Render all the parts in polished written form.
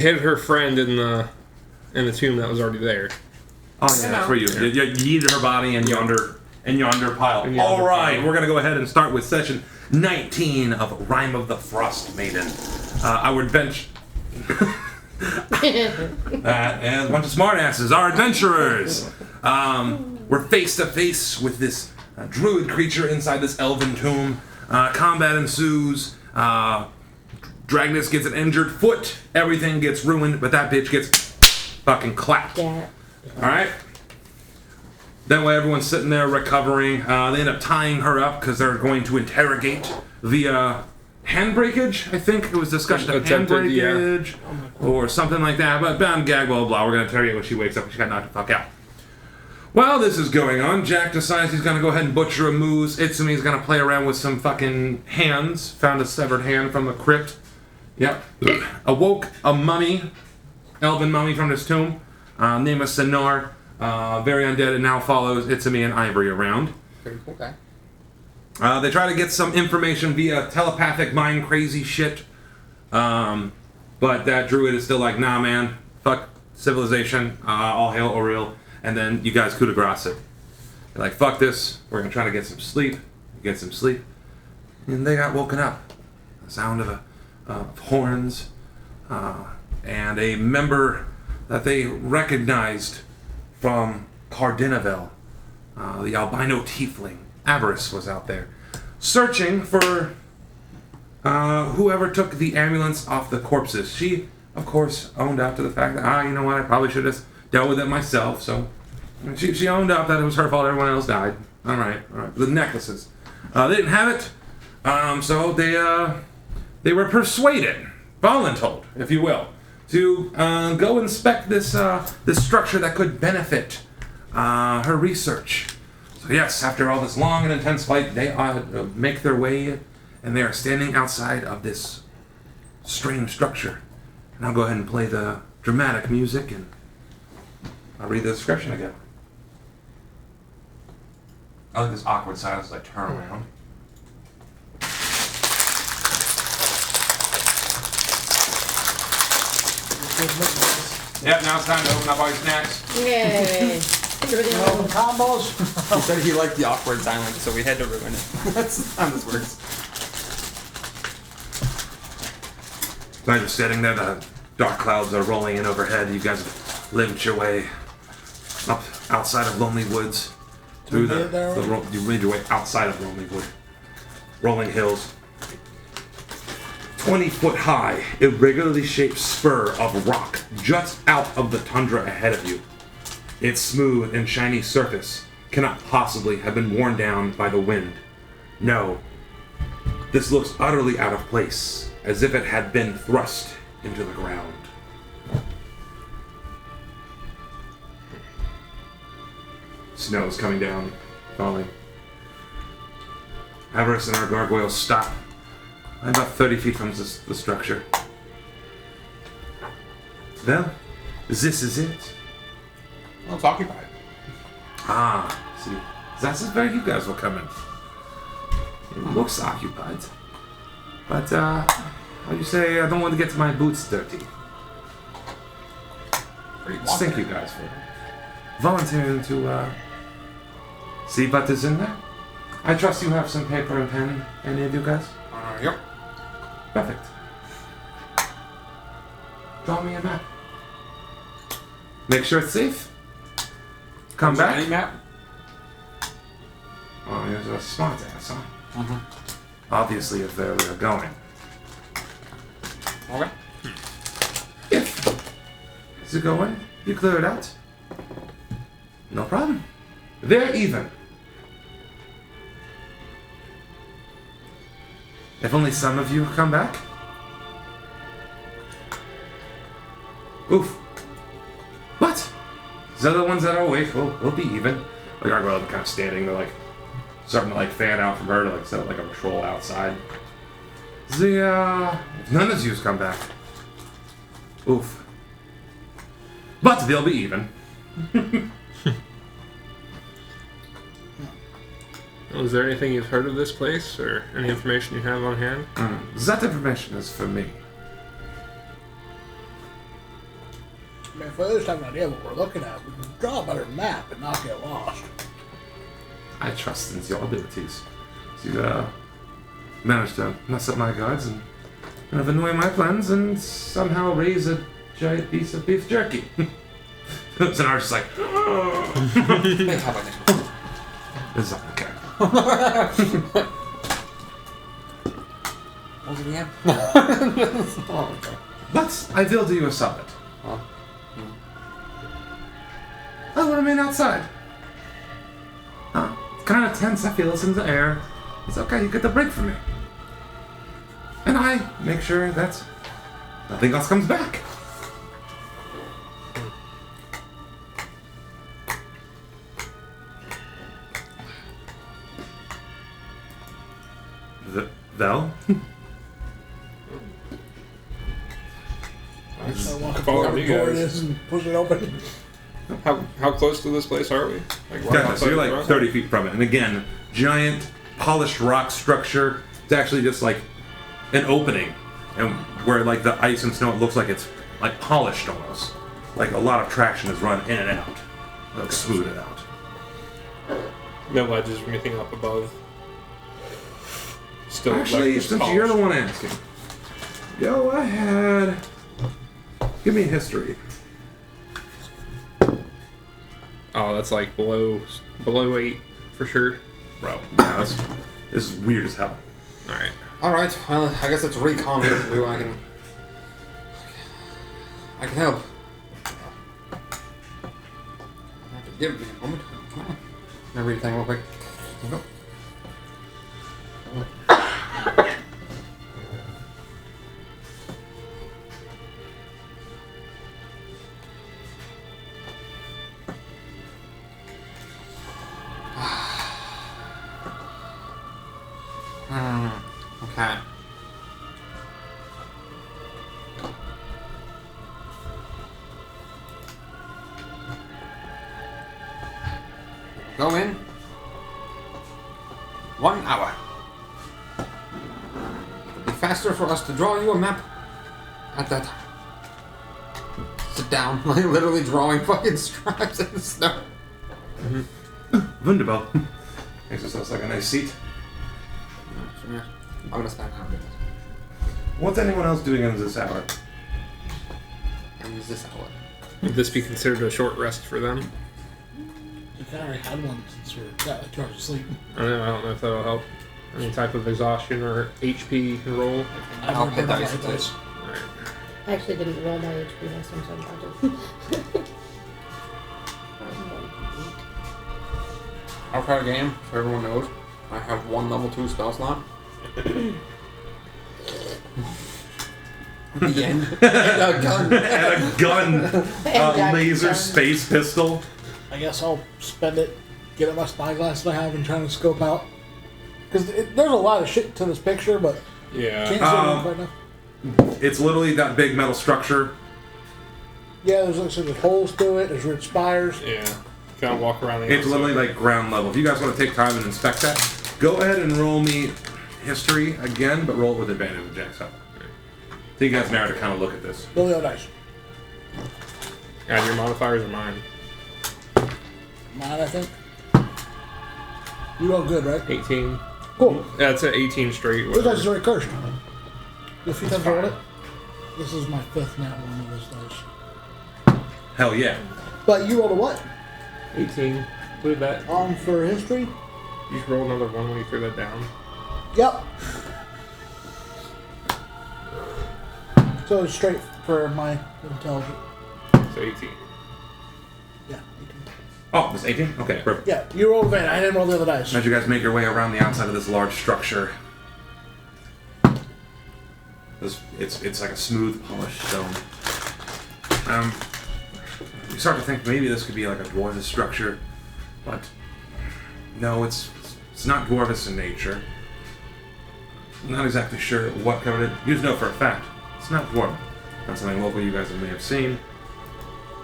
hid her friend in the tomb that was already there. Oh yeah, that's where you yeeted her body in yonder pile. All right, we're gonna go ahead and start with session 19 of Rime of the Frost Maiden. I would venture. That is a bunch of smartasses, our adventurers. We're face to face with this druid creature inside this elven tomb. Combat ensues. Dragnus gets an injured foot. Everything gets ruined, but that bitch gets fucking clapped. Yeah. All right. That way, everyone's sitting there recovering. They end up tying her up because they're going to interrogate via hand breakage. I think it was discussion of hand breakage or something like that. But bound, gag, blah, blah. We're going to interrogate when she wakes up. She got knocked the fuck out. While this is going on, Jack decides he's going to go ahead and butcher a moose. Itsumi's going to play around with some fucking hands. Found a severed hand from the crypt. Yep. Awoke a mummy, elven mummy from his tomb. Name is Senor. Very undead, and now follows Itsumi and Ivory around. Pretty cool guy. They try to get some information via telepathic mind crazy shit. But that druid is still like, nah man, fuck civilization, all hail Oril. And then you guys coup de grace it. You're like, fuck this, we're gonna try to get some sleep. Get some sleep. And they got woken up. The sound of horns. And a member that they recognized from Cardinaville. The albino tiefling. Avarice was out there. Searching for whoever took the ambulance off the corpses. She, of course, owned up to the fact that, you know what, I probably should have dealt with it myself. So she owned up that it was her fault, everyone else died. Alright. The necklaces. They didn't have it, so they were persuaded, voluntold, if you will, to go inspect this structure that could benefit her research. So yes, after all this long and intense fight, they make their way, and they are standing outside of this strange structure. And I'll go ahead and play the dramatic music, and I'll read the description again. I like this awkward silence as I turn around. Yep, now it's time to open up all your snacks. Yay. Combos. He said he liked the awkward silence, so we had to ruin it. That's how this works. So I'm just sitting there, the dark clouds are rolling in overhead. You guys have limped your way up outside of Lonely Woods. Through you made your way outside of Lonely Wood. Rolling hills. 20-foot high, irregularly shaped spur of rock juts out of the tundra ahead of you. Its smooth and shiny surface cannot possibly have been worn down by the wind. No, this looks utterly out of place, as if it had been thrust into the ground. Snow is coming down, falling. Avarice and our gargoyles stop. I'm about 30 feet from the structure. Well, this is it. Well, it's occupied. See. That's where you guys will come in. It looks occupied. But, how do you say, I don't want to get my boots dirty. Thank you guys for volunteering to, see what is in there. I trust you have some paper and pen, any of you guys? Yep. Perfect. Draw me a map. Make sure it's safe. Come back. Any map? Oh, you're a smart ass, huh? Mm-hmm. Obviously, if there we're going. Okay. Is it going? You clear it out? No problem. They're even. If only some of you come back. Oof. What? The other ones that are awake will be even. The gargoyle kind of standing, they're like starting to like fan out from her to like set up like a patrol outside. If none of you's come back. Oof. But they'll be even. Is there anything you've heard of this place, or any information you have on hand? That information is for me. I mean, if we at least have an idea of what we're looking at, we can draw a better map and not get lost. I trust in your abilities. You managed to mess up my guards and kind of annoy my plans and somehow raise a giant piece of beef jerky. Zanar's just like, Hey, how about this? this is okay. What was it again? Oh, okay. But I will do you a solid. Oh. I will remain outside. It's kind of tense, I feel this in the air. It's okay, you get the break from me. And I make sure that nothing else comes back. Vel? I walk up Follow to me, whatever door it guys. is and push it open. How close to this place are we? Like, right Yeah, so outside you're the like rock? 30 feet from it. And again, giant polished rock structure. It's actually just like an opening. And where like the ice and snow, it looks like it's like polished almost. Like a lot of traction is run in and out. Like smooth it out. No ledges or anything up above. Still, Actually, just since you're the polished. one asking, go ahead. Give me history. Oh, that's like below 8 for sure. Bro, yeah, this is weird as hell. All right. Alright, well, I guess it's recon. I can help. Give me a moment. Let me read the thing real quick. Here we go. Okay. Go in. 1 hour. It'll be faster for us to draw you a map at that time. Sit down, like literally drawing fucking stripes in the snow. Wunderbar. Makes it sound like a nice seat. I'm gonna stand out. What's anyone else doing in this hour? And use this hour. Would this be considered a short rest for them? You kind of already had one since we got like 2 hours of sleep. I don't know if that'll help. Any type of exhaustion or HP roll. I've I'll never hit done dice that with dice. this. All right. I actually didn't roll my HP last time, so I'm about to. I'll try a game so everyone knows. I have 1 level 2 spell slot. The end. And a gun. And a gun! A laser space pistol. I guess I'll spend it, get out my spyglass that I have and trying to scope out. Because there's a lot of shit to this picture, but Yeah. can't see it quite enough. It's literally that big metal structure. Yeah, there's holes through it, there's weird spires. Yeah. Kind of walk around the It's outside. literally like ground level. If you guys want to take time and inspect that, go ahead and roll me history again, but roll it with advantage with Jack's help. So you guys now to kind of look at this. Really all dice. Add your modifiers or mine. Mine, I think. You roll good, right? 18. Cool. That's an 18 straight. This dice whatever. is already cursed. The few times I rolled it. This is my 5th nat one of this dice. Hell yeah. But you rolled a what? 18. Put it back. For history? You just roll another 1 when you throw that down. Yep. So it's straight for my intelligence. So 18. Yeah, 18. Oh, it's 18? Okay, perfect. Yeah, you rolled advantage. I didn't roll the other dice. As you guys make your way around the outside of this large structure, it's like a smooth, polished stone. You start to think maybe this could be like a dwarvish structure, but no, it's not dwarvish in nature. I'm not exactly sure what covered it. You just know for a fact it's not dwarven. Not something local you guys may have seen.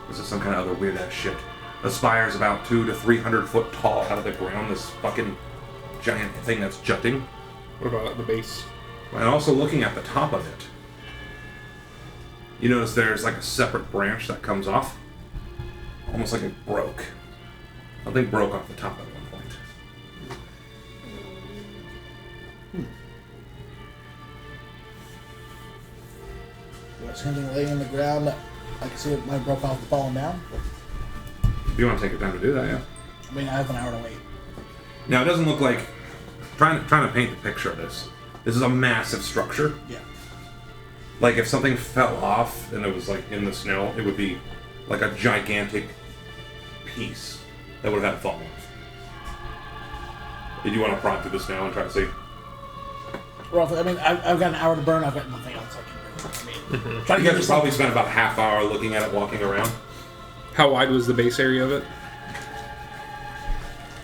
This is some kind of other weird ass shit. The spire is about 200 to 300 foot tall out of the ground. This fucking giant thing that's jutting. What about the base? And also looking at the top of it, You notice there's like a separate branch that comes off. Almost like it broke. Something broke off the top at one point. What's anything laying on the ground that I can see it might have broke off and fallen down? If you want to take your time to do that, yeah. I mean, I have an hour to wait. Now, it doesn't look like... Trying to paint the picture of this. This is a massive structure. Yeah. Like, if something fell off and it was, like, in the snow, it would be like a gigantic piece that would have had to fall off. Did you want to prod through the snow and try to see? Roughly, I mean, I've got an hour to burn. I've got nothing else I can do. I mean, try to You get guys this probably spent about a half hour looking at it, walking around. How wide was the base area of it?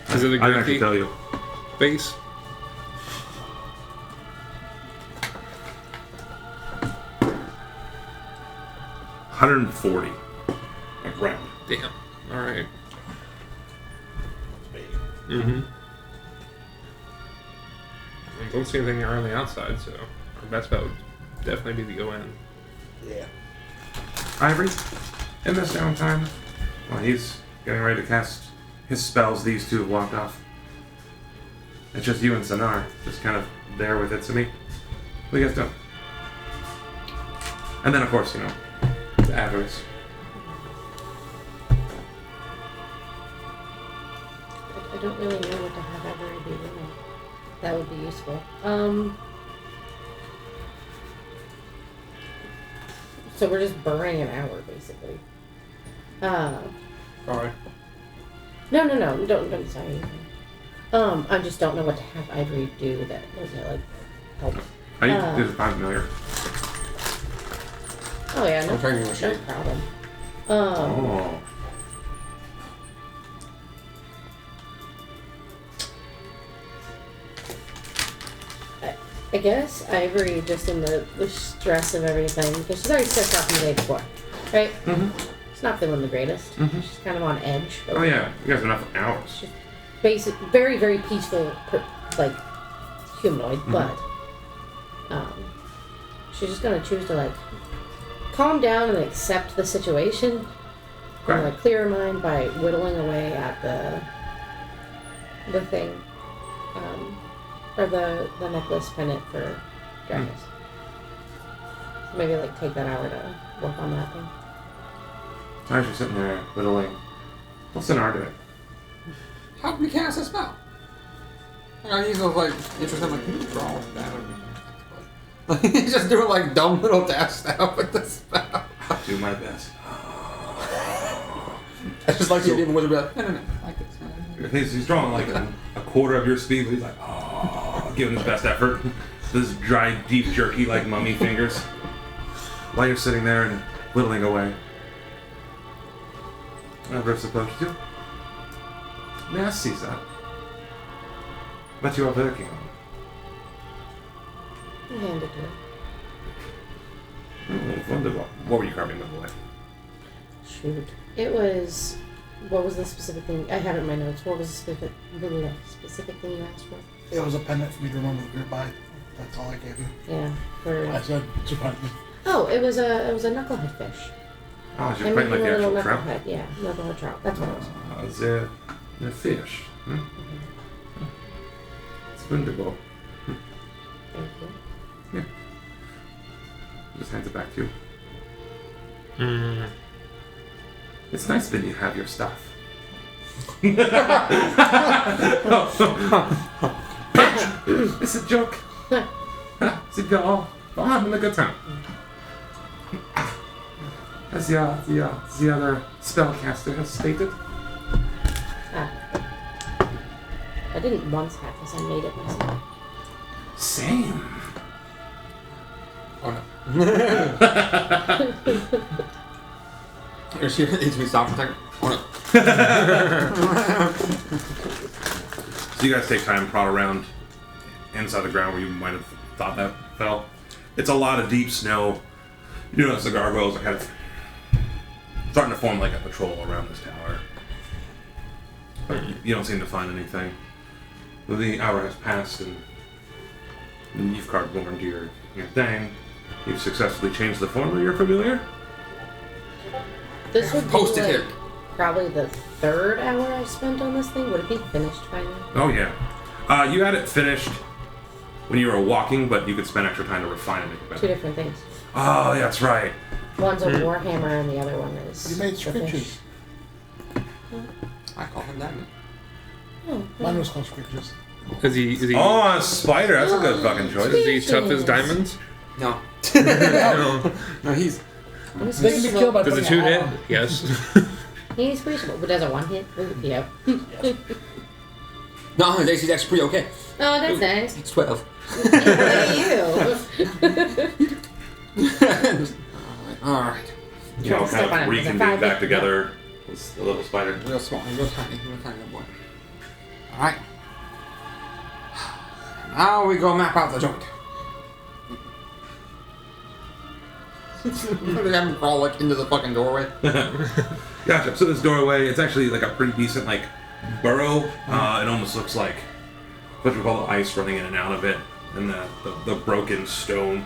Is it a I can great actually tell you. base? $140. Like round. Damn. All right. big. Mm-hmm. I don't see anything around the outside, so our best bet would definitely be to go in. Yeah. Ivory, in this downtime, while he's getting ready to cast his spells these two have walked off. It's just you and Sonar, just kind of there with Itsumi. What do you guys do? And then, of course, the avarice. I don't really know what to have Ivory be doing. That would be useful. So we're just burning an hour, basically. Alright. No, don't say anything. I just don't know what to have Ivory do that doesn't, like, help. I need to do the 5 familiar. Oh yeah, no, I'm training no machine. problem. Oh. I guess Ivory, just in the stress of everything, because she's already stressed out from the day before, right? Mm-hmm. She's not feeling the greatest. Mhm. She's kind of on edge. But Oh yeah, you guys have enough hours. She's basic, very, very peaceful, like, humanoid, but she's just gonna choose to, like, calm down and accept the situation, Okay. and, like, clear her mind by whittling away at the thing, or the necklace pendant for Dragus. So maybe, like, take that hour to work on that thing. So as you're sitting there whittling, what's an art doing? How can we cast a spell? He's like interested, like, can you draw that? Like, he's just doing like dumb little dash stuff with the spell. Do my best. I just like you even with a bit. No, I like this. He's drawing like a quarter of your speed, but he's like, giving his best effort. This dry, deep, jerky, like mummy fingers. While you're sitting there and whittling away. Never supposed to. May I see that? What you are working on? Hand it to her. Oh, wonderful. What were you carving, by the way? Shoot. It was... What was the specific thing? I have it in my notes. What was the specific thing you asked for? It was a pendant for me to remember the group by. That's all I gave you. Yeah. For... I said, surprise me. Oh, it was a knucklehead fish. Oh, you're playing like the actual trout? Knucklehead. Yeah, knucklehead trout. That's what it was. The fish. Hmm? It's wonderful. Thank you. Yeah. Just hands it back to you. Mm. It's nice when you have your stuff. It's a joke. See, you're all having a good time. As the other spellcaster has stated. I didn't once have this. I made it myself. Same. Oh no. Here's your HP stop protector. Oh no. So you guys take time to prod around inside the ground where you might have thought that fell. It's a lot of deep snow. You notice the gargoyles are kind of starting to form like a patrol around this tower. But you don't seem to find anything. The hour has passed and you've cardboard to your thing. You've successfully changed the form of your familiar. This would be Post it like here. probably the third hour I spent on this thing. Would it be finished by now? Oh yeah. You had it finished when you were walking, but you could spend extra time to refine and make it better. Two different things. Oh, that's right. One's a warhammer and the other one is. You made the fish. scritches. I call him diamond. Oh, Mine was called scritches. Is he Oh, a spider. That's a good fucking choice. is he tough as diamonds? No. No. No, he's. They can be killed by Does a putting 2 hit? on. Yes. He's squeezable, but does a one hit? Ooh, yeah. No, his AC is actually pretty okay. Oh, that's nice. It's 12. You. Alright. You all Step kind on of it. reconvene Five back hit? together. It's the little spider. Real small, real tiny boy. Alright. Now we go map out the joint. They have him crawl like into the fucking doorway. Gotcha. So this doorway, it's actually like a pretty decent like burrow. It almost looks like what we call the ice running in and out of it, and the broken stone.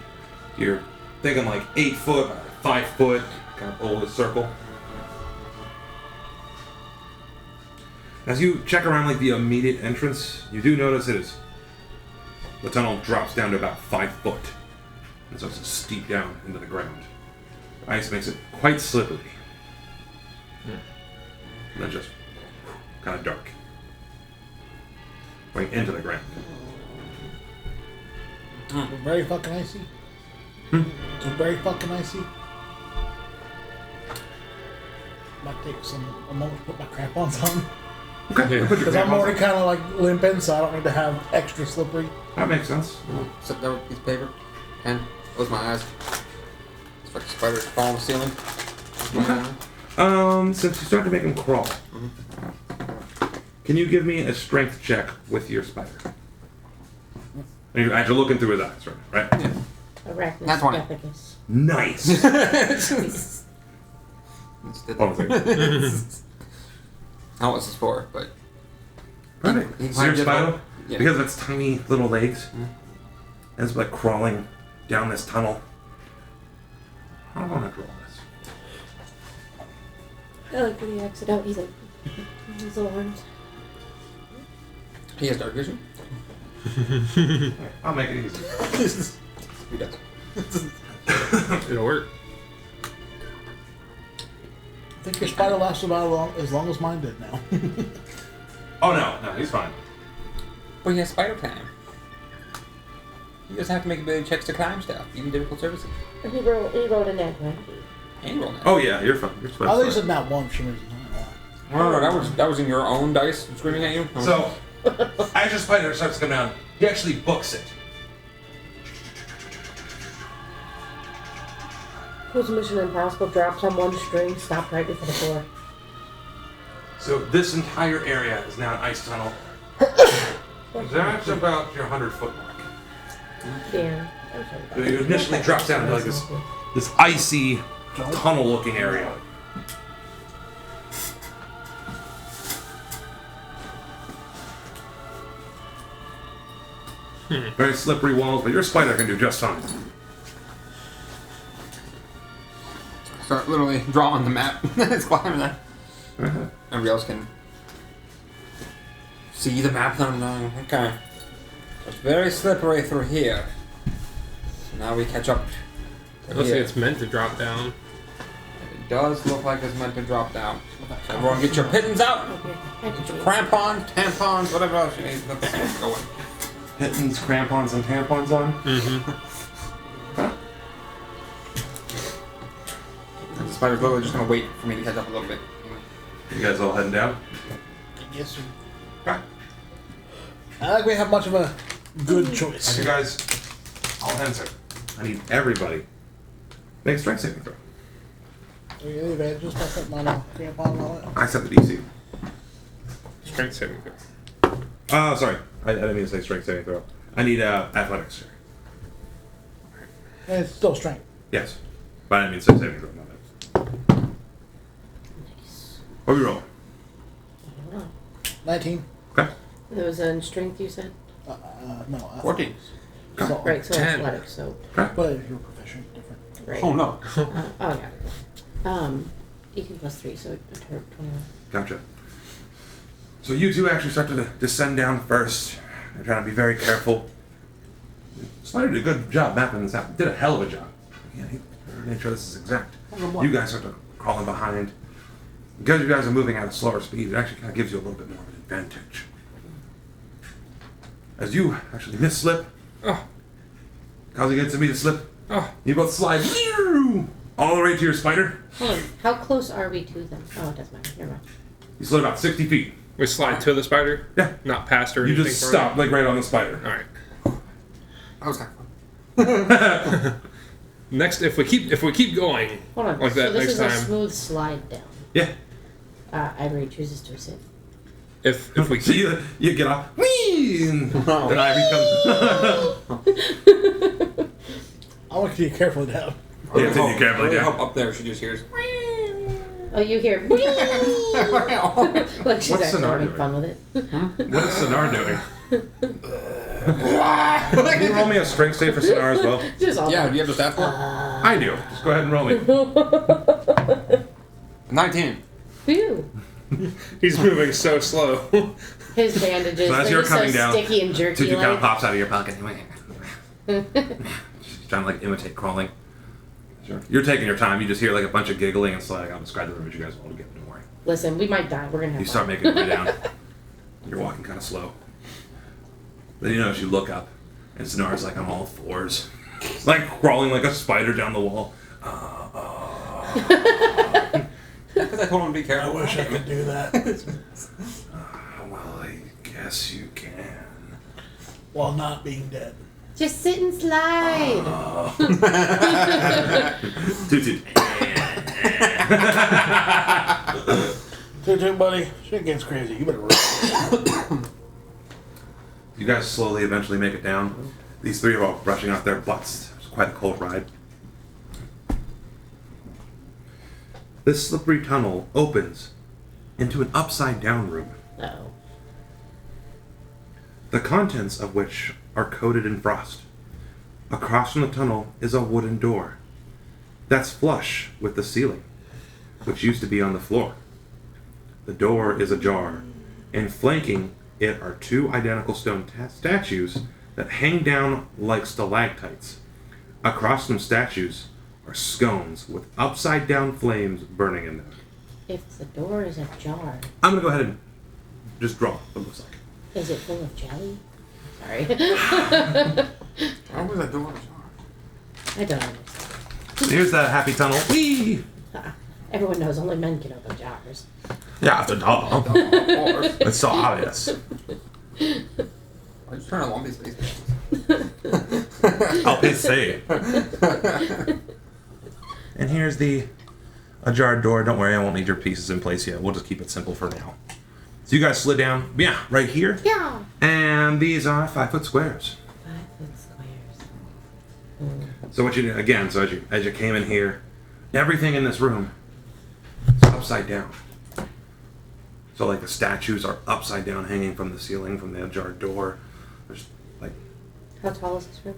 You're thinking like 8 foot, 5 foot, kind of oval circle. As you check around like the immediate entrance, you do notice the tunnel drops down to about 5 foot. And so it's steep down into the ground. The ice makes it quite slippery. And then just kind of dark. Going into the ground. Very fucking icy. It's very fucking icy. Might take a moment to put my crampons on. Okay, put your Because I'm crampons already kind of like limping, so I don't need to have extra slippery. on. That makes sense. Sit there with a piece of paper. Pen. Close my eyes. It's like a spider falling on the ceiling. Close my eyes. Since you start to make him crawl, can you give me a strength check with your spider? And you're actually looking through his eyes, right? Yeah. Arachnus That's one. Pethicus. Nice. Hold on a second. Not what this is for, but Perfect. He So your might spider, yeah. because of its tiny little legs, and it's like crawling down this tunnel. I don't want to draw this. I like when he acts it out. He's like, his alarms. he has dark vision. I'll make it easy. He does. It'll work. I think your spider lasts about as long as mine did now. Oh no, he's fine. Well, he has spider time. He doesn't have to make ability checks to climb stuff, even difficult surfaces. He wrote a net, right? And he rolled that. Oh yeah, you're fine. You're I thought you fine. said not one for some reason. I don't know why. No, that was in your own dice screaming at you. So, as your spider starts to come down, he actually books it. Whose Mission Impossible drops on one string, stopped right before the floor. So this entire area is now an ice tunnel. That's about your 100-foot mark. Yeah. So you initially drop down into like this icy tunnel-looking area. Very slippery walls, but your spider can do just fine. Start literally drawing the map. It's climbing that. Everybody else can see the map. And I'm going, okay. It's very slippery through here. So now we catch up. To Let's say here. it's meant to drop down. It does look like it's meant to drop down. So everyone get your pittons out. Get your crampons, tampons, whatever else you need. Let's get going. Pittons, crampons, and tampons on. And the spider's literally just gonna wait for me to catch up a little bit. You guys all heading down? Yes, sir. Okay. I like we have much of a good choice. And you guys all enter. I need everybody make a strength saving throw. Are you advantages by putting on a crampon on it? I set the DC. Strength saving throw. Sorry. I didn't mean to say strength saving throw. I need athletics. And it's still strength. Yes. But I didn't mean to say saving throw. Not Nice. What are we rolling? 19. Okay. It was in strength, you said? No. 14. So, Right, so 10. athletics, so. Okay. But you're proficient. shoot different. Right. Oh no. Oh yeah. You can +3, so a total of 21. Gotcha. So you two actually start to descend down first. You're trying to be very careful. Spider did a good job mapping this out. Did a hell of a job. Yeah, he made sure this is exact. You guys start to crawling behind. Because you guys are moving at a slower speed, it actually kind of gives you a little bit more of an advantage. As you actually miss-slip, Kazi gets to me to slip, you both slide all the way to your spider. Hold on. How close are we to them? Oh, it doesn't matter. Never mind. You slid about 60 feet. We slide to the spider? Yeah. Not past her or You anything? just stop, like right on the spider. Alright. That was kind of fun. Next, if we keep going Hold on. like that so this next is time, a smooth slide down. Yeah. Ivory chooses to sit. if we So keep, you get off, whee, and then Ivy comes. I want you to be careful down. Yeah, take you carefully down. Help up there. She just hears. Oh, you hear? Like she's What's actually Sonar having doing? fun with it. What is Sonar doing? Can you roll me a strength save for Sonar as well? Just all Yeah. Do you have the stats for I do. Just go ahead and roll me. 19. Phew. He's moving so slow. His bandages. So as they're you're just coming so down, sticky and jerky. Tutu kind of Like. pops out of your pocket. She's trying to like imitate crawling. Sure. You're taking your time. You just hear like a bunch of giggling and sliding. I'll describe the room as you guys all get. Don't worry. Listen, we might die. We're gonna have You fun. start making your way down. You're walking kind of slow. Then you notice you look up, and Sonar's like on all fours, like crawling like a spider down the wall. Because I told him to be I careful. wish I could do that. Well, I guess you can. While not being dead. Just sit and slide. Tutu. Toot, buddy. Shit gets crazy. You better run. You guys slowly eventually make it down. These three are all brushing off their butts. It's quite a cold ride. This slippery tunnel opens into an upside-down room, Uh-oh. the contents of which are coated in frost. Across from the tunnel is a wooden door that's flush with the ceiling, which used to be on the floor. The door is ajar, and flanking it are two identical stone statues that hang down like stalactites. Across from statues are scones with upside-down flames burning in them. If the door is ajar, I'm going to go ahead and just draw what it looks like. is it full of jelly? Sorry. Why was that door ajar? I don't understand. Here's that happy tunnel. Whee! Everyone knows only men can open jars. Yeah, the door. Of course. It's so obvious. I'm just trying to lump his face. I'll PC. And here's the ajar door. Don't worry, I won't need your pieces in place yet. We'll just keep it simple for now. So you guys slid down, yeah, right here. Yeah. And these are 5-foot squares. 5-foot squares. So what you do again? So as you came in here, everything in this room is upside down. So like the statues are upside down, hanging from the ceiling from the ajar door. There's like How tall is this room?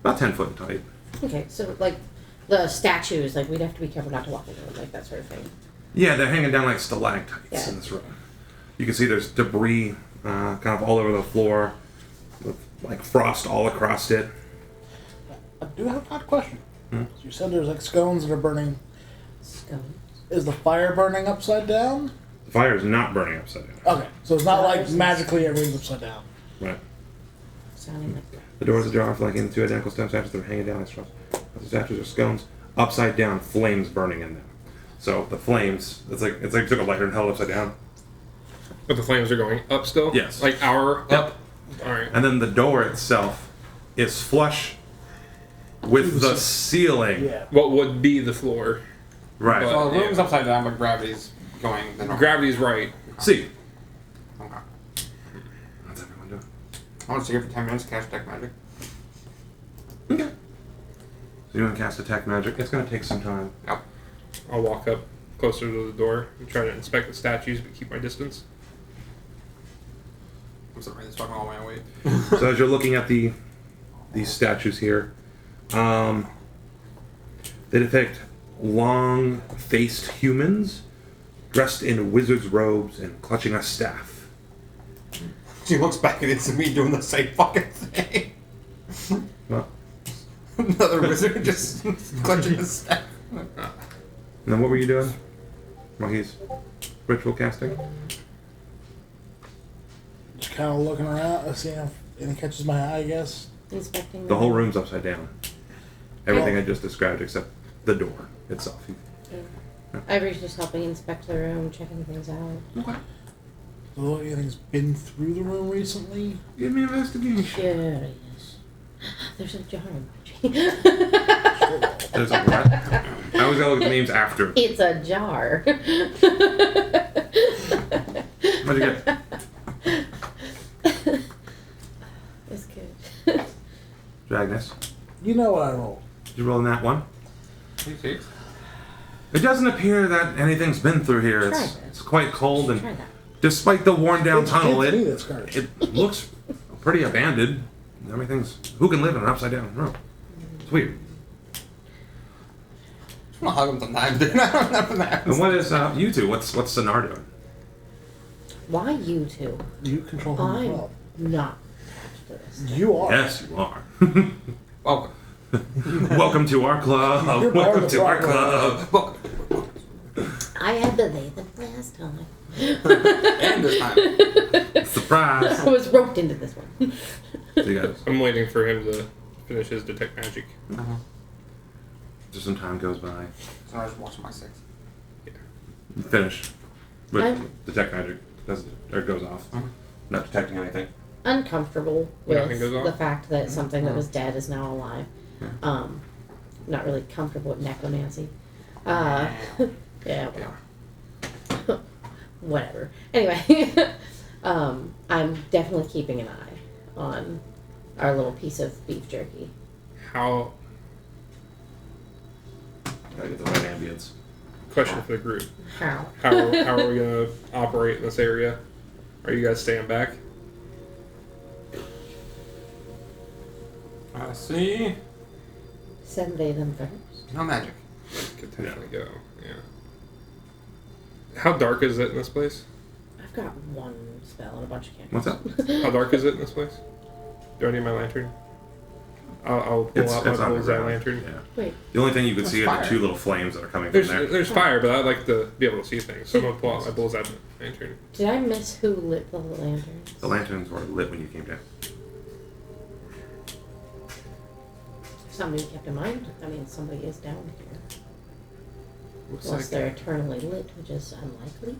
about 10 foot in height. Okay, so like the statues, like we'd have to be careful not to walk into them, like that sort of thing. Yeah, they're hanging down like stalactites Yeah. in this room. You can see there's debris kind of all over the floor, with like frost all across it. I do have a question. You said there's like scones that are burning. Scones. Is the fire burning upside down? The fire is not burning upside down. Okay, so it's not like magically everything's upside down. Right. Sounding like The doors ajar, flanking two identical stone statues that are hanging down like straws. The statues are scones, upside down, flames burning in them. So the flames, it's like you took a lighter and held it upside down. but the flames are going up still? Yes. Like our Yep. up? Alright. And then the door itself is flush with the ceiling. Yeah. What would be the floor? Right. But- Well, the room's upside down, but gravity's going the normal. Gravity's right. See. Okay. What's everyone doing? I want to sit here for 10 minutes, cast Tech Magic. Okay. So you want to cast Detect Magic? It's going to take some time. Yep. I'll walk up closer to the door and try to inspect the statues but keep my distance. I'm sitting right this fucking hallway and wait. So as you're looking at the these statues here. They depict long-faced humans dressed in wizard's robes and clutching a staff. She looks back and it's me doing the same fucking thing. Well, Another wizard just clutching his staff. and then what were you doing while he's ritual casting? Just kind of looking around, seeing if anything catches my eye, I guess. Inspecting The whole room's upside down. Everything I just described except the door itself. Ivory's just helping inspect the room, checking things out. Okay. So anything's been through the room recently? Give me investigation. Yeah, yes. There's a jar emoji. There's a what? I always gotta look at the names after. It's a jar. What'd you get? It's good. Agnes. You know what I rolled. Did you roll in that one? 26. It doesn't appear that anything's been through here. Try It's, that. it's quite cold, Try and that. despite the worn down It's tunnel, me it that's cursed. it looks pretty abandoned. Everything's. Who can live in an upside down room? It's weird. I'm gonna hug him sometimes, dude. I don't know that. And what is you two? What's Sonar doing? Why you two? You control him as I'm well. not attached to this. You are. Yes, you are. Welcome. Welcome to our club. You're part Welcome of to the our club. club. Welcome. I had the Nathan last time. And this time. Surprise. I was roped into this one. So you guys, I'm waiting for him to finish his detect magic. just some time goes by. So I was watching my 6. You finish. But I'm- detect magic goes off. Not detecting anything. Uncomfortable Nothing with goes off? the fact that something that was dead is now alive. Not really comfortable with necromancy. Yeah, well. Whatever. Anyway, I'm definitely keeping an eye on our little piece of beef jerky. How? Gotta get the right ambience. Question for the group: How? How are we gonna operate in this area? Are you guys staying back? I see. Send they them first. No magic. Could potentially go. Yeah. How dark is it in this place? I've got one spell and a bunch of candles. What's up? How dark is it in this place? Do I need my lantern? I'll pull It's out my bullseye underground. lantern. Yeah. Wait, The only thing you could see are the fire. 2 little flames that are coming from there. There's fire, but I like to be able to see things. So I'm gonna pull out my bullseye lantern. did I miss who lit the lanterns? The lanterns were lit when you came down. Somebody kept in mind. I mean, somebody is down here. Looks Unless like they're eternally lit, which is unlikely.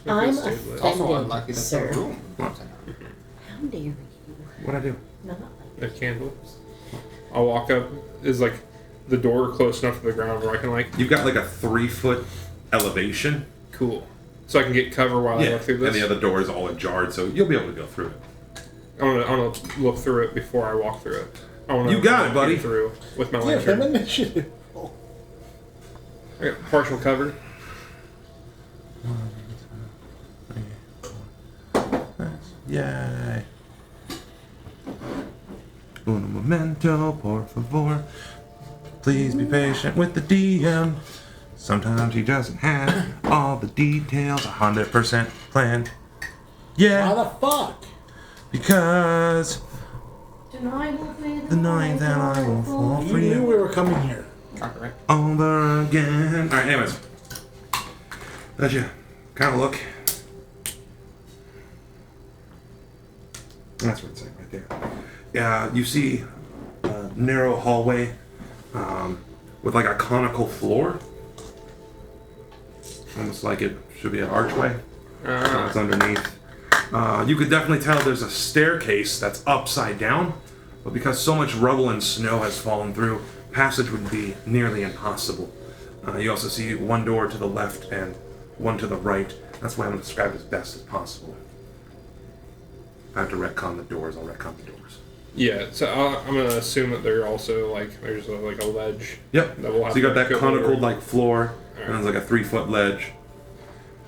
it I'm stayed lit. offended, Also unlikely that sir. the room. Upside down. How dare you? What'd I do? Not A candle. I'll walk up. Is like the door close enough to the ground where I can like You've got like a 3-foot elevation. cool, so I can get cover while I walk through this. And the other door is all ajar, so you'll be able to go through it. I wanna look through it before I walk through it. I wanna You got it, buddy. peek through with my Give him lantern. initiative. I got partial cover. Yay. Un momento, por favor. Please be patient with the DM. Sometimes he doesn't have all the details 100% planned. Why Yeah, the fuck? because Tonight will be the night that I will fall You for knew you we were coming here. Copyright. over again. Alright, anyways. Let you kind of look. That's what it's like right there. Yeah, you see a narrow hallway with like a conical floor. Almost like it should be an archway. It's underneath. You could definitely tell there's a staircase that's upside down, but because so much rubble and snow has fallen through, passage would be nearly impossible. You also see one door to the left and one to the right. That's why I'm going to describe it as best as possible. If I have to retcon the doors, I'll retcon the doors. Yeah, so I'm gonna assume that they're also like there's like a ledge. Yep. That we'll have So you got to that go conical over. like floor, Alright. and there's like a 3-foot ledge.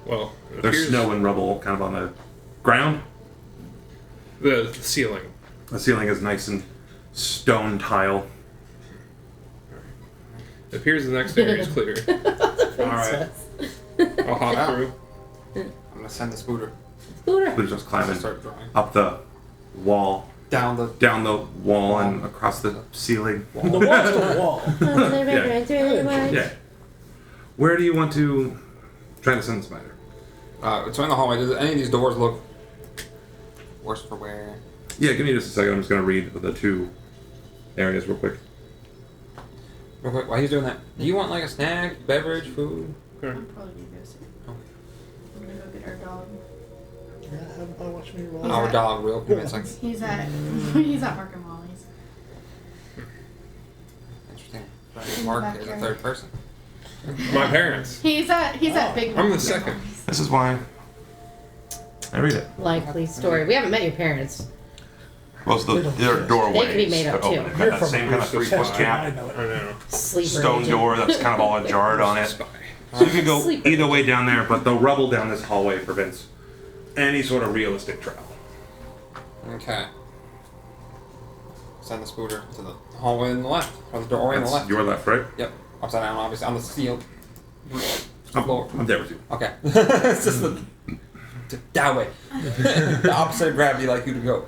Well, it There's appears snow and rubble kind of on the ground. The ceiling. The ceiling is nice and stone tile. It appears the next area is clear. Alright. I'll hop through. I'm gonna send the scooter. We're just climbing Start drawing. up the wall, Down the down the wall, and across the ceiling. The wall's the wall. Yeah. Where do you want to try to send the spider? It's in the hallway. Does any of these doors look worse for wear? Yeah, give me just a second. I'm just going to read the two areas real quick. Real quick, while he's doing that, do you want like a snack, beverage, food? I'll probably be busy. I'm gonna go get our dog. Yeah, have fun watching me roll. Our dog real convinced. Like, He's at Mark and Molly's. interesting. Mark is a third person. My parents. He's at Big I'm the Mark. second. This is why I read it. Likely story. We haven't met your parents. Most of their They could be made up, too. They've got that same kind of 3-foot I gap, know it. I know. Sleeper. stone agent. door that's kind of all ajarred on it. Spy. So you could go Sleeper. either way down there, but the rubble down this hallway prevents any sort of realistic travel. Okay. Send the scooter to the hallway on the left, or the doorway on the That's left. your left, right? Yep. Upside down, obviously, on the steel floor. I'm there with you. Okay. It's just that way. The opposite of gravity, like you to go.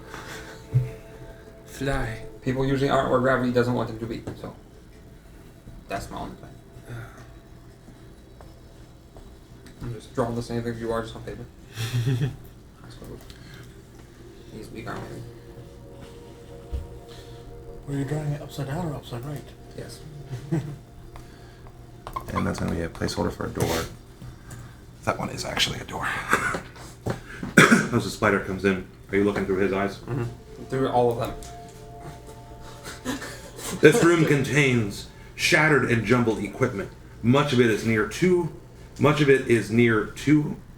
Fly. People usually aren't where gravity doesn't want them to be, so that's my only plan. I'm just drawing the same thing you are, just on paper. I suppose. He's weak arm, maybe. Were you drawing it upside down or upside right? Yes. And that's going to be a placeholder for a door. That one is actually a door. As the spider comes in, are you looking through his eyes? Mm-hmm. Through all of them. This room contains shattered and jumbled equipment. Much of it is near two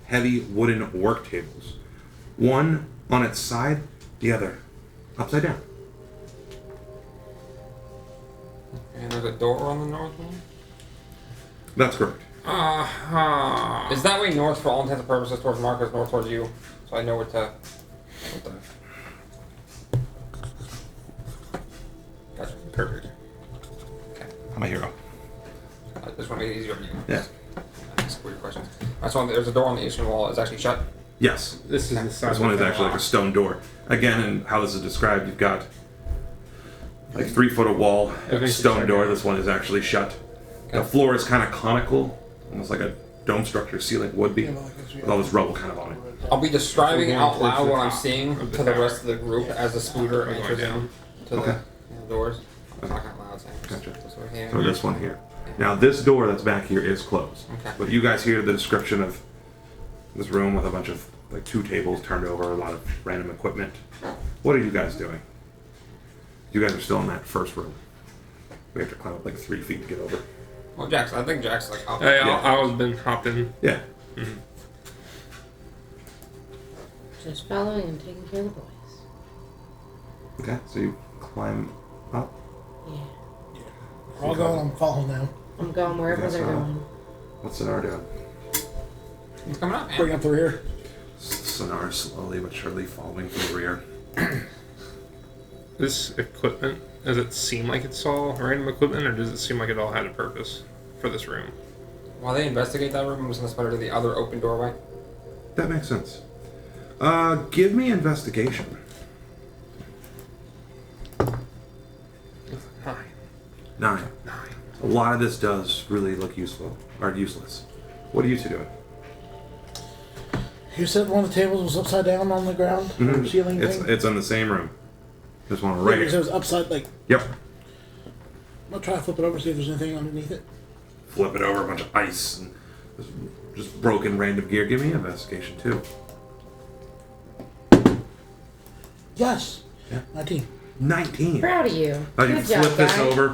heavy wooden work tables. One on its side, the other upside down. And there's a door on the north one? That's correct. Is that way north for all intents and purposes towards Marcus, north towards you? So I know what to... Gotcha. Perfect. Okay. I'm a hero. I just want to make it easier for you. Yeah. Ask weird questions. That's one. There's a door on the eastern wall. It's actually shut. Yes. This is the side. This one is actually like a stone door. Again, and how this is described, you've got like 3 foot of wall, Okay, stone so door. shut. This one is actually shut. The Okay. floor is kind of conical, almost like a dome structure ceiling would be, Yeah, but like this, with all this rubble kind of on it. I'll be describing We're going out towards loud the what I'm top seeing of the to the tower. rest of the group as the scooter We're going enters down. to Okay. the doors. I'm talking out loud saying Gotcha. this over here. So this one here. Now this door that's back here is closed. Okay. But you guys hear the description of this room with a bunch of like 2 tables turned over, a lot of random equipment. What are you guys doing? You guys are still in that first room. We have to climb up like 3 feet to get over. Well, Jax, I think Jax like up. Hey, Yeah. I was been hopping. Yeah. Just following and taking care of the boys. Okay. So you climb up. Yeah. We're all going, I'm following them. I'm going wherever That's they're fine. going. What's Sonar doing? He's coming up, man. Bring up the rear. Sonar slowly but surely following from the rear. This equipment, does it seem like it's all random equipment, or does it seem like it all had a purpose for this room? While they investigate that room, I'm just gonna spider to the other open doorway. That makes sense. Give me investigation. 9. 9. A lot of this does really look useful or useless. What are you 2 doing? You said one of the tables was upside down on the ground, or ceiling thing? It's in the same room. There's one Yeah, right because it here. was upside, like, Yep. I'll try to flip it over, see if there's anything underneath it. Flip it over, a bunch of ice and just broken random gear. Give me an investigation too. Yes! Yeah. 19. 19. Proud of you. Now you Good flip job, this guy. over.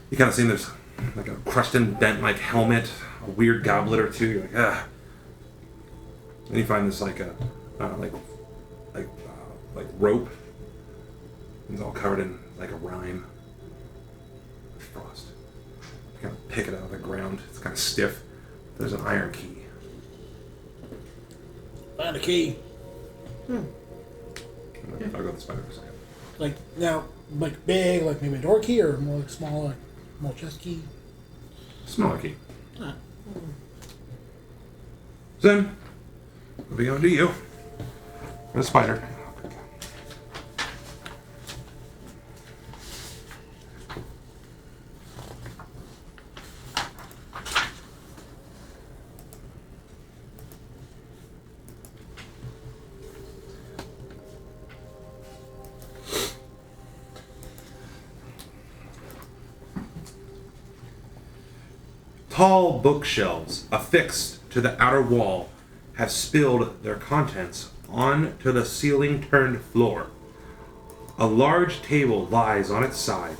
You kind of see there's like a crushed and bent like helmet, a weird goblet or 2. You're like, ah. And you find this like a like rope. It's all covered in like a rime. Frost. You kind of pick it out of the ground. It's kind of stiff. There's an iron key. Find a key. I'll go with the spider for a second. Like now, like big, like maybe a door key, or more like small, like more chest key. Smaller key. Ah. Zen, moving on to you. The spider. Tall bookshelves affixed to the outer wall have spilled their contents onto the ceiling-turned floor. A large table lies on its side,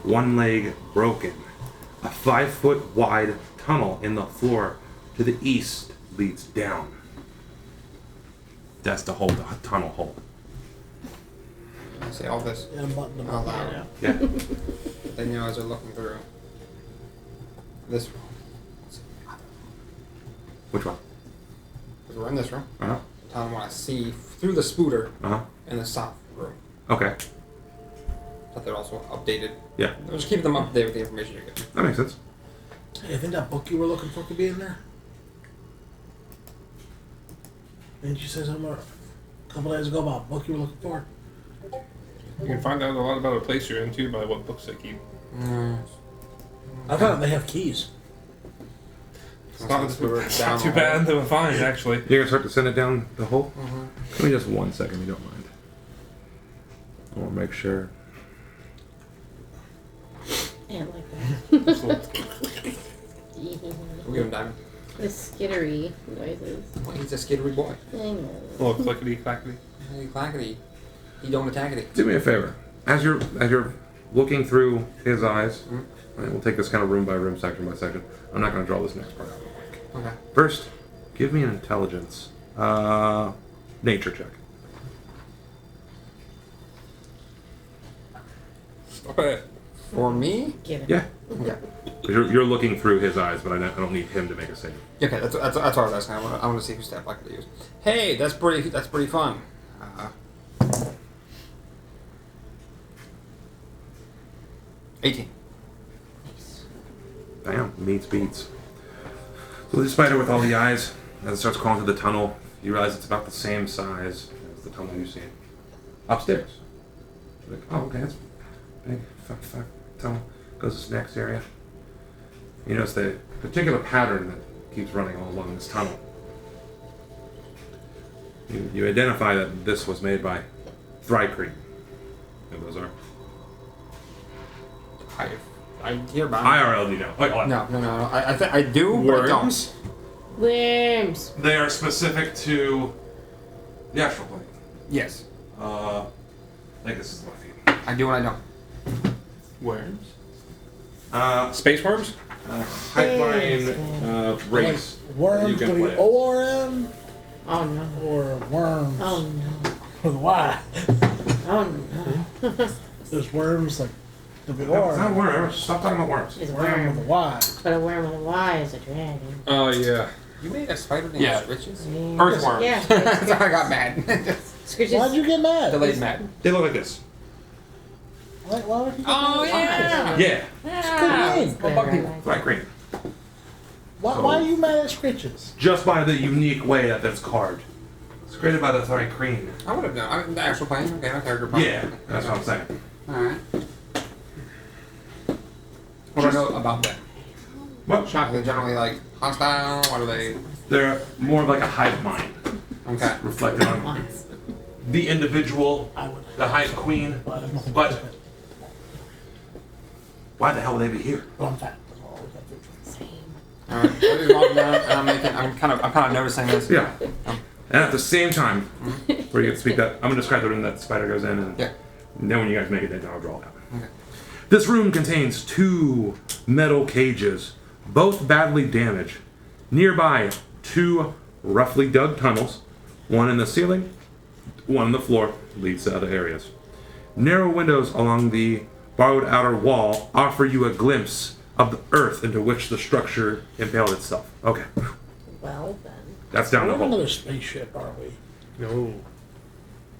one leg broken. A 5-foot wide tunnel in the floor to the east leads down. That's the hole, the tunnel hole. I say all this Yeah, I'm button them out up loud. now. Yeah. Then you guys are looking through this room. Which one? Because we're in this room. Uh-huh. I want to see through the spooter Uh-huh. in the south room. Okay. But they're also updated. Yeah. We'll just keep them up to date with the information you get. That makes sense. Hey, I think that book you were looking for could be in there. Didn't you say something a couple days ago about a book you were looking for? You can find out a lot about a place you're into by what books they keep. I thought they have keys. It's not too bad to find, actually. You're gonna start to send it down the hole? Give me just 1 second, if you don't mind. I want to make sure. And like that. We'll give him diamond. The skittery noises. Well, he's a skittery boy. I know. A little clickety clackety. Hey, clackety. He don't attack it. Do me a favor. As you're looking through his eyes, and we'll take this kind of room by room, section by section. I'm not going to draw this next part out real quick. Okay. First, give me an intelligence nature check. Stop it. For me? Give it. Yeah. Okay. 'Cause you're looking through his eyes, but I don't need him to make a save. Okay, that's what I was asking. I want to see whose stat block they use. Hey, that's pretty fun. 18. Bam, meets beats. So the spider with all the eyes, as it starts crawling through the tunnel, you realize it's about the same size as the tunnel you've seen upstairs. You're like, oh, okay, that's big. Fuck, tunnel. Goes to this next area. You notice the particular pattern that keeps running all along this tunnel. You identify that this was made by Thrycreen. And those are I hear about IRL, you know. Like, No. I do, but I don't. Worms? Worms. They are specific to the astral plane. Yes. I think this is my feed. I do and I don't. Worms? Space worms? Pipeline race. Like worms You can with play the it. O-R-M Oh no. or worms Oh no. with a Y. Oh no. There's worms like No, it's not W-O-R-M. worms. Stop talking about worms. It's a Worm with a worm. Y. But a worm with a Y is a dragon. Oh, yeah. You made a spider named Yeah. Scritches? Yeah. Earthworms. Yeah. That's why I got mad. Scritches. Why'd you get mad? Delayed mad. They look like this. Why would you get Oh, mad? yeah. Yeah. Ah, Good it's name. clever, Bug I people. like it. Bright green. Why are you mad at Scritches? Just by the unique way that that's carved. It's created by the Thrycreen. I would have known. I mean, the actual plane. Okay, my character plane. Yeah, that's what I'm saying. Alright. What do I know about them? What? Are they generally like hostile? What are they? They're more of like a hive mind. Okay. Reflected on the individual, I would. the hive queen. But I have nothing But- to do with it. Why the hell would they be here? But I'm fat. That's all I got to do. Same. Alright. So just walking down and I'm kind of noticing this. Yeah. And at the same time, where you get to speak that, I'm gonna describe the room that the spider goes in, and Yeah. then when you guys make it, then I'll draw it out. Okay. This room contains 2 metal cages, both badly damaged. Nearby, 2 roughly dug tunnels, one in the ceiling, one on the floor, leads to other areas. Narrow windows along the borrowed outer wall offer you a glimpse of the earth into which the structure impaled itself. Okay, Well then. that's down We're the in hole. another spaceship, are we? No.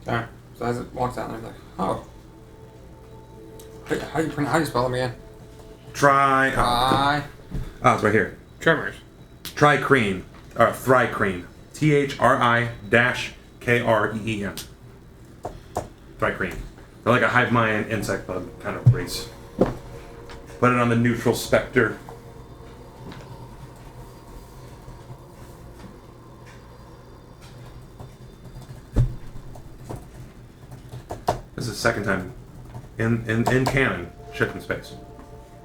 Alright. So as it walks out, I'm like, oh, How do you spell them again? Oh, it's right here. Tremors. Trikreen. Or Thrykreen. THRI-KREEN. Thrykreen. They're like a hive mind insect bug kind of race. Put it on the neutral specter. This is the second time in canon ship in space.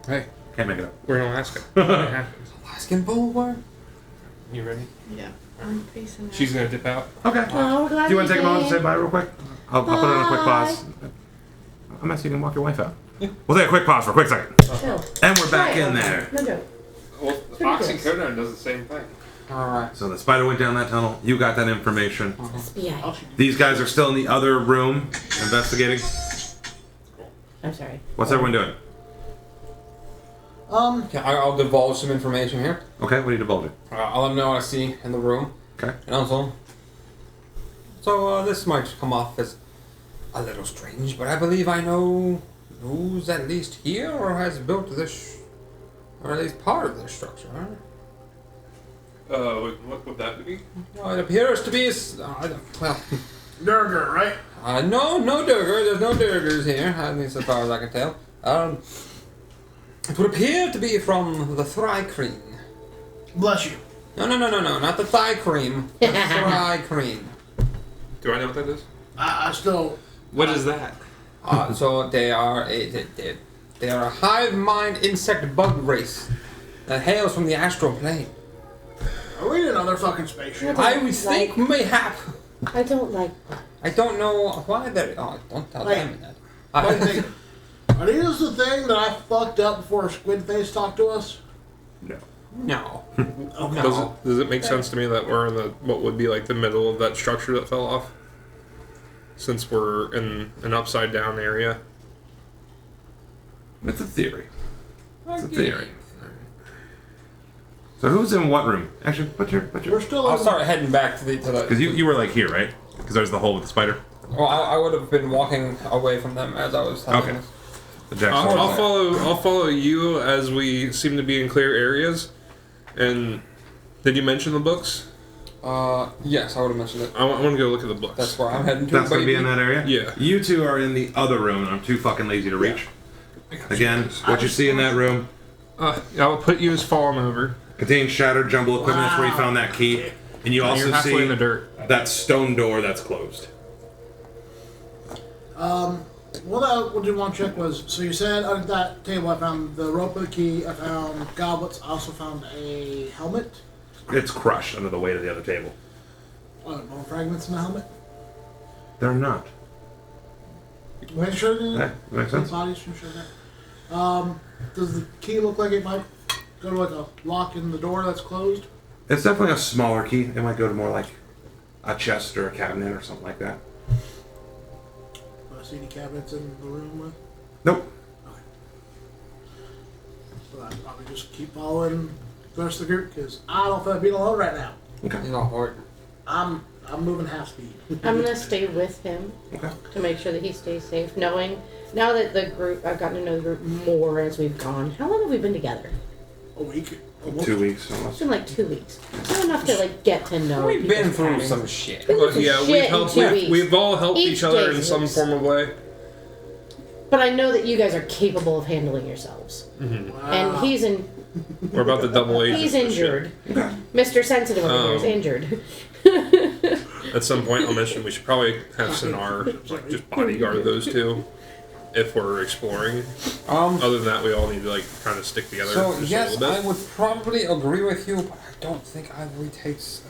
Hey, Can't make it up. We're in Alaska. It happens. Alaskan Boulevard. You ready? Yeah. I'm facing She's gonna dip out. Okay. Oh, Do you want to take a moment to say bye real quick? I'll put it on a quick pause. I'm asking you to walk your wife out. We'll take a quick pause for a quick second. Chill. And we're back in there. No joke. Well, oxycodone does the same thing. Alright. So the spider went down that tunnel. You got that information. SBI. These guys are still in the other room investigating. I'm sorry. What's everyone doing? Okay, I'll divulge some information here. Okay, what are you divulging? I'll let them know what I see in the room. Okay. And also, so this might come off as a little strange, but I believe I know who's at least here or has built this, or at least part of this structure. What would that be? Well, it appears to be, well, Durger, right? no Durger. There's no Durgers here, at least as far as I can tell. It would appear to be from the Thrykreen. Bless you. No, not the thigh cream. The Thrykreen. Do I know what that is? I still. What is that? So they are a hive mind insect bug race that hails from the astral plane. Are we in another fucking spaceship? I would think mayhap. I don't like. I don't know why they're. Oh, don't tell Wait. them that. One thing. Are these the thing that I fucked up before Squidface talked to us? No. No. Okay. Does it make sense to me that we're in the what would be like the middle of that structure that fell off? Since we're in an upside down area. It's a theory. It's a theory. So who's in what room? Actually, put your. We're still. I'll start heading back to the. Because you were like here, right? Because there's the hole with the spider. Well, I would have been walking away from them as I was telling Okay. this. The Jackson. I'll follow you as we seem to be in clear areas. And did you mention the books? Yes, I would have mentioned it. I want to go look at the books. That's where I'm heading to. That's gonna be in that area. Yeah. You two are in the other room, and I'm too fucking lazy to reach. Again, what you see in that room I'll put you as fallen over. contains shattered jumble equipment. That's where you found that key, and you And also you're halfway see in the dirt. that stone door that's closed. What I did want to check was, so you said under that table I found the rope with the key, I found goblets, I also found a helmet. It's crushed under the weight of the other table. Bone fragments in the helmet. They're not. Make sure Yeah, makes sense. bodies, make sure that. Does the key look like it might go to like a lock in the door that's closed? It's definitely a smaller key. It might go to more like a chest or a cabinet or something like that. CD cabinets in the room with? Nope. So I'd probably just keep following the rest of the group because I don't feel like being alone right now. Okay. You know, Hort. I'm moving half speed. I'm gonna stay with him Okay. to make sure that he stays safe. Knowing now that the group, I've gotten to know the group more as we've gone. How long have we been together? A week. Almost. 2 weeks It's almost. been like 2 weeks. Not enough to like get to know. We've been people's through patterns. some shit. Been through some Yeah, shit we've in helped. 2 weeks. We've all helped Each each other day in some is- form of way. But I know that you guys are capable of handling yourselves. And he's in. We're about to double agent. He's this shit. injured. Mr. Sensitive over here is injured. At some point, I'll mention we should probably have Sinar like just bodyguard those two if we're exploring. Other than that, we all need to like kind of stick together. So just yes, a little I bit. would probably agree with you, but I don't think Ivory takes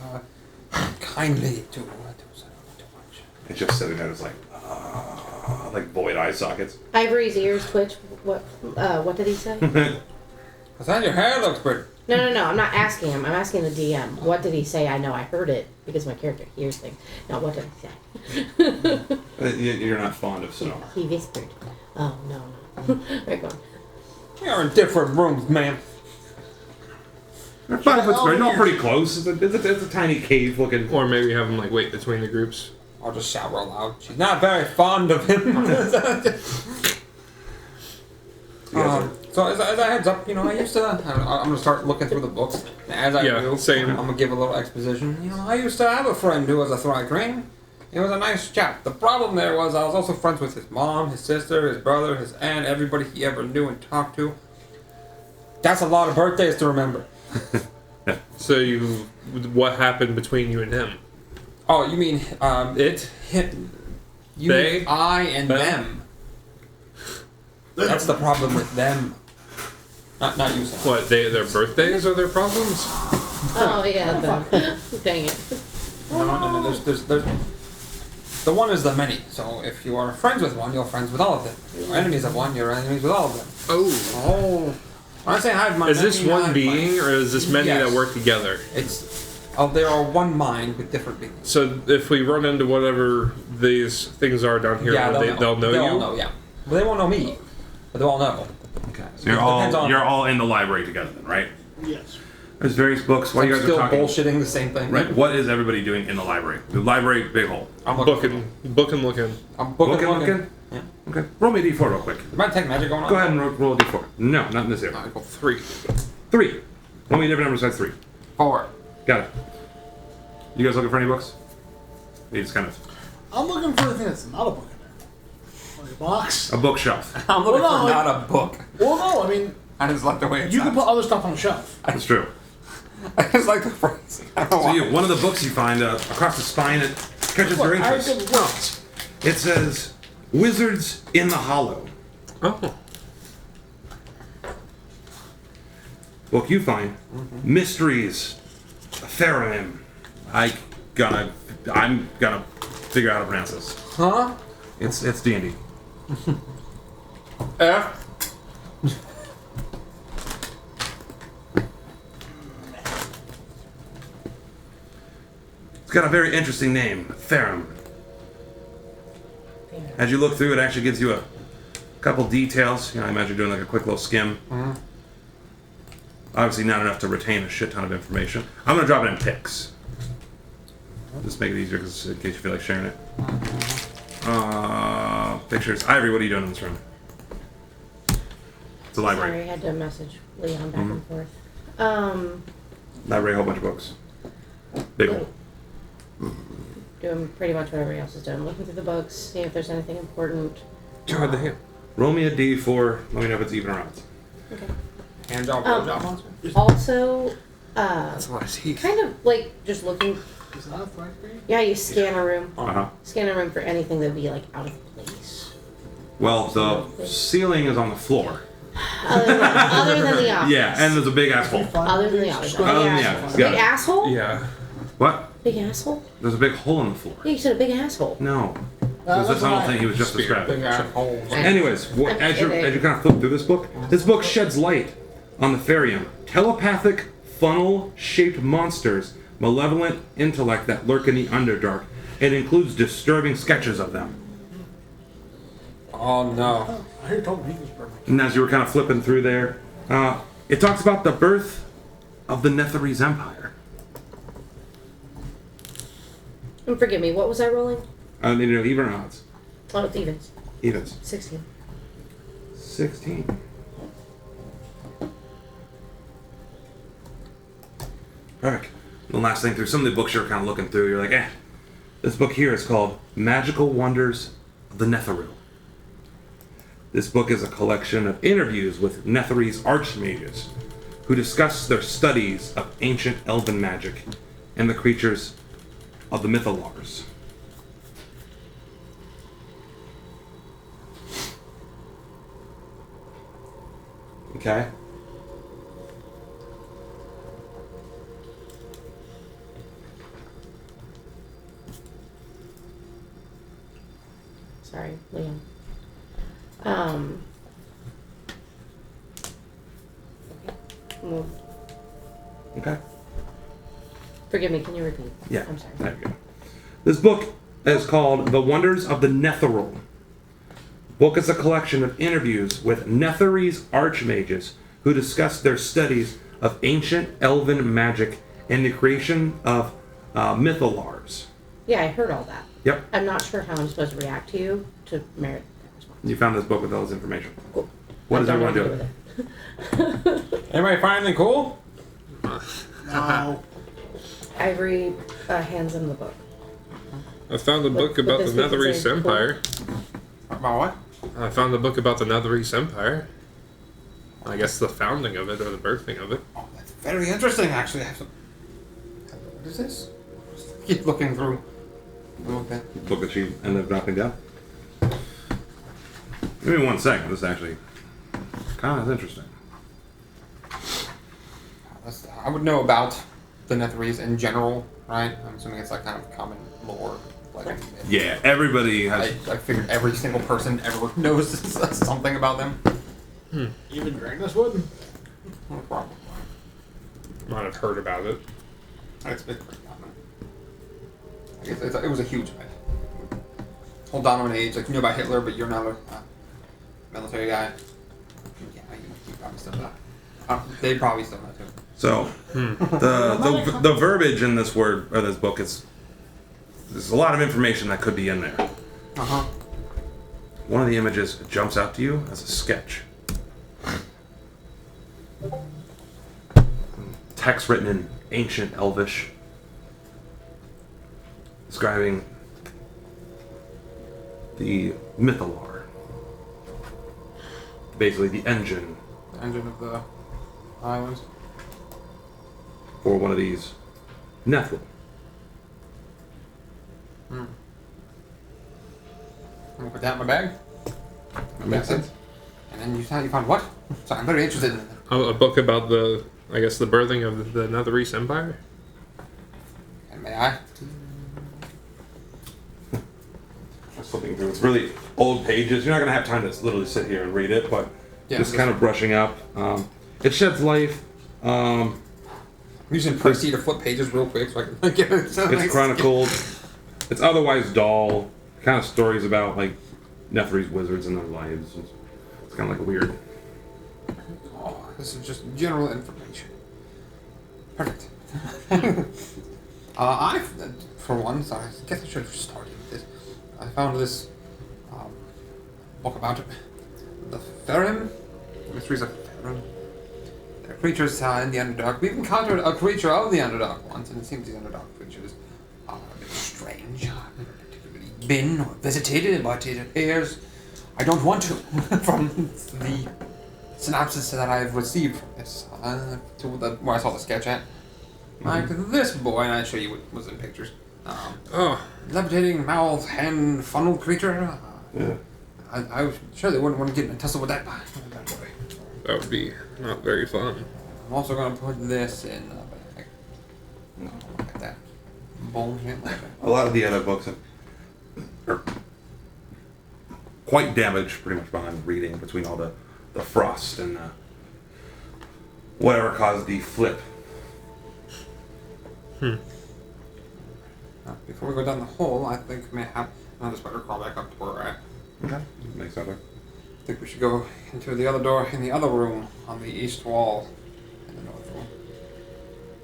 kindly to too much. It's just sitting there, it's like void eye sockets. Ivory's ears twitch. What did he say? Cause that your hair looks pretty. No. I'm not asking him. I'm asking the DM. What did he say? I know I heard it because my character hears things. Now, what did he say? You're not fond of snow. He whispered. Oh, no. Right, go on. We are in different rooms, man. They're 5 foot square, not pretty close. It's a tiny cave looking. Or maybe have them like wait between the groups. I'll just shout real loud. She's not very fond of him. So as a heads up, I used to. I'm gonna start looking through the books. As I do, same. I'm gonna give a little exposition. I used to have a friend who was a Thrycrane. He was a nice chap. The problem there was I was also friends with his mom, his sister, his brother, his aunt, everybody he ever knew and talked to. That's a lot of birthdays to remember. So what happened between you and him? Oh, you mean him? You They? mean I and them? That's the problem with them. Not you, Sam. What, their birthdays are their problems? Oh yeah, dang it. No. There's the one is the many. So if you are friends with one, you're friends with all of them. If you're enemies of one, you're enemies with all of them. Oh. When I say hide my Is this many, one hide being, or is this many Yes. that work together? They are one mind with different beings. So if we run into whatever these things are down here, they'll know you? They'll know, yeah. But they won't know me. But they'll all know. Okay. So Depends on- you're all in the library together then, right? Yes. There's various books. While I'm you guys still are talking, bullshitting the same thing. right? What is everybody doing in the library? The library, big hole. I'm Booking, looking. I'm booking. Looking? Yeah. Okay. Roll me a d4 real quick. You might take magic going on. Go ahead and roll a d4. No, not in this area. Alright, go 3. 3. Roll me a different number besides 3. 4. Got it. You guys looking for any books? You just kind of I'm looking for anything that's not a book in there. Like a box. a bookshelf. I'm looking Well, for no, not a book. Well, no, I mean, I just like the way it you can sounds. put other stuff on a shelf. That's true. I just like the phrase. I don't know So why. one of the books you find across the spine, it catches your Look, I interest. did once. It says Wizards in the Hollow. Oh. Book you find Mysteries of Theramim. I'm gonna figure out how to pronounce this. Huh? It's D&D. F. It's got a very interesting name, Therum. As you look through, it actually gives you a couple details. I imagine you're doing like a quick little skim. Obviously not enough to retain a shit ton of information. I'm gonna drop it in pics. Just make it easier, because in case you feel like sharing it. Pictures. Ivory, what are you doing in this room? It's a library. Sorry, I had to message Leon back and forth. Library, a whole bunch of books. Big one. Doing pretty much what everybody else is doing. Looking through the books, seeing if there's anything important. God damn. Roll me a D4. Let me know if it's even or odds. Okay. Hand job, blow job monster. Also, That's what I see. kind of like just looking. Is that a flag grade? Yeah, you scan a room. Uh-huh. Scan a room for anything that would be like out of place. Well, the ceiling is on the floor. Other than the office. Yeah, and there's a big asshole. Other than the office. Other than the Big office, asshole. got Big it. asshole? Yeah. What? Big asshole? There's a big hole in the floor. Yeah, you said a big asshole. No. That's That's the what whole I- thing he was just Big describing. assholes. Anyways, as you kind of flip through this book sheds light on the Therium. Telepathic, funnel-shaped monsters, malevolent intellect that lurk in the Underdark. It includes disturbing sketches of them. Oh no. I hear told me he was perfect. And as you were kind of flipping through there, it talks about the birth of the Netheril Empire. And forgive me, what was I rolling? They know even or odds. Oh, it's evens. Evens. 16. 16. Alright. The last thing through some of the books you're kind of looking through, you're like, this book here is called Magical Wonders of the Netheril. This book is a collection of interviews with Netherese archmages who discuss their studies of ancient elven magic and the creatures of the Mythalars. Okay? Sorry, Leon. Okay. Move. Okay? Forgive me, can you repeat? Yeah. I'm sorry. There you go. This book is called The Wonders of the Netheril. Book is a collection of interviews with Netherese archmages who discuss their studies of ancient elven magic and the creation of Mythalars. Yeah, I heard all that. Yep. I'm not sure how I'm supposed to react to you to merit that response. You found this book with all this information. Cool. What I does don't everyone know do? what to with Anybody find anything cool? No. Ivory hands him the book. I found a book Would about the this be Netheril considered Empire. About what? I found a book about the Netheril Empire. I guess the founding of it or the birthing of it. Oh, that's very interesting, actually. I have some... What is this? Just keep looking through. Okay. Book that she ended up knocking down. Give me 1 second. This is actually kind of interesting. I would know about the Netherese in general, right? I'm assuming it's like kind of common lore. Legend. Yeah, everybody has. I figured every single person ever knows something about them. Even Dragnus would? No problem. Might have heard about it. It's pretty common. I guess it was a huge event. Whole dominant age, like you knew about Hitler, but you're not a military guy. Yeah, you probably still know. They probably still know too. So, the verbiage in this word or this book is there's a lot of information that could be in there. One of the images jumps out to you as a sketch. Text written in ancient Elvish, describing the Mythalar. Basically, the engine The engine of the islands. for one of these Netheril. I'm gonna put that in my bag. That makes sense. And then you found what? So I'm very interested in it. A book about the, I guess, the birthing of the Netheril Empire. And may I? Just flipping through. It's really old pages. You're not going to have time to literally sit here and read it, but Yeah, just I kind of brushing up. It sheds light. I'm using Pressy to flip pages real quick so I can get it. It's chronicled. It's otherwise dull. Kind of stories about like Netheril's wizards and their lives. It's kind of like a weird. Oh, this is just general information. Perfect. I, for one, sorry, I guess I should have started with this. I found this book about the Farim, the mysteries of Farim. They're creatures in the Underdark. We've encountered a creature of the Underdark once, and it seems these Underdark creatures are a bit strange. I've never particularly been or visited, but it appears I don't want to from the synopsis that I've received from this, where I saw the sketch at. Like this boy, and I'd show you what was in pictures. Levitating mouth, hand, funnel creature. Yeah. I was sure they wouldn't want to get in a tussle with that boy. That would be not very fun. I'm also going to put this in the bag. Look at that. Bullshit. A lot of the other books are quite damaged, pretty much behind reading between all the frost and whatever caused the flip. Before we go down the hole, I think we may have another spider crawl back up to where we're at. Okay. Makes sense. I think we should go into the other door in the other room on the east wall in the north room.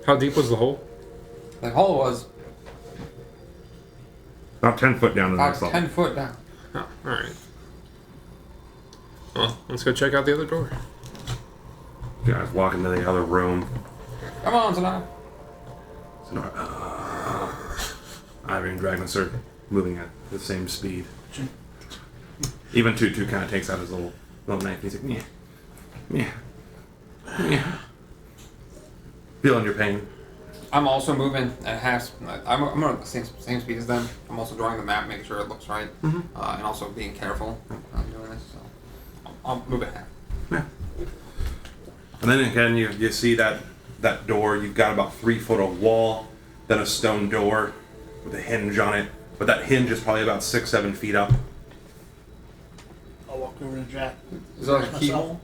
How deep was the hole? The hole was About 10 foot down in the about next level. 10 foot down. Oh, alright. Well, let's go check out the other door. You guys walk into the other room. Come on, Sonata. Ivory and Dragnus are moving at the same speed. Even Tutu kind of takes out his little knife and he's like, yeah. Feeling your pain. I'm also moving at half. I'm at the same speed as them. I'm also drawing the map, making sure it looks right, and also being careful when I'm doing this. So I'll move at half. Yeah. And then again, you see that door. You've got about 3 foot of wall, then a stone door with a hinge on it. But that hinge is probably about 6-7 feet up. I'll walk over to Jack. Is there like a keyhole?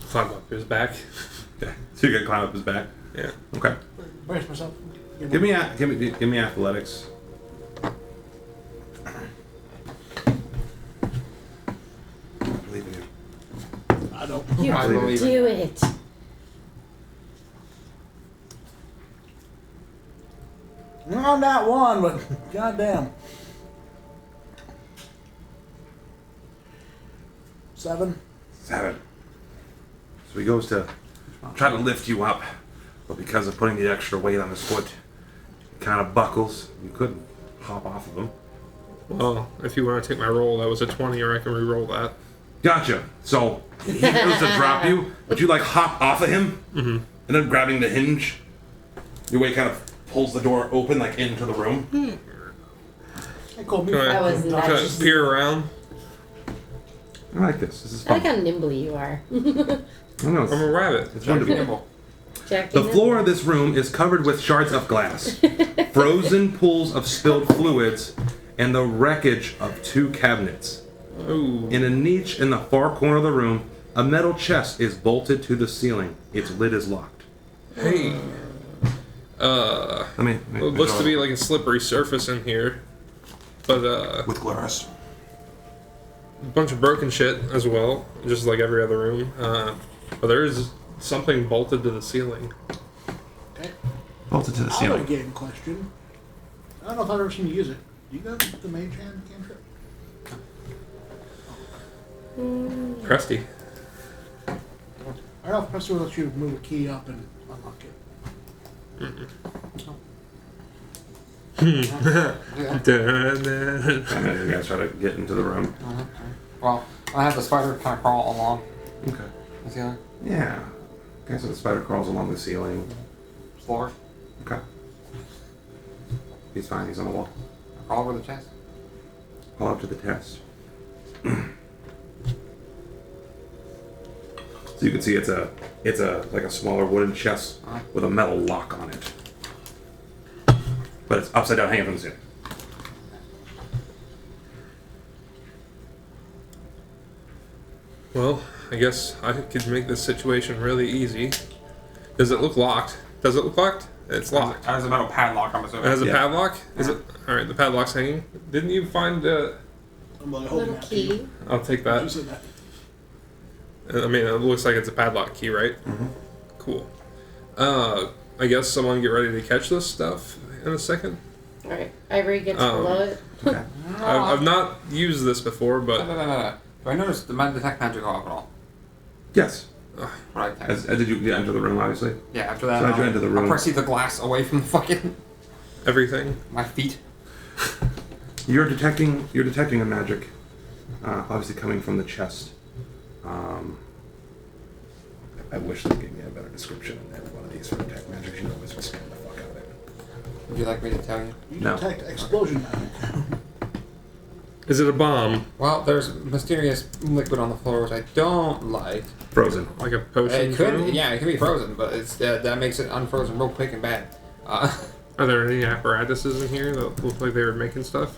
Climb up his back. Okay. So you can climb up his back. Yeah. Okay. Brace myself. Give me athletics. I believe in you. I don't. You I can believe do it. On that one, but goddamn. 7. have it. So he goes to try to lift you up, but because of putting the extra weight on his foot, it kind of buckles. You couldn't hop off of him. Well, if you want to take my roll, that was a 20, or I can re-roll that. Gotcha. So he goes to drop you, but you like hop off of him, and then grabbing the hinge, your weight kind of pulls the door open like into the room. Hey, Cole, me. Can That was I nice. peer around? I like this. This is I like fun. how nimble you are. I know. I'm a It's, rabbit. it's wonderful. Jack, The floor of this room is covered with shards of glass, frozen pools of spilled fluids, and the wreckage of 2 cabinets. Ooh. In a niche in the far corner of the room, a metal chest is bolted to the ceiling. Its lid is locked. Hey. I mean, It looks to be like a slippery surface in here. But, with glass. a bunch of broken shit as well, just like every other room. But there is something bolted to the ceiling. Okay. Bolted to the I have a ceiling. game question. I don't know if I've ever seen you use it. Do you got the mage hand cantrip? Crusty. I don't know if Preston will let you move a key up and unlock it. You guys try to get into the room. Well, I have the spider kind of crawl along Okay. the ceiling Yeah. Okay, so the spider crawls along the ceiling. floor. Okay. He's fine. He's on the wall. I crawl over the chest. Call up to the test. So you can see it's a like a smaller wooden chest with a metal lock on it. But it's upside down hanging from the ceiling. Well, I guess I could make this situation really easy. Does it look locked? Does it look locked? It's locked. It has a metal padlock, I'm It assuming. has a Yeah. padlock? Is it? Alright, the padlock's hanging. Didn't you find I'm like holding Little that to you. key. I'll take You that. said that. I mean, it looks like it's a padlock key, right? Cool. I guess someone get ready to catch this stuff in a second. Alright, Ivory gets Um, below it. Okay. I've not used this before, No, but no, no, no. Do I notice the detect magic off at all? Yes. Right there. As did you enter the room, obviously? Yeah, after that, So as you enter the room- I'll press the glass away from the fucking everything. my feet. You're detecting a magic, obviously coming from the chest. I wish they gave me a better description in every one of these for detect magic. You always just scare the fuck out of it. Would you like me to tell you? You No. detect explosion magic. Is it a bomb? Well, there's mysterious liquid on the floor which I don't like. Frozen. Like a potion? It could, room? yeah, it could be frozen, but it's that makes it unfrozen real quick and bad. Are there any apparatuses in here that look like they were making stuff?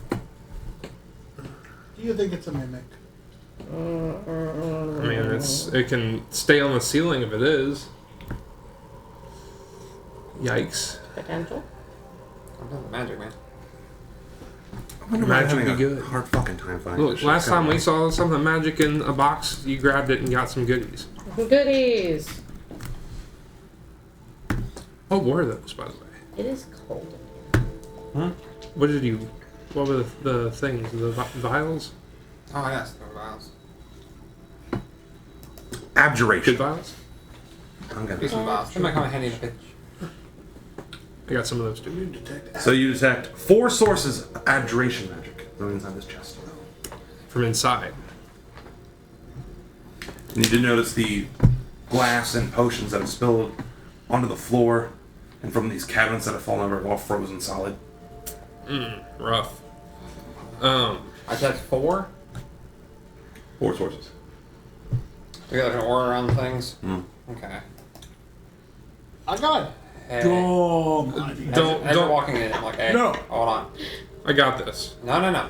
Do you think it's a mimic? I mean, it can stay on the ceiling if it is. Yikes. Potential. I'm done with magic, man. I wonder why Magic I'm be having a good. hard fucking time finding Look, this shit. last time we Come saw something magic in a box, you grabbed it and got some goodies. Goodies! What were those, by the way? It is cold. What did you... What were the things? The vials? Oh, yes, the vials. on. Abjuration. Good vials? I'm gonna- Use some vials. They might come in handy in a pinch. I got some of those too. You detect So you detect 4 sources of abjuration magic running inside this chest. From inside. And you did notice the glass and potions that have spilled onto the floor, and from these cabinets that have fallen over, all frozen solid. Rough. I detect 4. 4 sources. Do we have like an aura around things? Okay. I got it. Hey. Dumb idea. As you're walking in, I'm like, hey, No. hold on. I got this. No.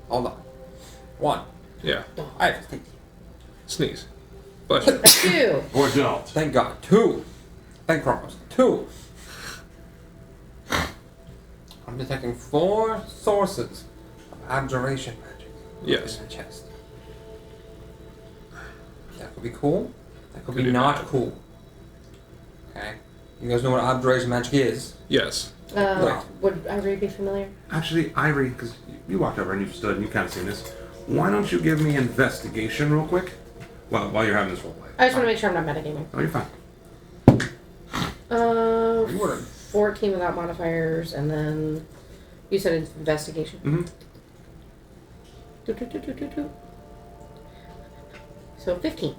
Hold on. 1. Yeah. I have to sneeze. Sneeze. Bless you. 2. Or don't. Thank God. 2. Thank Chromos. 2. I'm detecting 4 sources of abjuration magic. Yes. In the chest. That could be cool. That could be be not bad. cool. Okay. You guys know what abjuration magic is? Yes. Right. Would Ivory be familiar? Actually, Ivory, because you walked over and you stood and you kind of seen this. Why don't you give me investigation real quick? while you're having this roleplay. I just want to make sure I'm not metagaming. Oh, you're fine. 14 without modifiers, and then you said it's investigation. Mm-hmm. So 15.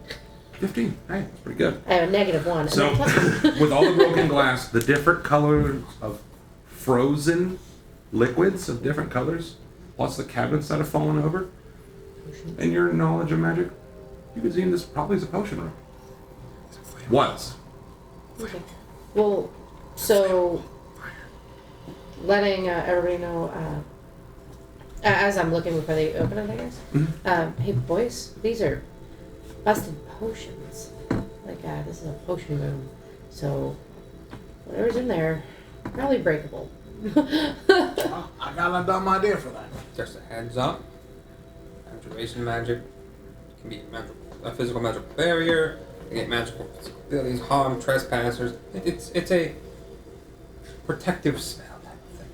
15. Hey, that's pretty good. I have a -1. And So, then plus with all the broken glass, the different colors of frozen liquids of different colors, plus the cabinets that have fallen over, and your knowledge of magic, you could see this probably is a potion room. Was. Okay. Well, so letting everybody know as I'm looking before they open it, I guess. Mm-hmm. Hey boys, these are busted potions. Like this is a potion room, so whatever's in there, probably breakable. I got a dumb idea for that. Just a heads up. Abjuration magic can be a physical magical barrier. You get magical abilities, harm trespassers. It's a protective spell type of thing.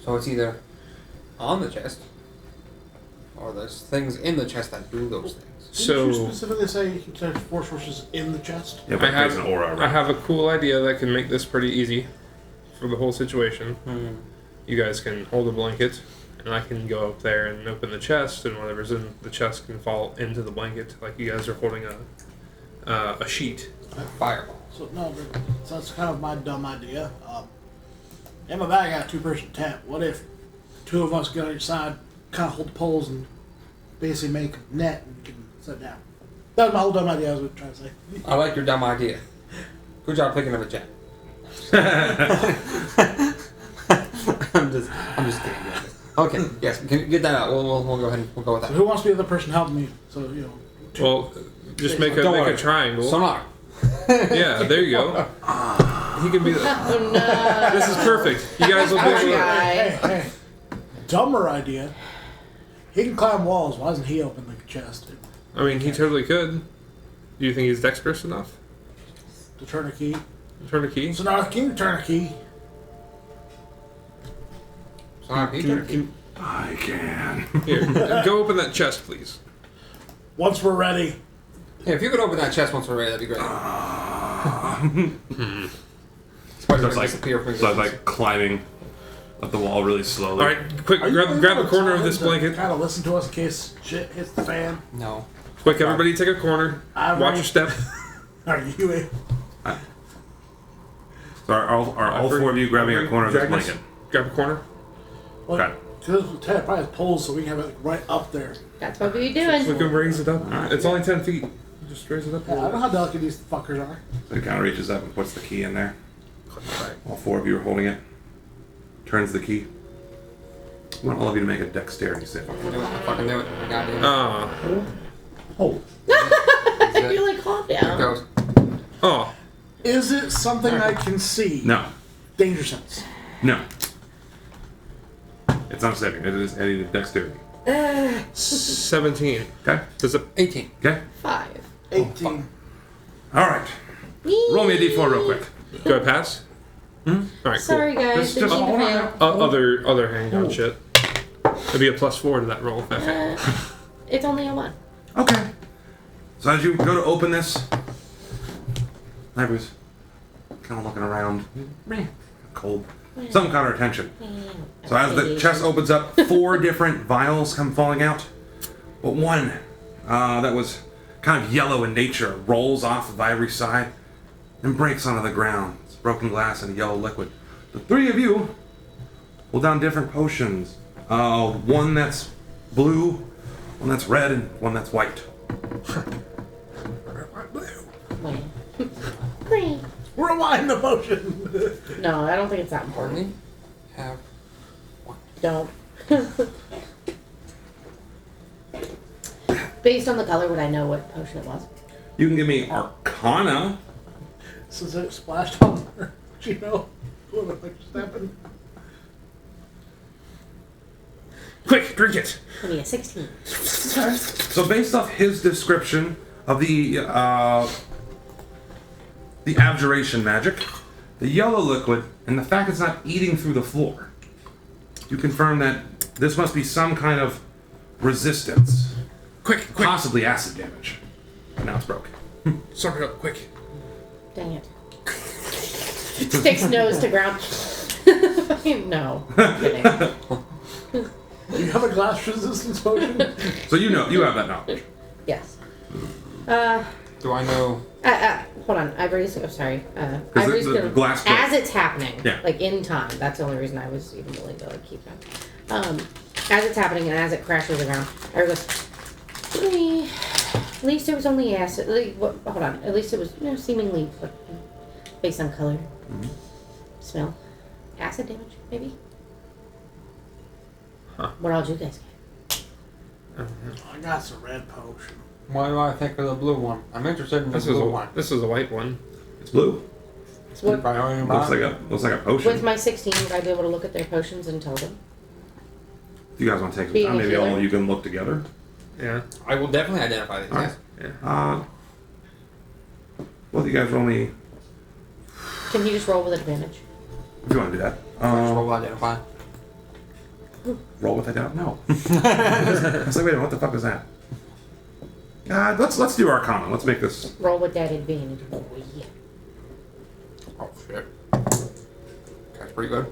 So it's either on the chest, or there's things in the chest that do those things. Didn't you specifically say you can touch force sources in the chest? Yeah, but I there's an aura around. I have a cool idea that can make this pretty easy for the whole situation. You guys can hold a blanket, and I can go up there and open the chest, and whatever's in the chest can fall into the blanket, like you guys are holding a sheet. Fireball. So that's kind of my dumb idea. In my bag, I got a 2-person tent. What if 2 of us get on each side, kind of hold the poles, and basically make a net and we can sit down? That was my whole dumb idea I was trying to say. I like your dumb idea. Good job picking up a jet. I'm just kidding. Guys. Okay, yes, can you get that out? We'll go ahead and we'll go with So that. who wants to be the other person helping me? So, you know. Well, just make Don't worry. a triangle. Sonar. Yeah, there you go. He can be the... Oh no! This is perfect. You guys will be able to... Guy. Hey. Dumber idea. He can climb walls. Why doesn't he open the chest I mean, he totally could. Do you think he's dexterous enough? to turn a key? Turn a key? So now can you turn a key? Sonar, I can. Here, go open that chest, please. Once we're ready. Hey, if you could open that chest once we're ready, that'd be great. So it's like climbing up the wall really slowly. All right, quick, grab a corner of this blanket. Kind of listen to us in case shit hits the fan. No. Quick, everybody take a corner. Watch your step. Are you in? So are all 4 of you grabbing a corner of this blanket? Grab a corner. Well, Okay. because Ted probably has poles, so we can have it right up there. That's what we're doing. We can raise it up. It's only 10 feet. Just raise it up a Yeah, I little don't know how delicate these fuckers are. So he kind of reaches up and puts the key in there. bit. All 4 of you are holding it. Turns the key. I want all of you to make a dexterity save. Do it. Fucking do it. Goddamn. Oh. You're like, calm Here it down. goes. Oh, Is it something I can see? No. Danger sense. No. It's not saving. It is any dexterity. 17. Okay? Does it? 18. Okay? 5. 18. Alright. Roll me a d4 real quick. Do I pass? All right, cool. Sorry guys, Just didn't mean to hold on. fail. Other hang-on shit. It'd be a +4 to that roll if I fail. It's only a 1. Okay. So as you go to open this, Ivor's kind of looking around. Cold. Some caught her attention. So as the chest opens up, 4 different vials come falling out. But one that was kind of yellow in nature rolls off of Ivory's side and breaks onto the ground. It's broken glass and a yellow liquid. The 3 of you hold down different potions. One that's blue, one that's red, and one that's white. Green. Rewind the potion. No, I don't think it's that important. Only have Don't. Based on the color, would I know what potion it was? You can give me Arcana. Since it splashed on her, do you know what the fuck just happened? Quick, drink it. Give me a 16. So based off his description of the abjuration magic, the yellow liquid, and the fact it's not eating through the floor, you confirm that this must be some kind of resistance. Quick. Possibly acid damage. now it's broke. Suck it up, quick. Dang it. Sticks nose to ground. No. I'm kidding. Do you have a glass resistance potion? So you have that knowledge. Yes. Do I know? Hold on. Ivory's. Oh, sorry. 'Cause Ivory's the gonna, glass broke. as it's happening. Yeah. Like in time. That's the only reason I was even willing to like keep going. As it's happening and as it crashes to the ground, Ivory goes. At least it was only acid. Like, hold on. At least it was seemingly based on color, smell, acid damage, maybe. Huh. What all did you guys get? I got some red potion. Why do I think of the blue one? I'm interested in the blue one. This is a white one. It's blue. What, Looks like a potion. with my 16, would I be able to look at their potions and tell them? If you guys want to take some Being time, a maybe all healer? of you can look together. Yeah. I will definitely identify these. Alright. Yes. Yeah. Well, you guys roll me Can you just roll with advantage? if you want to do that. Which will identify? Roll with identity. No. I was like, wait a minute, what the fuck is that? Let's do Arcana. Let's make this. Roll with that advantage. Oh, yeah. Oh shit. That's pretty good.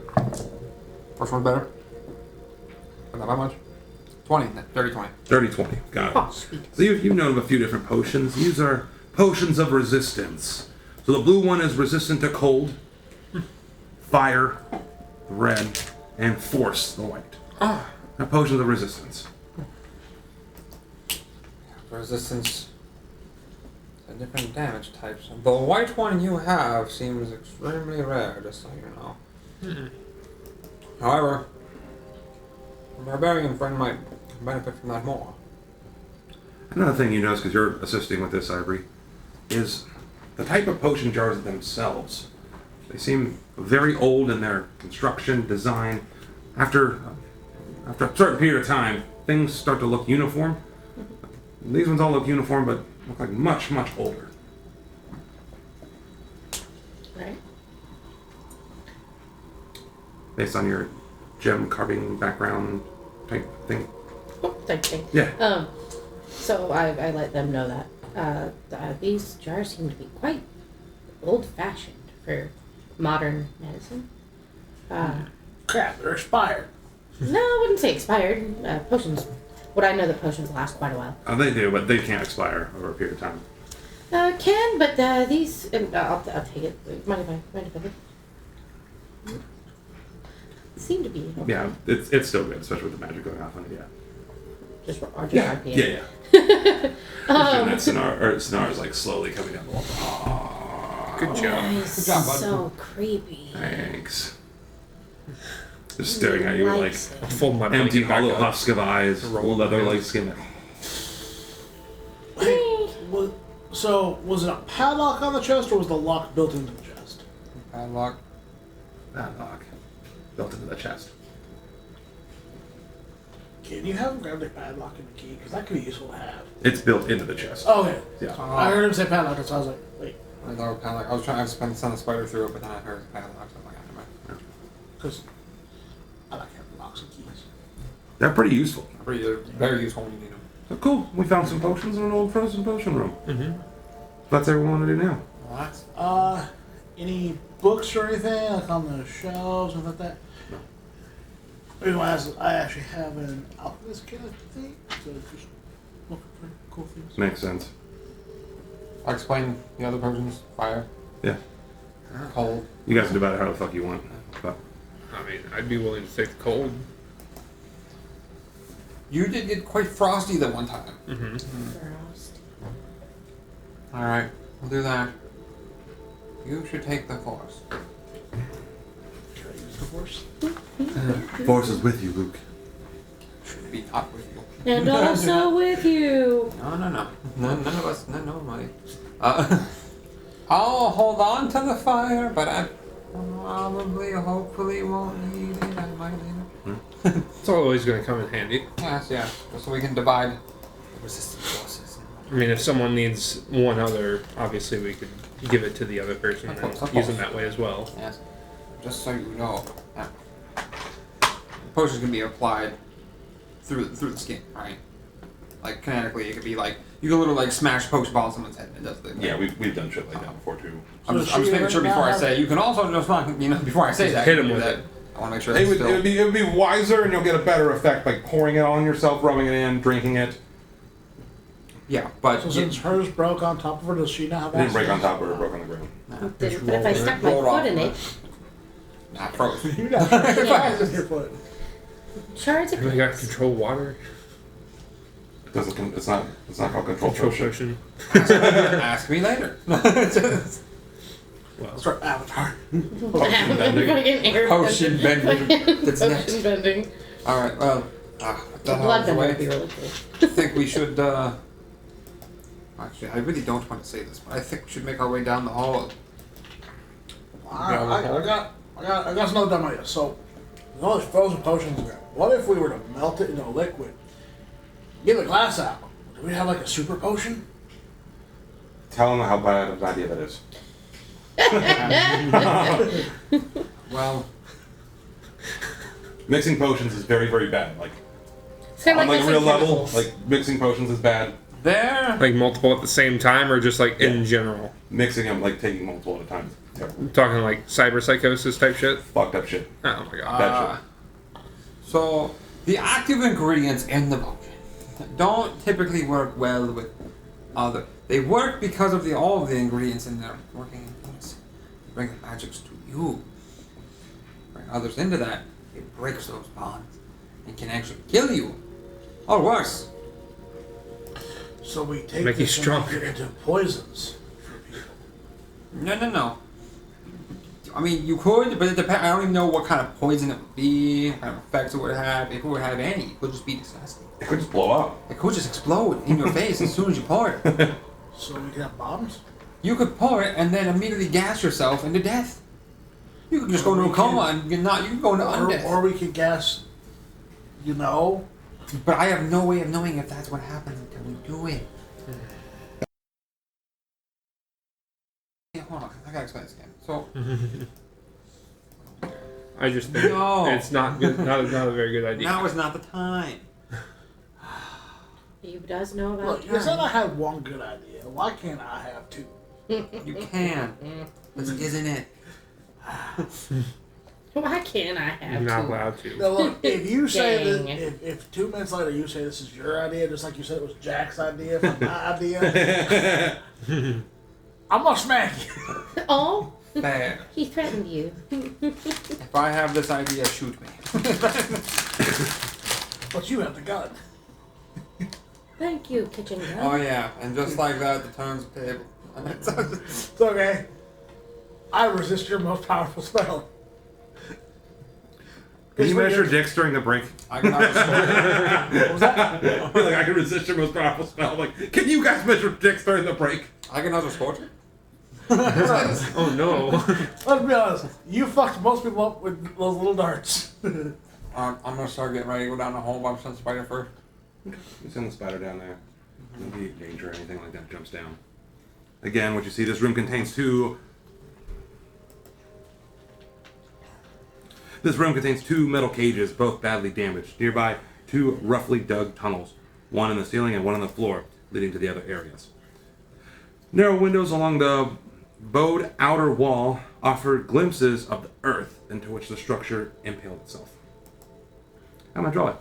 First one's better. But not by much. 20. Dirty 20. Dirty 20. Got it. Oh, sweet. So you've known of a few different potions. These are potions of resistance. So the blue one is resistant to cold, fire, the red, and force, the white. Ah. Now potions of resistance. Resistance to different damage types. The white one you have seems extremely rare, just so you know. However, a barbarian friend might benefit from that more. Another thing you notice, because you're assisting with this, Ivory, is the type of potion jars themselves. They seem very old in their construction, design. After a certain period of time, things start to look uniform. These ones all look uniform, but look like much, much older. Right. Based on your gem carving background type thing. Oh, type thing. Yeah. So I let them know that these jars seem to be quite old-fashioned for modern medicine. Crap, they're expired. No, I wouldn't say expired. Potions. Would I know that potions last quite a while? They do, but they can't expire over a period of time. Can, but these. I'll take it. Mind if I look? Seem to be. Okay. Yeah, it's still good, especially with the magic going off on it. Yeah. Just Yeah. RP. Yeah. And that Sonar's like slowly coming down the wall. Good job. Nice. Good job, bud. So creepy. Thanks. Just staring at you with like Likes it. I'll fold my empty, blanket back hollow up. husk of eyes, Roll leather it. like skin. So, was it a padlock on the chest, or was the lock built into the chest? Padlock. That lock built into the chest. Can you have him grab the padlock and the key? Because that could be useful to have. It's built into the chest. Oh, okay. Yeah. I heard him say padlock, so I was like, wait. I thought padlock. I was trying to send the spider through it, but then I heard padlock, so I'm like, never mind. Because I like having locks and keys. They're pretty useful. They're very useful when you need them. So cool. We found some potions in an old frozen potion room. Mm-hmm. That's what we want to do now. Well, that's Any books or anything, like on the shelves or like that? No. Reason why I actually have an alchemist kit, I think. So just looking for cool things. Makes sense. I'll explain the other potions. Fire. Yeah. Cold. You guys can do about it how the fuck you want. But I mean, I'd be willing to take the cold. You did get quite frosty that one time. Mm-hmm. Frost. Alright, we'll do that. You should take the force. Can I use the horse? Force is with you, Luke. Should be not with you. And also with you. No. None of us, nobody. I'll hold on to the fire, but I probably, hopefully won't need it. I might need it. It's always going to come in handy. Yes, just so we can divide the resistance forces. I mean, if someone needs one other, obviously we could give it to the other person Of course. and use them that way as well. Yes. Just so you know. Yeah. Potions can be applied through the skin, right? Like kinetically, it could be like You can literally like smash Pokeballs on its head and it does the thing. Yeah, we've done shit like that before too. I'm just making sure before I say. You can also just not, before I say that. Hit him you with that. it. I want to make sure. It would be wiser, and you'll get a better effect by pouring it on yourself, rubbing it in, drinking it. Yeah, but So since hers broke on top of her, does she not have It didn't acid? break on top of her, it broke on the ground. Didn't, but if I stuck my foot in it, Nah, froze. You got fries in your foot. shards of We got control water. It doesn't. It's not called control Control potion. potion. Ask me later. Well, Start Avatar. fucking air Potion bending. That's Potion next. bending. All right. Well, The blood bender would be really cool. I think we should. Actually, I really don't want to say this, but I think we should make our way down the hall. I got some other dumb ideas. So, there's all these frozen potions there. What if we were to melt it into a liquid? Get the glass out. Do we have like a super potion? Tell them how bad of an idea that is. Well, Mixing potions is very, very bad. Like It's kind on of like a mixing real level, chemicals. like mixing potions is bad. there. like multiple at the same time, or just like in general? Mixing them, like taking multiple at a time, is terrible. I'm talking like cyber psychosis type shit. Fucked up shit. Oh my god. Bad So the active ingredients in the potion don't typically work well with other. They work because of all of the ingredients in there working in unison. They bring the magics to you. Bring others into that. It breaks those bonds. It can actually kill you, or worse. So we take Make you this and stronger. make it into poisons for people. No. I mean, you could, but it depends. I don't even know what kind of poison it would be, what kind of effects it would have. If it would have any, it could just be disgusting. It could just blow up. It could just explode in your face as soon as you pour it. So we can have bombs? You could pour it and then immediately gas yourself into death. You could just go into a coma and you could go into undeath. Or we could guess, But I have no way of knowing if that's what happens until we do it. Yeah, hold on, I gotta explain this again. So, I just think No. it's not good. Not a very good idea. now is not the time. He does know about Look, you said I time. had one good idea. Why can't I have two? You can. This isn't it. Why can't I have I'm not two? allowed to. Now look, if you say Dang. that, if 2 minutes later you say this is your idea, just like you said it was Jack's idea from my idea, I'm gonna smack you. Oh, Fair. he threatened you. If I have this idea, shoot me. But you have the gun. Thank you, kitchen gun. Oh yeah, and just like that, the turns the table. It's okay. I resist your most powerful spell. Can you measure dicks during the break? I can understand. What was that? Like I can resist your most powerful spell. Like, can you guys measure dicks during the break? I can also scorch it. Oh no. Let's be honest. You fucked most people up with those little darts. I'm gonna start getting ready to go down the hole by the spider first. You send the spider down there. No be danger or anything like that. Jumps down. Again, what you see, this room contains two. This room contains two metal cages, both badly damaged. Nearby, two roughly dug tunnels, one in the ceiling and one on the floor, leading to the other areas. Narrow windows along the bowed outer wall offer glimpses of the earth into which the structure impaled itself. How am I draw it?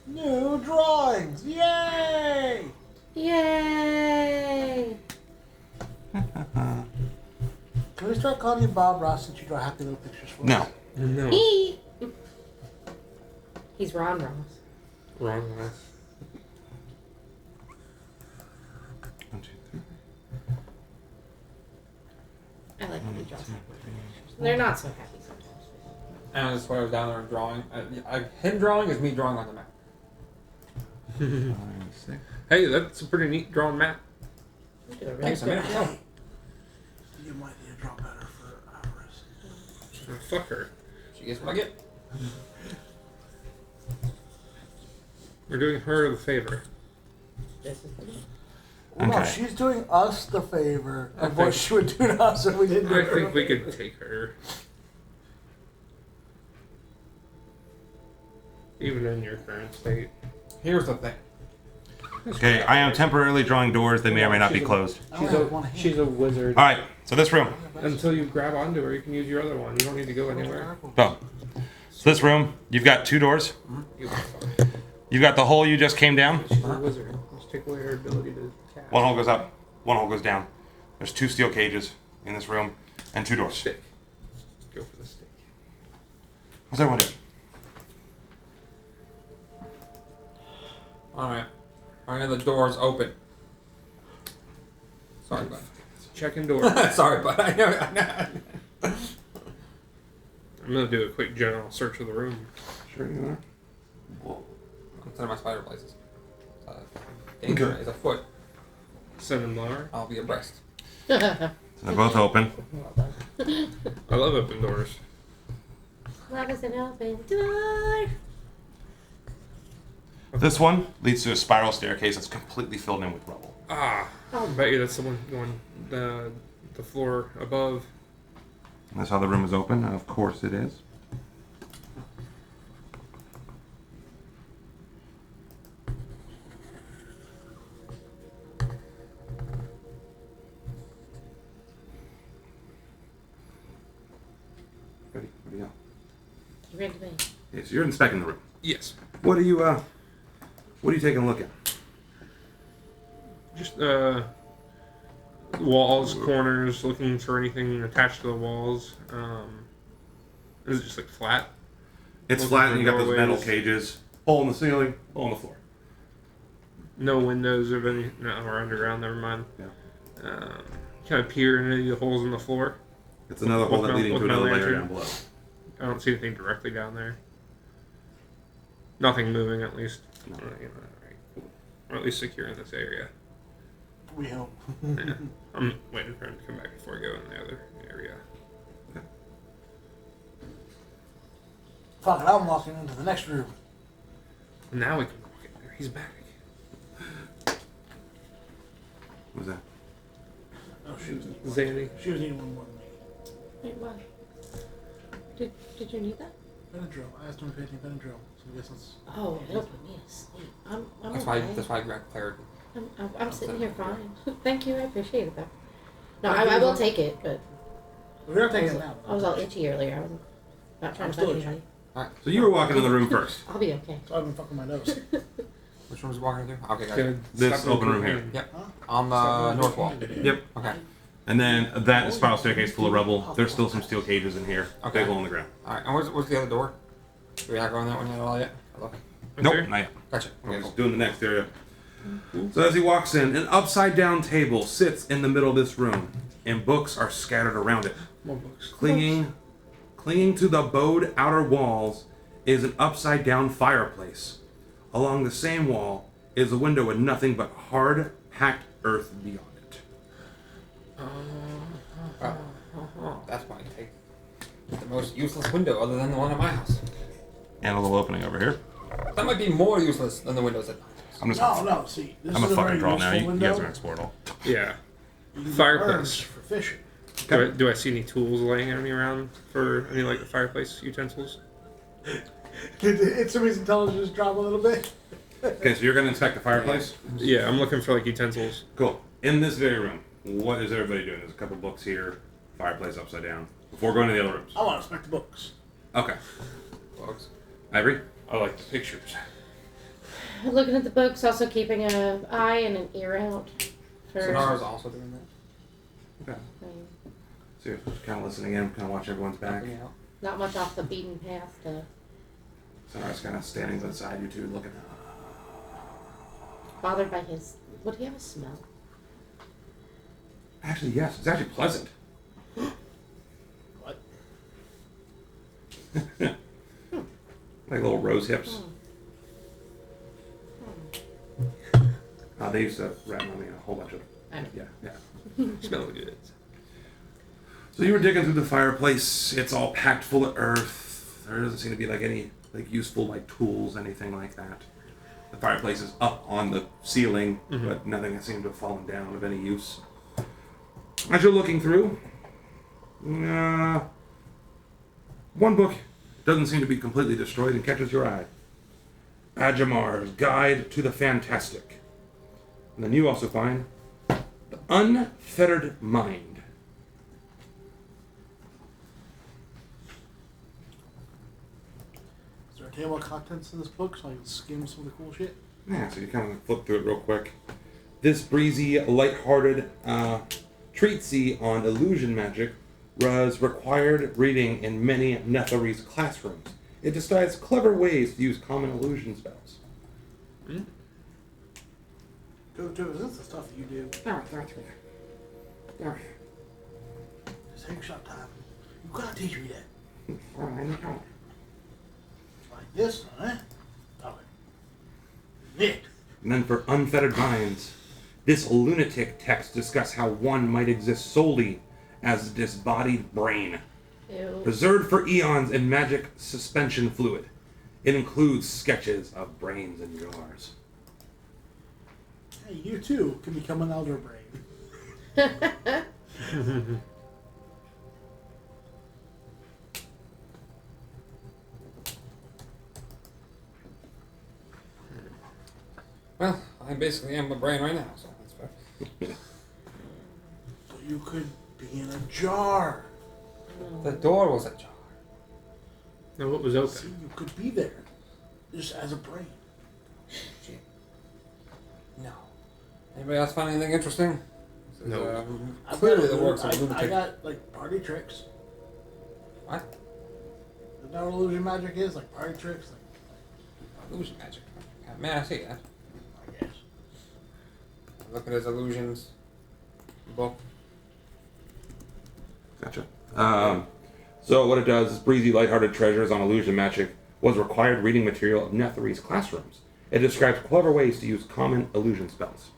New drawings! Yay! Yay! Can we start calling you Bob Ross since you draw happy little pictures for us? No. No. Eee. He's Ron Ross. Wrong last. 1, 2, 3. I like when he draws happy pictures. They're not so happy sometimes. And that's why I was down there drawing. Him drawing is me drawing on the map. 5, 6. Hey, that's a pretty neat drawn map. You do a really Thanks, I good made it job. myself. You might need to draw better for Iris. Oh, fuck her. She gets what I get. We're doing her the favor. This is the Well, no, Okay. she's doing us the favor I of what think- she would do to us if we didn't do I her think a we favor. could take her. Even in your current state. Here's the thing. Okay, I am temporarily drawing doors. They may or may not be closed. I only have one hand. She's a wizard. All right, so this room. Until you grab onto her, you can use your other one. You don't need to go anywhere. So this room, you've got 2 doors. You've got the hole you just came down. She's a wizard. Just take away her ability to cast. One hole goes up, one hole goes down. There's 2 steel cages in this room and 2 doors. Stick. Go for the stick. What's everyone doing? Alright. I know the door's open. Sorry, bud. Checking door. Sorry, bud. I know. I'm gonna do a quick general search of the room. Sure you are. I'm sending my spider places. Danger is afoot. Send them lower. I'll be abreast. So they're both open. Well done. I love open doors. Love is an open door. This one leads to a spiral staircase that's completely filled in with rubble. I bet you that's the one going the floor above. And that's how the room is open. Of course it is. Ready? Where do you go? You ready to me? Okay, so you're inspecting the room. Yes. What are you taking a look at? Just walls, corners, looking for anything attached to the walls. Is it just like flat? It's Looking flat for and you got those metal doorways. cages. Hole in the ceiling, hole in the floor. No windows of any. No, or underground. Never mind. Yeah. Kind of peer into the holes in the floor. It's another hole With that my- leading to with my another layer lantern. down below. I don't see anything directly down there. Nothing moving, at least. No. Right, cool. Or at least secure in this area. We hope. Yeah. I'm waiting for him to come back before I go in the other area. Fuck it, I'm walking into the next room. Now we can walk in there. He's back. What was that? Oh, she was Zandy. She was eating one more than me. Wait, what? Did you need that? Benadryl. I asked him if he had any Benadryl. So I guess that's. Oh, it'll put me to sleep. I'm That's okay. why I grabbed clarity. I'm sitting here fine. Thank you, I appreciate it though. No, Thank I you. will take it, but We're not I taking was, it now. I was all itchy earlier. I wasn't not trying I'm to fight still itchy. anybody. So you were walking in the room first. I'll be okay. So I've been fucking my nose. Which room's walking through? Okay, got it. Gonna This stop open room moving here. hand. Yep. Huh? On the north wall. Yep. Okay. And then that spiral staircase full of rubble. There's still some steel cages in here. Okay. Big hole in the ground. Alright, and where's the other door? We're not going that one at all yet? Hello? Right Nope, there? not yet. Gotcha. Okay, Okay, just cool. doing the next area. So as he walks in, an upside down table sits in the middle of this room, and books are scattered around it. More books. Clinging to the bowed outer walls is an upside down fireplace. Along the same wall is a window with nothing but hard, packed earth beyond it. Oh, that's why I take the most useless window other than the one at my house. And a little opening over here. That might be more useless than the windows at my house. I'm just No, see. This I'm is a a fucking very draw useful now. You window. guys haven't explored all. Yeah. You can get Fireplace. worms for fishing. Do I see any tools laying any around for any like the fireplace utensils? Did somebody's intelligence drop a little bit? Okay, so you're gonna inspect the fireplace? Yeah, I'm looking for like utensils. Cool. In this very room, what is everybody doing? There's a couple books here, fireplace upside down. Before going to the other rooms. I want to inspect the books. Okay. Books. Ivory? I like the pictures. Looking at the books, also keeping an eye and an ear out for. Sonara's also doing that. Okay. So you're kind of listening in, kind of watch everyone's back. Helping out. Not much off the beaten path to Sonara's kind of standing beside you two, looking. bothered by his. Would he have a smell? Actually, yes. It's actually pleasant. What? Like little rose hips. They used to rat on me a whole bunch of. I know. Yeah. Smell good. So you were digging through the fireplace. It's all packed full of earth. There doesn't seem to be like any like useful like tools, anything like that. The fireplace is up on the ceiling, but nothing has seemed to have fallen down of any use. As you're looking through, one book doesn't seem to be completely destroyed and catches your eye. Ajamar's Guide to the Fantastic. And then you also find the Unfettered Mind. Is there a table of contents in this book so I can skim some of the cool shit? Yeah, so you kind of flip through it real quick. This breezy, lighthearted treatise on illusion magic was required reading in many Netherese classrooms. It describes clever ways to use common illusion spells. Mm. Joe, is this the stuff you do? Just take shot time. You gotta teach me that. Like this, huh? Okay. Nick. And then for Unfettered Minds, this lunatic text discusses how one might exist solely as a disembodied brain, Ew. preserved for eons in magic suspension fluid. It includes sketches of brains in jars. Hey, you too can become an elder brain. Well, I basically am a brain right now, so that's fair. So you could be in a jar. The door was ajar. No, what was See, open? you could be there. Just as a brain. Shit. No. Anybody else find anything interesting? This is, No. clearly the works of a I lunatic. got, like, party tricks. What? Is that what illusion magic is? Like, party tricks? Like, Illusion magic. Man, I see that. I guess. Look at his illusions book. Gotcha. So what it does is breezy, lighthearted treasures on illusion magic was required reading material of Netherese classrooms. It describes clever ways to use common illusion spells.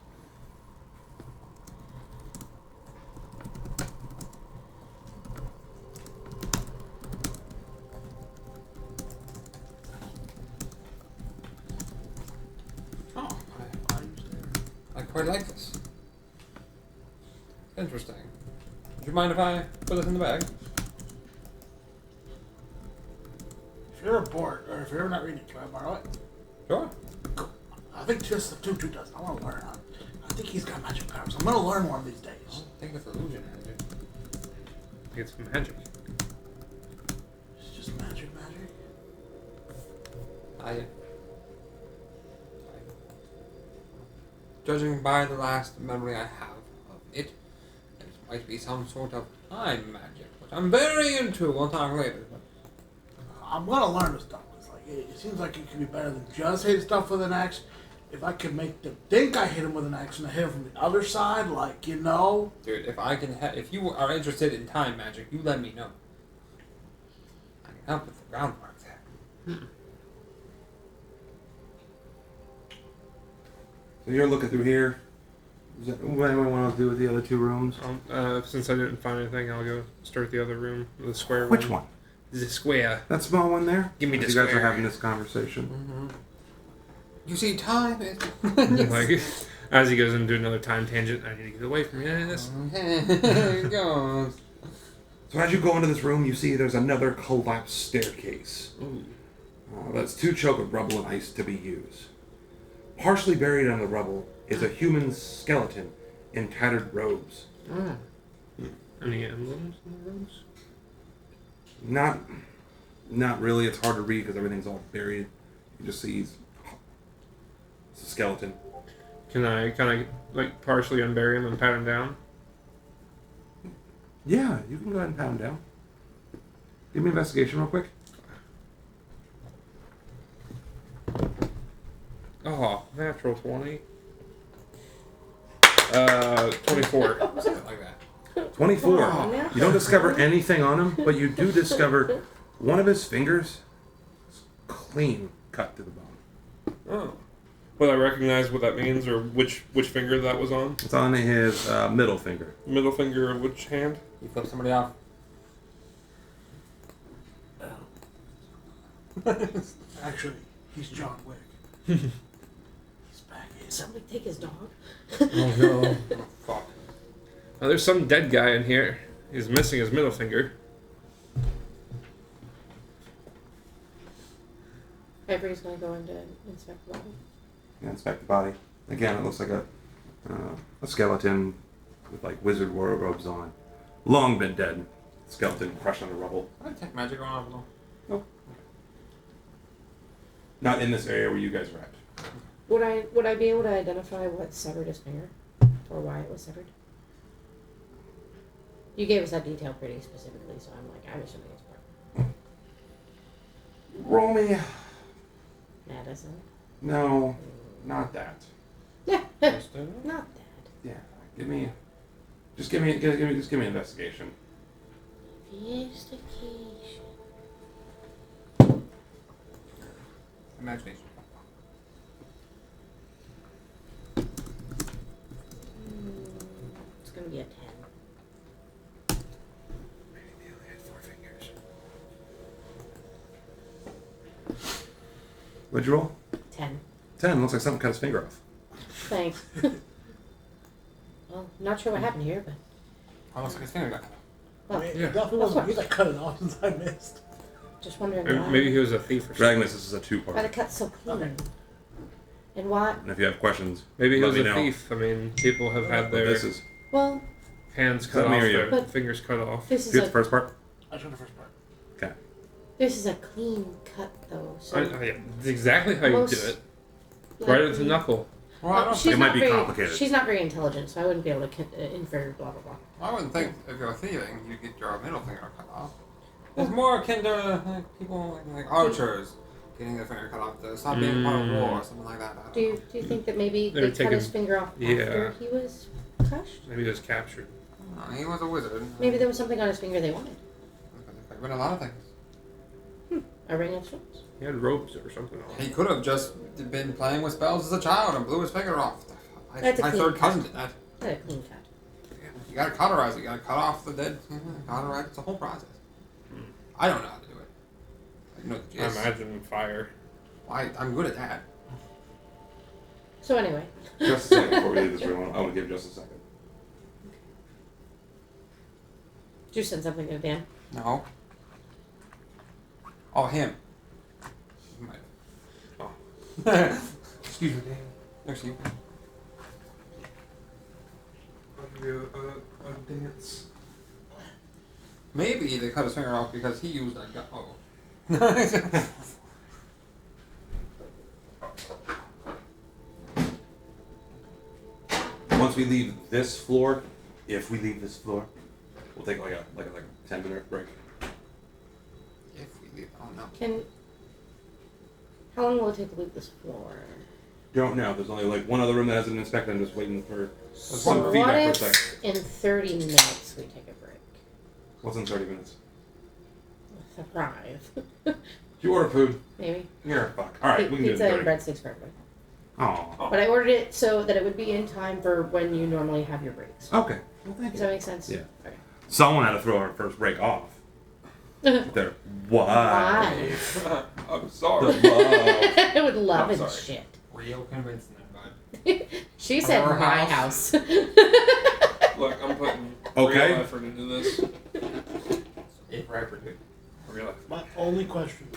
Oh, I quite like this. Interesting. Would you mind if I put this in the bag? If you're bored, or if you're not reading, can I borrow it? Sure. Cool. I think just the Tutu does. I want to learn. I think he's got magic powers. I'm going to learn one of these days. I think it's illusion magic. It's magic. It's just magic. Judging by the last memory I have of it, it might be some sort of time magic, which I'm very into. We'll talk later. But I'm going to learn this stuff. It's like, it seems like it could be better than just hitting stuff with an axe. If I could make them think I hit him with an axe and I hit him from the other side, like, you know. dude, if I can, if you are interested in time magic, you let me know. I can help with the groundwork there. So you're looking through here. Is that what anyone want to do with the other two rooms? Since I didn't find anything, I'll go start the other room, the square Which one. one? The square. That small one there? Give me the As you guys are square. having this conversation. Mm-hmm. You see, time is. Like, as he goes into another time tangent, I need to get away from this. There it goes. So as you go into this room, you see there's another collapsed staircase. Ooh. That's too choked with rubble and ice to be used. Partially buried under the rubble is a human skeleton in tattered robes. Oh. Any emblems in the robes? Not really. It's hard to read because everything's all buried. You just see it's a skeleton. Can I like partially unbury him and pat him down? Yeah, you can go ahead and pat him down. Give me an investigation real quick. Oh, natural 20. 24. Something like that. 24. Oh. You don't discover anything on him, but you do discover one of his fingers is clean cut to the bone. Oh. Will I recognize what that means, or which finger that was on? It's on his middle finger. Middle finger of which hand? You flip somebody off. Actually, he's John Wick. He's back in. Somebody take his dog. Oh no. Fuck. Oh, there's some dead guy in here. He's missing his middle finger. Avery's gonna go in to inspect the body. You inspect the body. Again, it looks like a A skeleton with like wizard war robes on. Long been dead. Skeleton crushed under rubble. I take magic on off though. Nope. Not in this area where you guys are at. Would I be able to identify what severed his finger? Or why it was severed? You gave us that detail pretty specifically, so I'm assuming it's part. Roll me. Medicine? No, not that. Yeah. Just, Not that. Yeah, give me investigation. Investigation. Imagination. It's gonna be a 10. Maybe they only had 4 fingers. What'd you roll? 10. 10. Looks like something cut his finger off. Thanks. Well, not sure what happened here, but Oh, looks like his finger got cut. well, It Yeah. definitely wasn't me that cut it off since I missed. just wondering Maybe, why. maybe he was a thief or something. Dragonless, this is a Why the two-part. cut's so clean? Okay. And why? And if you have questions, Maybe he let was me a know. thief. I mean, people have had But their this is. Well, hands cut Let off, me hear their you. But- fingers cut off. this Do is you get the a first part? I took the first part. Okay. this is a clean cut though. So Yeah, that's exactly how you Most do it. Right at the likely- knuckle. Well, I don't she's It might not be very, complicated. She's not very intelligent, so I wouldn't be able to infer blah blah blah. I wouldn't think if you're thieving, you'd get your middle finger cut off. It's more akin to people like archers getting their finger cut off to stop being part of war or something like that. Do you think that maybe They're they cut his taking- finger off Yeah. after he was crushed? Maybe he was captured. No, he was a wizard. Maybe there was something on his finger they wanted. There could have been a lot of things. A ring of sorts. He had ropes or something on. He could have just been playing with spells as a child and blew his finger off. That's a My clean third cut. cousin did that. Not a clean cut. You gotta cauterize it. You gotta cut off the dead. Cauterize. It's a whole process. I don't know how to do it. I know the I gist. imagine fire. I'm good at that. So anyway, Just a second before we leave this room. I want to give just a second. did you send something to Dan? No. Oh, him. He might have. Excuse me, Dan. Actually, I'll give you a dance. maybe they cut his finger off because he used a gun. Oh. Once we leave this floor, if we leave this floor, we'll take like a 10-minute break. If we leave, oh no. How long will it take to leave this floor? Don't know. There's only like one other room that hasn't been inspected. I'm just waiting for So some what feedback for a if second. in 30 minutes we take a break? What's in 30 minutes? Surprise. You order food. Maybe. You're a fuck. All right, we can do it Pizza in and 30. breadsticks for everybody. Oh. But I ordered it so that it would be in time for when you normally have your breaks. Okay. Well, thank Does you. that make sense? Yeah. Okay. Someone had to throw our first break off. Their wife. I'm sorry. The love. I would love I'm and sorry. shit. Real convincing them, bud. She said Our my house. house. Look, I'm putting Okay. real effort into this. If right, dude. Real effort. My only question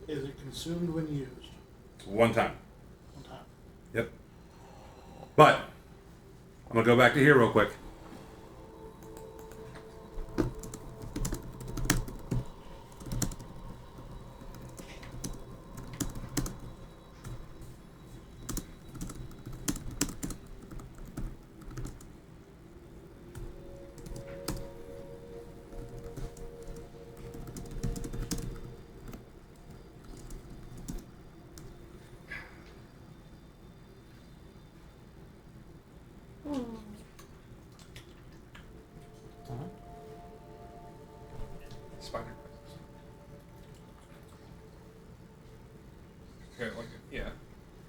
is it consumed when used? One time. One time. Yep. But I'm gonna go back to here real quick. Spider. Okay, like yeah.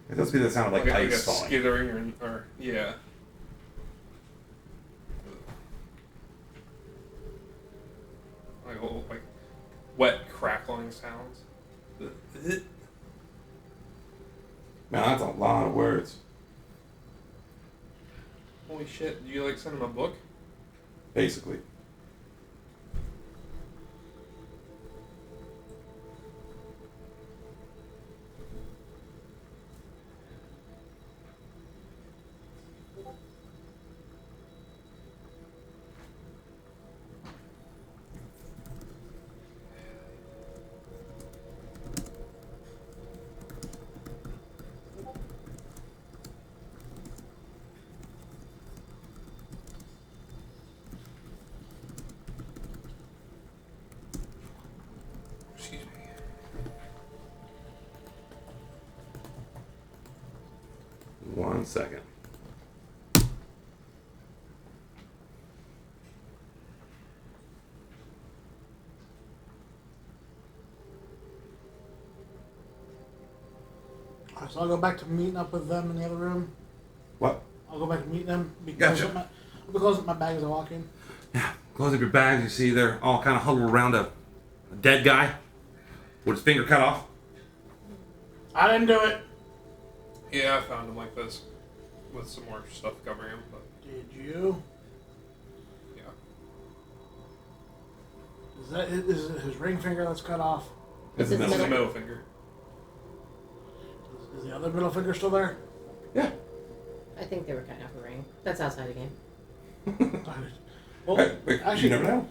It does be the sound of like like ice a falling. skittering or yeah. Like little like wet crackling sounds. Man, that's a lot of words. Holy shit! Do you like send him a book? Basically. 1 second. Alright, so I'll go back to meeting up with them in the other room. What? I'll go back to meeting them. Gotcha. I'll be closing up my bag as I walk in. Yeah. Close up your bags. You see they're all kind of huddled around a dead guy with his finger cut off. I didn't do it. Yeah, I found him like this, with some more stuff covering him. But Did you? yeah, Is it his ring finger that's cut off? It's his this is the middle. middle finger. Is the other middle finger still there? Yeah. I think they were cutting off a ring. That's outside again. Well, Wait, actually, you never know.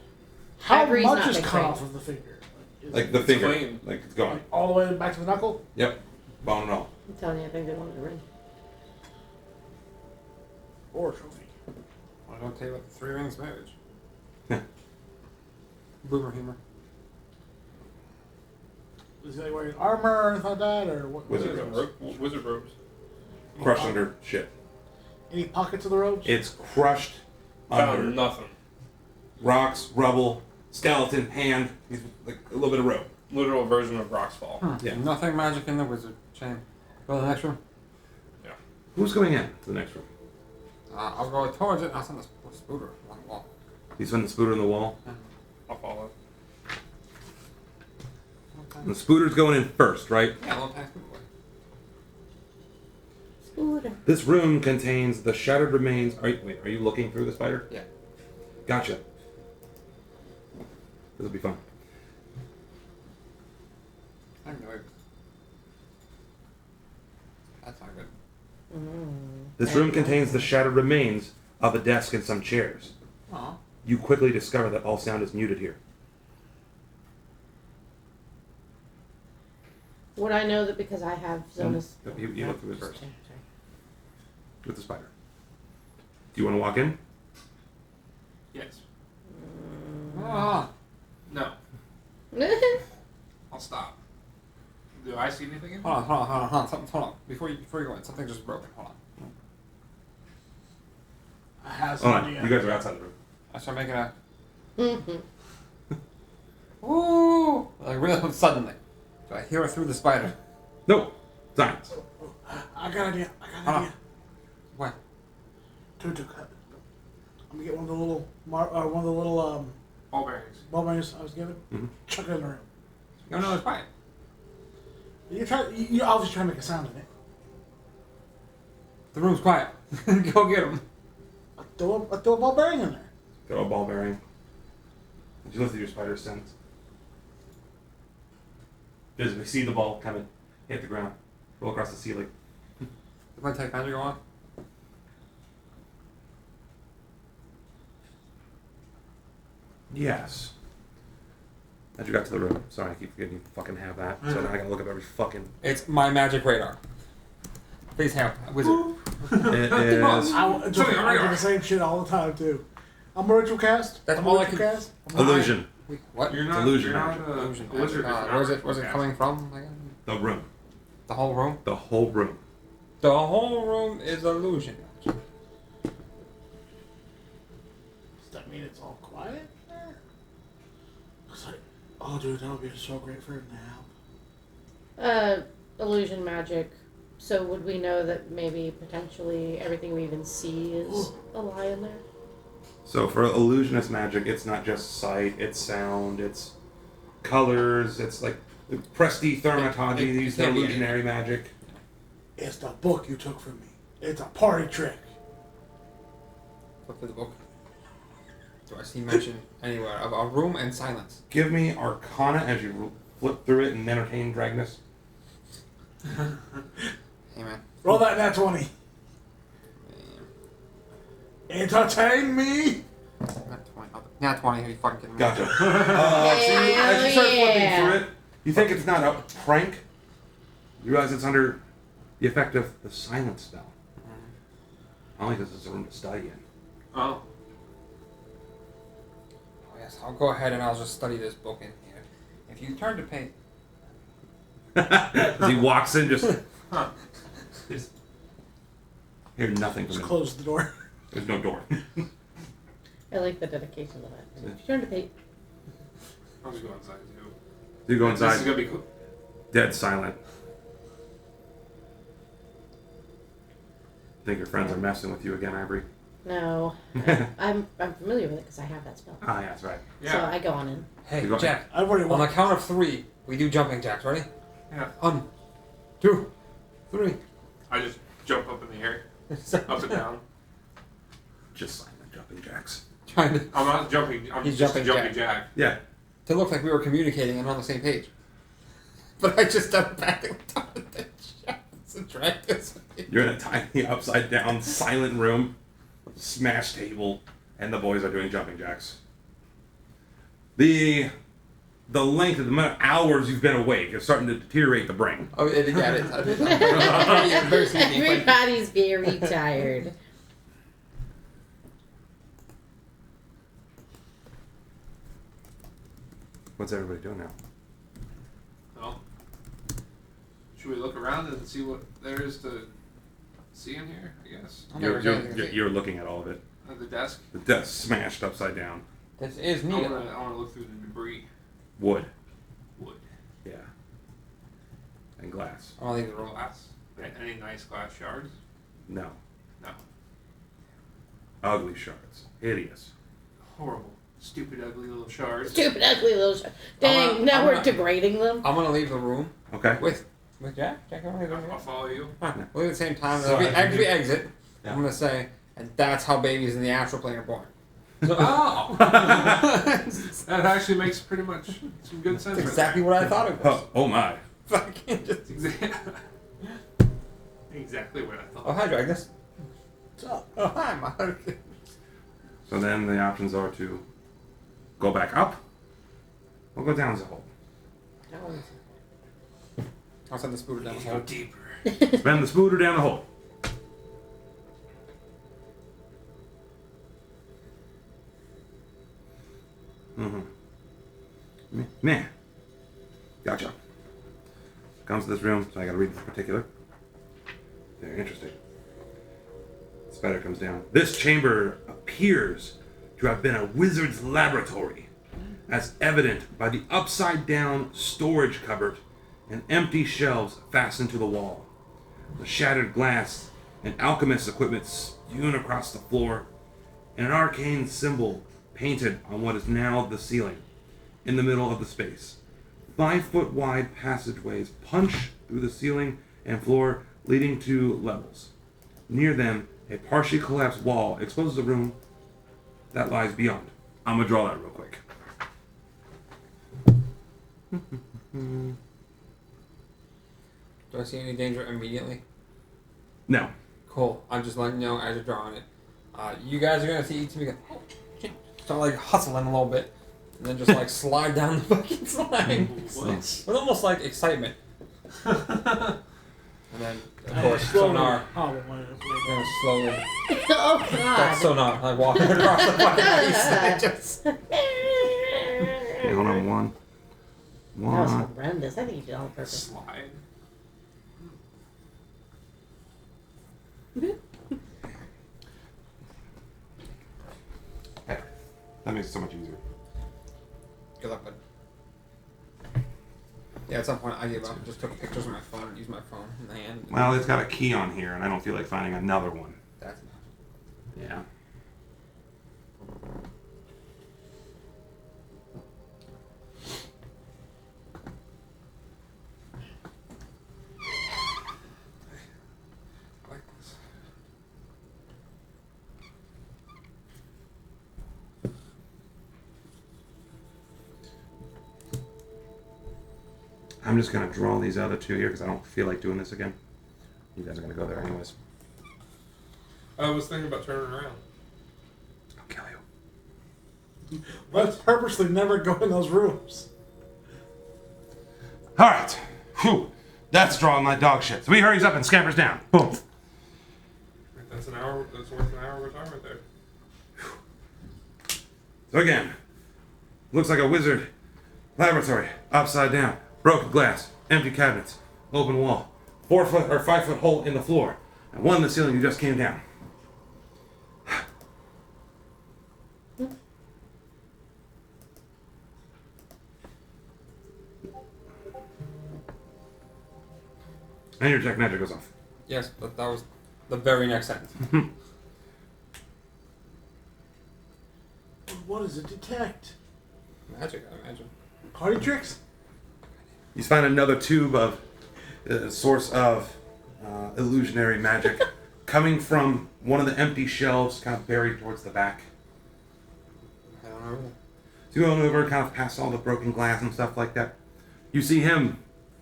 how Ivory's much not is big cut ring. off of the finger? Like the It's finger, clean. like it's gone. Like all the way back to the knuckle? Yep. Bone and all. I'm telling you, I think they wanted a ring. Or a trophy? I don't tell you about the 3 rings marriage. Boomer humor. Is he like wearing armor or anything like that? Or what? Wizard Wizard, robes. wizard robes. Crushed under shit. Any pockets of the robes? It's crushed under Found nothing. rocks, rubble, skeleton, hand. He's like a little bit of rope. Literal version of Rock's Fall. Yeah. Nothing magic in the wizard. Shame. Go to the next room. Who's going in to the next room? I'll go towards it and I'll send the spooter along the wall. He's on the spooter on the wall. I'll follow. And the spooter's going in first, right? Yeah, long time spooter. Scooter. This room contains the shattered remains. Are you looking through the spider? Yeah. Gotcha. This'll be fun. I know it. That's not good. This room contains the shattered remains of a desk and some chairs. Aw. You quickly discover that all sound is muted here. Would I know that because I have Zonas? You look through it first Sorry. with the spider. Do you want to walk in? Yes. Ah. No. I'll stop. Do I see anything in Hold on. Hold on. Before you go in, something just broken. Hold on. I have Oh, some no. idea. You guys are outside the room. I start making a Mhm. ooh, like really suddenly. So I hear it through the spider. No. Silence. I got an idea. Hold on. What? I'm gonna get one of the little Ball bearings. ball bearings I was given. Mhm. Chuck it in the room. No, it's fine. You obviously try to make a sound in it. The room's quiet. Go get him. I throw a ball bearing in there. Throw a ball bearing. Did you look through your spider's sense? Visibly see the ball kind of hit the ground, roll across the ceiling. Did my tech magic go on? Yes. As you got to the room. Sorry, I keep forgetting you fucking have that. So now I gotta look up every fucking. It's my magic radar. Please help, wizard. It is. I do the same shit all the time too. I'm a ritual cast. That's I'm a all I ritual can- cast. Illusion. Wait, what? You're not. Illusion You're not magic. a Illusion. wizard. Where's it coming from? Again? The room. The whole room. The whole room. The whole room is illusion. Does that mean it's all quiet there? It's like, oh dude, that would be so great for him to help. Illusion magic. So would we know that maybe potentially everything we even see is a lie in there? So for illusionist magic, it's not just sight, it's sound, it's colors, it's like Presti, Thaumaturgy, these can't be illusionary magic. It's the book you took from me. It's a party trick. Flip to the book. Do I see mention anywhere of a room and silence? Give me Arcana as you flip through it and entertain Dragnus. Hey man. Roll that nat 20. Entertain me. Not 20. Are you fucking kidding me? Gotcha. See, as you start flipping through it, you think it's not a prank. You realize it's under the effect of the silence spell. Only because it's a room to study in. Oh. Oh, yes, I'll go ahead and I'll just study this book in here. If you turn to page... As he walks in, just Huh. Just Hear nothing from Just it. close the door. There's no door. I like the dedication to that. If you turn to page, I'll just go outside too. You go This inside. is gonna be cool. Dead silent. Think your friends are messing with you again, Ivory? no, I'm familiar with it because I have that spell. Ah, yeah, that's right. Yeah. So I go on in. Hey, You go- Jack. I've already On the walked. count of 3, we do jumping jacks. Ready? Yeah. 1, 2, 3. I just jump up in the air, up and down. Just silent jumping jacks. Trying to I'm not jumping. I'm He's just a jumping jumping jack. Yeah. look like we were communicating and on the same page. But I just telepathically thought that shots and dragged us. You're in a tiny, upside down, silent room, smashed table, and the boys are doing jumping jacks. The length of the amount of hours you've been awake is starting to deteriorate the brain. Oh, yeah, it is. Very sleepy, but- Everybody's very tired. What's everybody doing now? Well, should we look around and see what there is to see in here? I guess. I'll never say anything. You're looking at all of it. At the desk. The desk smashed upside down. This is I neat. wanna look through the debris. Wood. Wood. Yeah. And glass. I don't think the roll. Glass. Any nice glass shards? No. No. Ugly shards. Hideous. Horrible. Stupid, ugly little shards. Stupid, ugly little. Dang! I'm now not- we're degrading them. I'm gonna leave the room Okay. with Jack. Jack, I'm gonna leave I'll follow you. We'll leave at the same time. So As we exit, Yeah. I'm gonna say, and that's how babies in the astral plane are born. So, Oh! That actually makes pretty much some good sense. that's exactly what I thought it was. Oh my. Fucking just. Exactly what I thought. Oh, hi, Dragnis. What's up? Oh, hi, Mark. So then the options are to go back up or go down as a hole. I'll send the spooter down the Go hole. deeper. Spend the spooter down the hole. Meh. Gotcha. Comes to this room, so I gotta read this particular. Very interesting. Spider comes down. This chamber appears to have been a wizard's laboratory, as evident by the upside down storage cupboard and empty shelves fastened to the wall. The shattered glass and alchemist's equipment strewn across the floor, and an arcane symbol painted on what is now the ceiling, in the middle of the space. 5-foot wide passageways punch through the ceiling and floor, leading to levels. Near them, a partially collapsed wall exposes a room that lies beyond. I'm gonna draw that real quick. Do I see any danger immediately? No. Cool. I'm just letting you know as you're drawing it. You guys are gonna see each of me go, oh, shit. Start like hustling a little bit, and then just like slide down the fucking slide. What? With almost like excitement. And then, of course, Slowly sonar. hobble my way. We're gonna slowly. Oh God! That's sonar. Like walking across the fucking ice. And just. Okay, hold on. One. That was One. horrendous. I think you did it on purpose. Slide. Hey, that makes it so much easier. Good luck, bud. Yeah, at some point I gave up. Just took pictures of my phone and used my phone in the hand. Well, it's got a key on here, and I don't feel like finding another one. That's enough. Yeah. I like this. I'm just gonna draw these other two here because I don't feel like doing this again. You guys are gonna go there anyways. I was thinking about turning around. I'll kill you. Let's purposely never go in those rooms. All right. Whew. That's drawing like dog shit. So he hurries up and scampers down. Boom. That's an hour. That's worth an hour of time right there. So again, looks like a wizard laboratory, upside down, broken glass, empty cabinets, open wall, 4-foot or 5-foot hole in the floor, and one in the ceiling who just came down. And your detect magic goes off. Yes, but that was the very next sentence. What does it detect? Magic, I imagine. Party tricks? You find another tube of source of illusionary magic coming from one of the empty shelves, kind of buried towards the back. I don't know. So you go over, kind of past all the broken glass and stuff like that. You see him,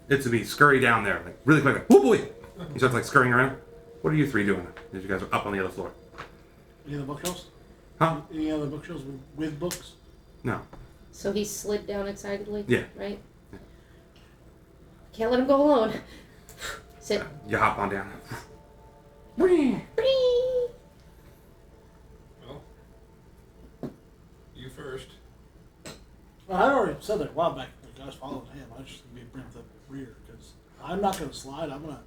Itsubi, scurry down there, like really quick. Like, oh boy! He starts like scurrying around. What are you three doing? As you guys are up on the other floor. Any other bookshelves? Huh? Any other bookshelves with books? No. So he slid down excitedly? Yeah. Right? Yeah. Can't let him go alone. Sit. You hop on down. Whee! Well, you first. Well, I already said that a while back. Like I was following him. I just need to bring up the rear because I'm not going to slide. I'm going to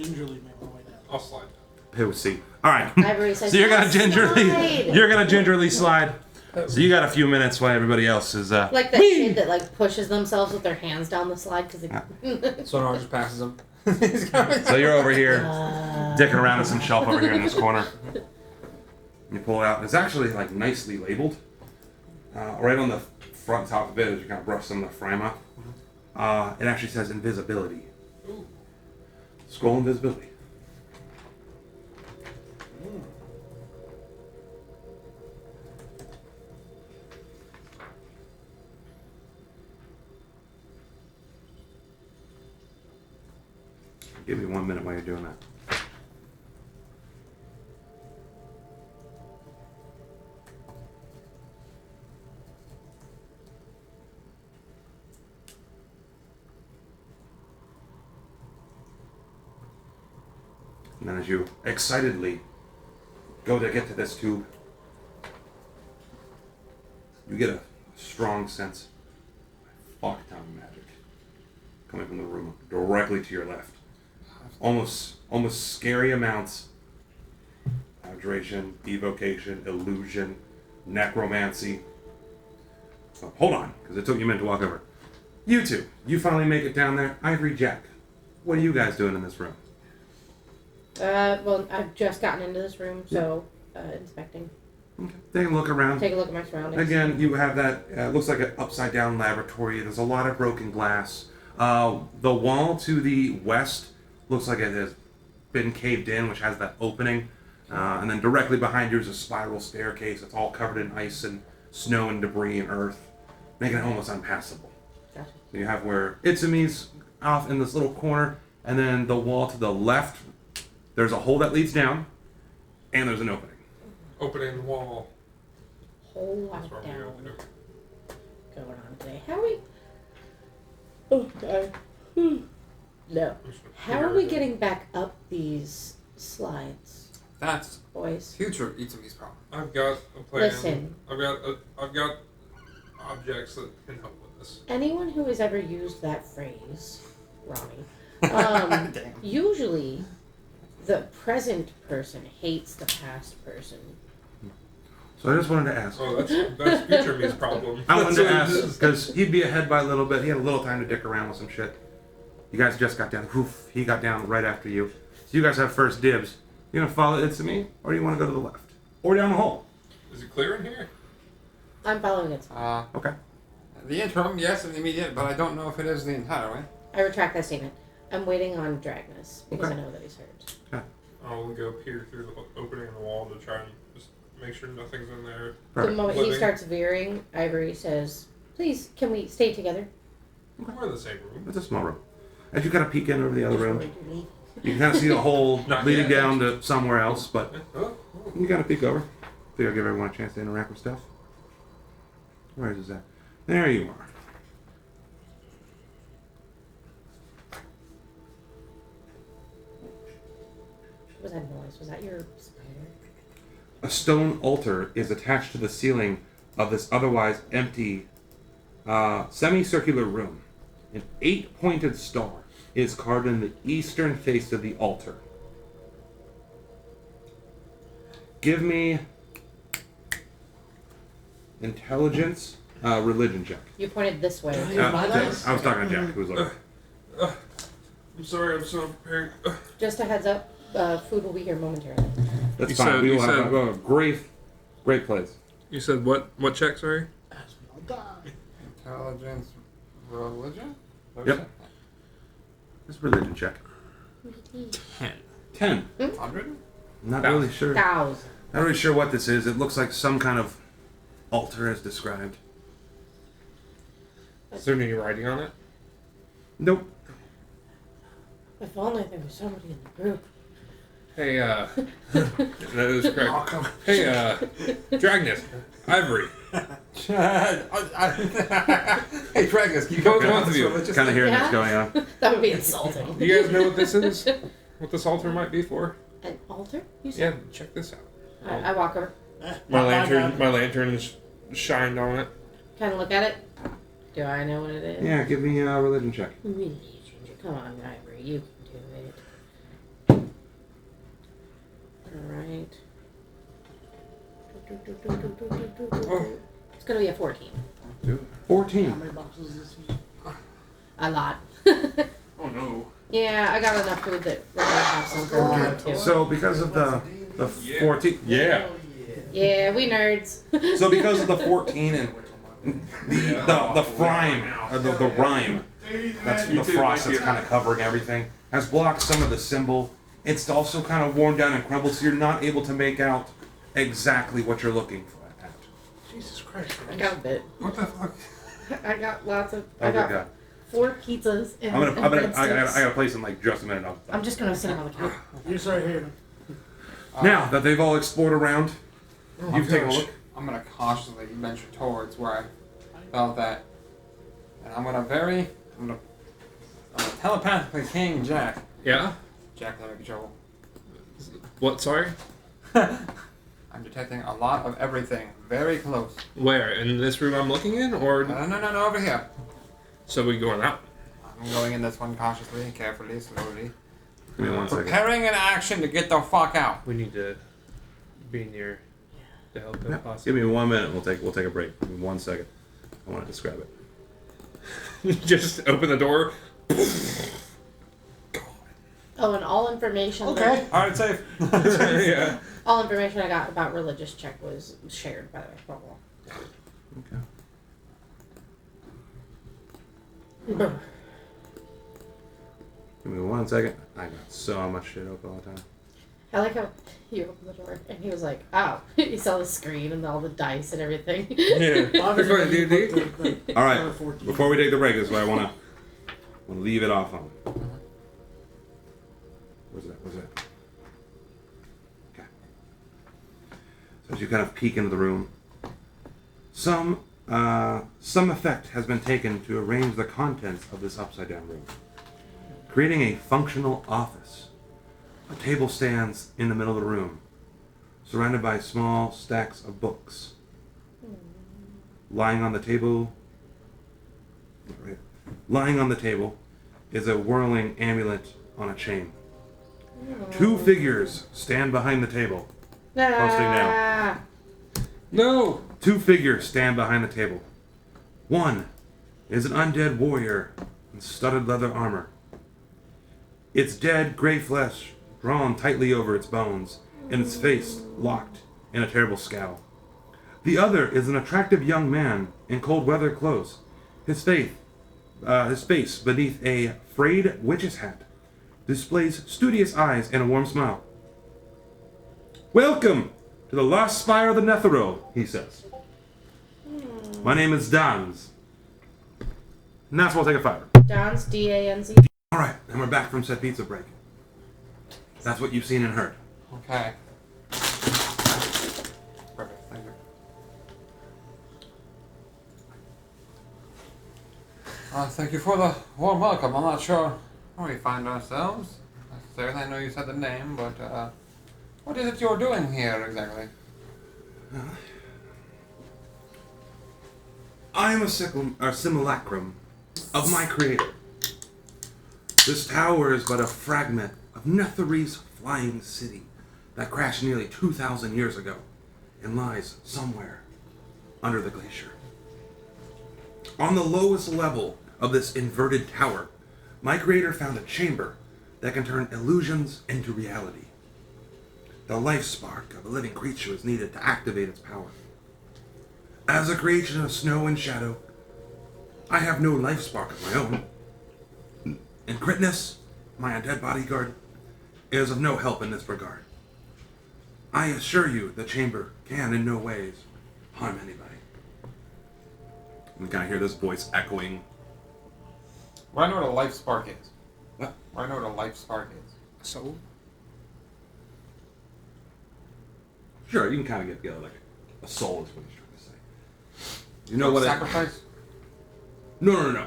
gingerly make my way down. I'll slide. Pussy. All right. Ivory says, So you're gonna slide. you're gonna gingerly slide. So you got a few minutes while everybody else is Like that kid that like pushes themselves with their hands down the slide because they... Sonar just passes him. So you're over here, dicking around at some shelf over here in this corner. You pull it out. It's actually like nicely labeled. Right on the front top of it, as you kind of brush some of the frame up, it actually says invisibility. Ooh. Scroll invisibility. Give me 1 minute while you're doing that. And then as you excitedly go to get to this tube, you get a strong sense of fuck ton of magic coming from the room directly to your left. Almost scary amounts. Abjuration, evocation, illusion, necromancy. Oh, hold on, because it took you a minute to walk over. You two, you finally make it down there. Ivory, Jack, what are you guys doing in this room? Well, I've just gotten into this room, so inspecting. Okay. Take a look around. Take a look at my surroundings. Again, you have that, looks like an upside down laboratory. There's a lot of broken glass. The wall to the west looks like it has been caved in, which has that opening. And then directly behind you is a spiral staircase. It's all covered in ice and snow and debris and earth, making it almost unpassable. Gotcha. So you have where Itsumi's off in this little corner, and then the wall to the left, there's a hole that leads down, and there's an opening. Opening the wall. Whole That's lot what down we're gonna do. going on today. How are we... Oh, God. No. How are we getting back up these slides, That's boys? future Itsumi's problem. I've got a plan. Listen. I've got objects that can help with this. Anyone who has ever used that phrase, Ronnie, Damn. usually the present person hates the past person. So I just wanted to ask. Oh, that's future me's problem. I wanted That's to what it ask, is. because he'd be ahead by a little bit. He had a little time to dick around with some shit. You guys just got down. Oof, he got down right after you. So you guys have first dibs. You gonna follow Itsumi, or do you want to go to the left? Or down the hole? Is it clear in here? I'm following it. Okay. The interim, yes, and the immediate, but I don't know if it is the entire way. I retract that statement. I'm waiting on Dragnus because Okay. I know that he's hurt. I'll go peer through the opening in the wall to try and just make sure nothing's in there. The Perfect. moment he Living. starts veering, Ivory says, "Please, can we stay together?" We're in the same room. It's a small room. As you kind of peek in over the other room, Before we leave. you can kind of see a hole Not leading yet. down to somewhere else, but Oh, you kind of peek over. Think I'll give everyone a chance to interact with stuff. Where is that? There you are. What was that noise? Was that your spider? A stone altar is attached to the ceiling of this otherwise empty semicircular room. An 8-pointed star is carved in the eastern face of the altar. Give me intelligence, religion check. You pointed this way. I was talking to Jack, who was like, I'm sorry, I'm so unprepared. Just a heads up, food will be here momentarily. that's You fine. said- We you will have said- a great place. You said what? What check? Sorry. Intelligence, religion? Yep. Just religion check. 10. 100? Not really sure. 1,000. Not really sure what this is. It looks like some kind of altar as described. Is there any writing on it? Nope. If only there was somebody in the group. Hey, that is correct. Hey, Dragnus, Ivory. Hey, Dragus, you Both of you. Kind of hearing Yeah? what's going on. That would be insulting. Do you guys know what this is? What this altar might be for? An altar? You Yeah, said? check this out. I walk over, My lantern is shined on it. kind of look at it. Do I know what it is? Yeah, give me a religion check. Religion. Come on, Ivory, you can do it. Alright. It's gonna be a 14. 14. How many boxes is this? A lot. Oh no. Yeah, I got enough food that we're gonna have some for later too. So because of the 14, yeah. Yeah, we nerds. So because of the 14 and the rhyme, or the rhyme, that's the frost that's kind of covering everything, has blocked some of the symbol. It's also kind of worn down and crumbled, so you're not able to make out exactly what you're looking for. Jesus Christ. I got a bit. What the fuck? I got lots of. I Oh, got good God. 4 pizzas and, I and breadsticks. gotta place in like just a minute. I'm just gonna sit him on the counter. You start here. Now that they've all explored around, you've taken a look. I'm gonna cautiously venture towards where I felt that. And I'm gonna telepathically king Jack. Yeah? Jack, let me be trouble. What, sorry? I'm detecting a lot of everything very close. Where? In this room I'm looking in? Or No, over here. so we going out? I'm going in this one cautiously, carefully, slowly. Give me 1 second. Preparing an action to get the fuck out. We need to be near to help if Give possible. me 1 minute. We'll take a break. Give me 1 second. I want to describe it. Just open the door. Oh, and all information. Okay. Alright, safe. Yeah. All information I got about religious check was shared, by the way. Blah, blah. Okay. Brr. Give me 1 second. I got so much shit open all the time. I like how you opened the door and he was like, "Oh," he saw the screen and all the dice and everything. Yeah. Obviously, That's what you D&D. put the All right. number 14. Before we take the break, this is what I want to leave it off on. Where's that? Okay. So as you kind of peek into the room, some effect has been taken to arrange the contents of this upside-down room, creating a functional office. A table stands in the middle of the room, surrounded by small stacks of books. Lying on the table is a whirling amulet on a chain. 2 figures stand behind the table. Posting now. No! 2 figures stand behind the table. One is an undead warrior in studded leather armor. Its dead gray flesh drawn tightly over its bones, and its face locked in a terrible scowl. The other is an attractive young man in cold weather clothes. His face beneath a frayed witch's hat displays studious eyes and a warm smile. "Welcome to the lost spire of the Netheril," he says. "My name is Dans." And that's why I'll take a $5. Don's DANZ. Alright, and we're back from said pizza break. That's what you've seen and heard. Okay. Perfect, thank you. Thank you for the warm welcome. I'm not sure where we find ourselves necessarily. I know you said the name, but what is it you're doing here exactly? I am a simulacrum of my creator. This tower is but a fragment of Netheril's flying city that crashed nearly 2,000 years ago and lies somewhere under the glacier. On the lowest level of this inverted tower, my creator found a chamber that can turn illusions into reality. The life spark of a living creature is needed to activate its power. As a creation of snow and shadow, I have no life spark of my own. And Critness, my undead bodyguard, is of no help in this regard. I assure you the chamber can in no ways harm anybody. We kind of hear this voice echoing. Well, I know what a life spark is. What? Well, I know what a life spark is. So, Sure, you can kind of get together like a soul is what he's trying to say. You know what? Sacrifice? No.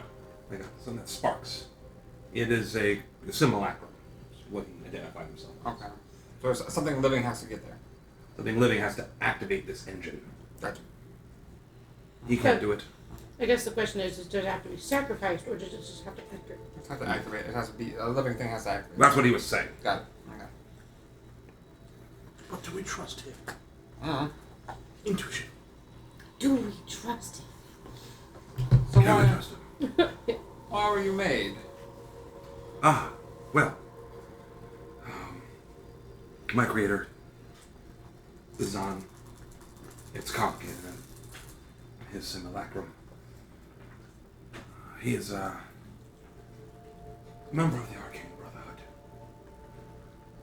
Like something that sparks. It is a simulacrum. Is what he identified himself. Okay. So something living has to get there. Something living has to activate this engine. Gotcha. He can't do it. I guess the question is does it have to be sacrificed or does it just have to enter? It has to activate. It has to be a living thing has to activate. That's what he was saying. Got it. Okay. But do we trust him? Intuition. Do we trust him? So Yeah, I trust him. why were you made? Well, my creator is on. It's complicated in his simulacrum. He is a member of the Arcane Brotherhood.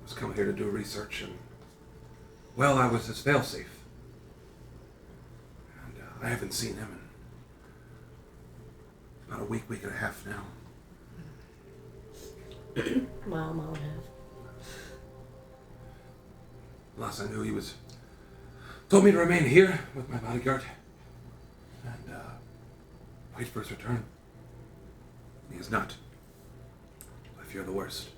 Was come here to do research, and well, I was his failsafe. And I haven't seen him in about a week and a half now. Mile and a half. Last I knew, he was told me to remain here with my bodyguard and wait for his return. He is not. I fear the worst.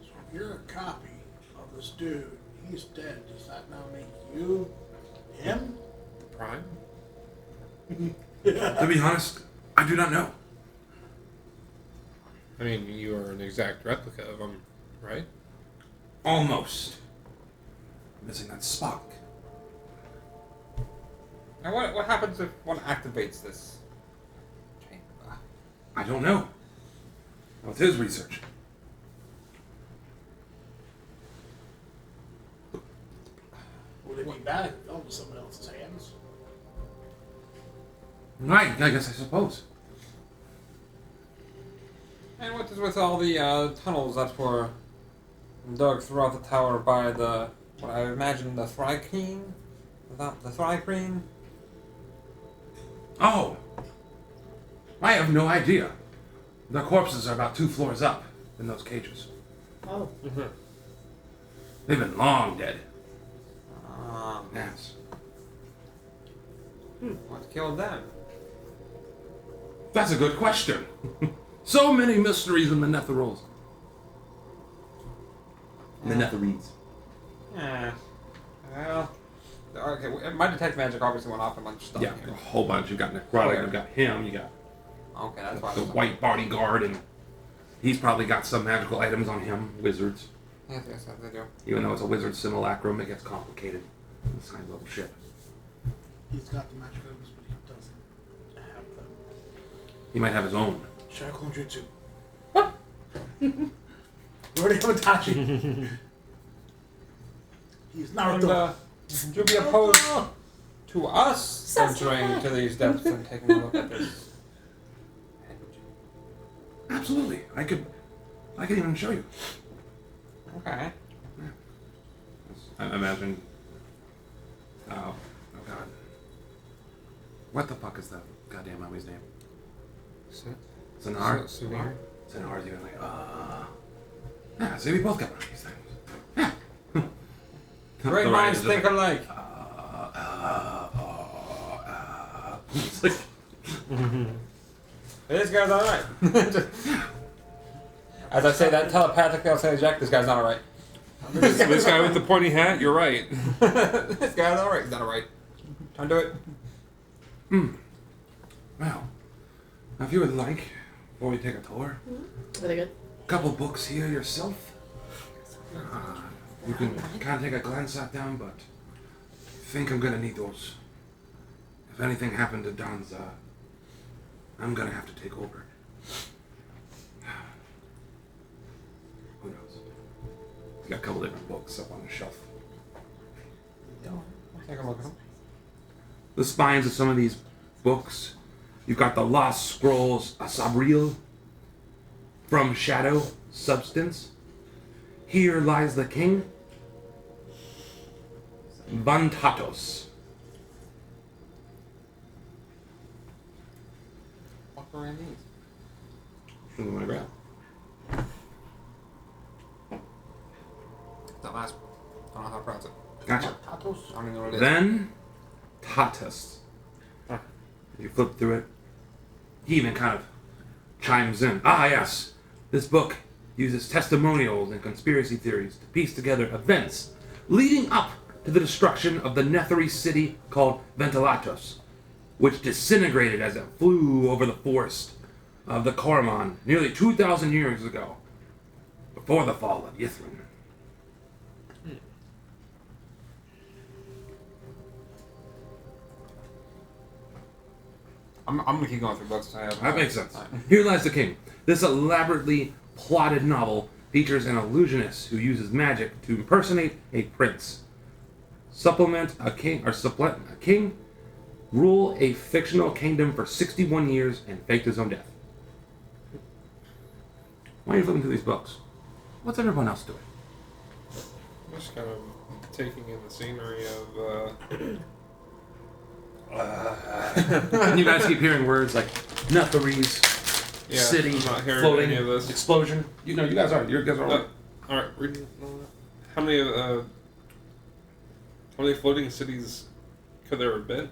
So if you're a copy of this dude, he's dead. Does that now make you him? the Prime? To be honest, I do not know. I mean, you are an exact replica of him, right? Almost. Missing that spark. And what happens if one activates this chamber? I don't know. That was his research. Would it be bad if it fell into someone else's hands? Right, I guess I suppose. And what is with all the tunnels that were dug throughout the tower by the, what I imagine, the Thrycreen? The Thrycreen? Oh! I have no idea. The corpses are about 2 floors up in those cages. Oh. They've been long dead. Um, Yes. what killed them? That's a good question. So many mysteries in the Netherils. The Netherides. Yeah. Well, okay, my detect magic obviously went off a bunch of stuff Yeah, a here. whole bunch. You've got Necrotic, Okay. you've got him, you got Okay, that's why. the white bodyguard, and he's probably got some magical items on him, wizards. Yes, they do. Even though it's a wizard simulacrum, it gets complicated. This kind of level shit. He's got the magic items, but he doesn't have them. He might have his own. Shackle Jutsu. We already have Itachi. He's And, Naruto. would you be opposed to us venturing into these depths and taking a look at this? Absolutely. I could even show you. Okay. I imagine. Oh God. What the fuck is that goddamn mummy's name? Sonar? Sonar? Sonar's even like, yeah, see, we both got one of these things. Yeah. Great The minds writer's think just alike. It's like, This guy's alright. As I say that telepathically, I'll say, Jack, this guy's not alright. This guy with the pointy hat, you're right. This guy's alright. He's not alright. Time to do it. Well, if you would like, before we take a tour, Are they good? a couple books here yourself. You can kind of take a glance at them, but I think I'm gonna need those. If anything happened to Don's, I'm gonna have to take over. Who knows? He's got a couple different books up on the shelf. I'll take a look at them. The spines of some of these books. You've got the Lost Scrolls Asabril, From Shadow, Substance, Here Lies the King, Vantatos. What are any of these? What do you want to grab? That last. I don't know how to pronounce it. Gotcha. Tatos. I don't even know what it is. Then, Tatus. Huh. You flip through it. He even kind of chimes in. Ah, yes. This book uses testimonials and conspiracy theories to piece together events leading up to the destruction of the Netheril city called Ventilatos, which disintegrated as it flew over the forest of the Cormon nearly 2,000 years ago, before the fall of Yithrin. I'm gonna keep going through books. That makes sense. Here Lies the King. This elaborately plotted novel features an illusionist who uses magic to impersonate a prince, supplement a king, rule a fictional kingdom for 61 years, and faked his own death. Why are you flipping through these books? What's everyone else doing? I'm just kind of taking in the scenery of. You guys keep hearing words like Netherese, Yeah, city, I'm not hearing floating, any of this. explosion. You know, you guys are. You guys are. All right, reading. How many floating cities could there have been?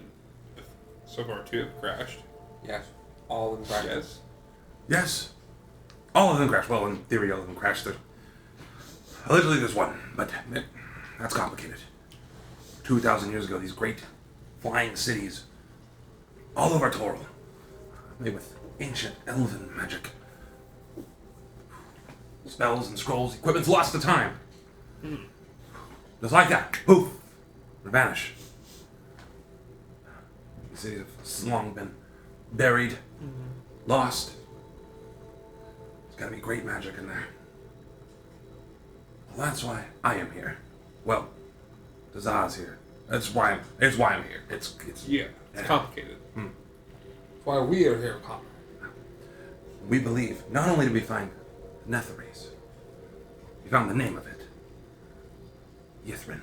So far, 2 have crashed. Yes. All in practice. Yes. Yes. All of them crashed. Well, in theory, all of them crashed. Allegedly, there's one, but that's complicated. 2,000 years ago, these great flying cities all over Toril, made with ancient elven magic. Spells and scrolls, equipment's lost to time. Just like that. Poof. And vanish. These cities have long been buried, lost. There's gotta be great magic in there. Well, that's why I am here. Well, Dazah's here. That's why I'm here. It's complicated. That's why we are here, Connor. We believe not only did we find Netherese, we found the name of it. Yithrin.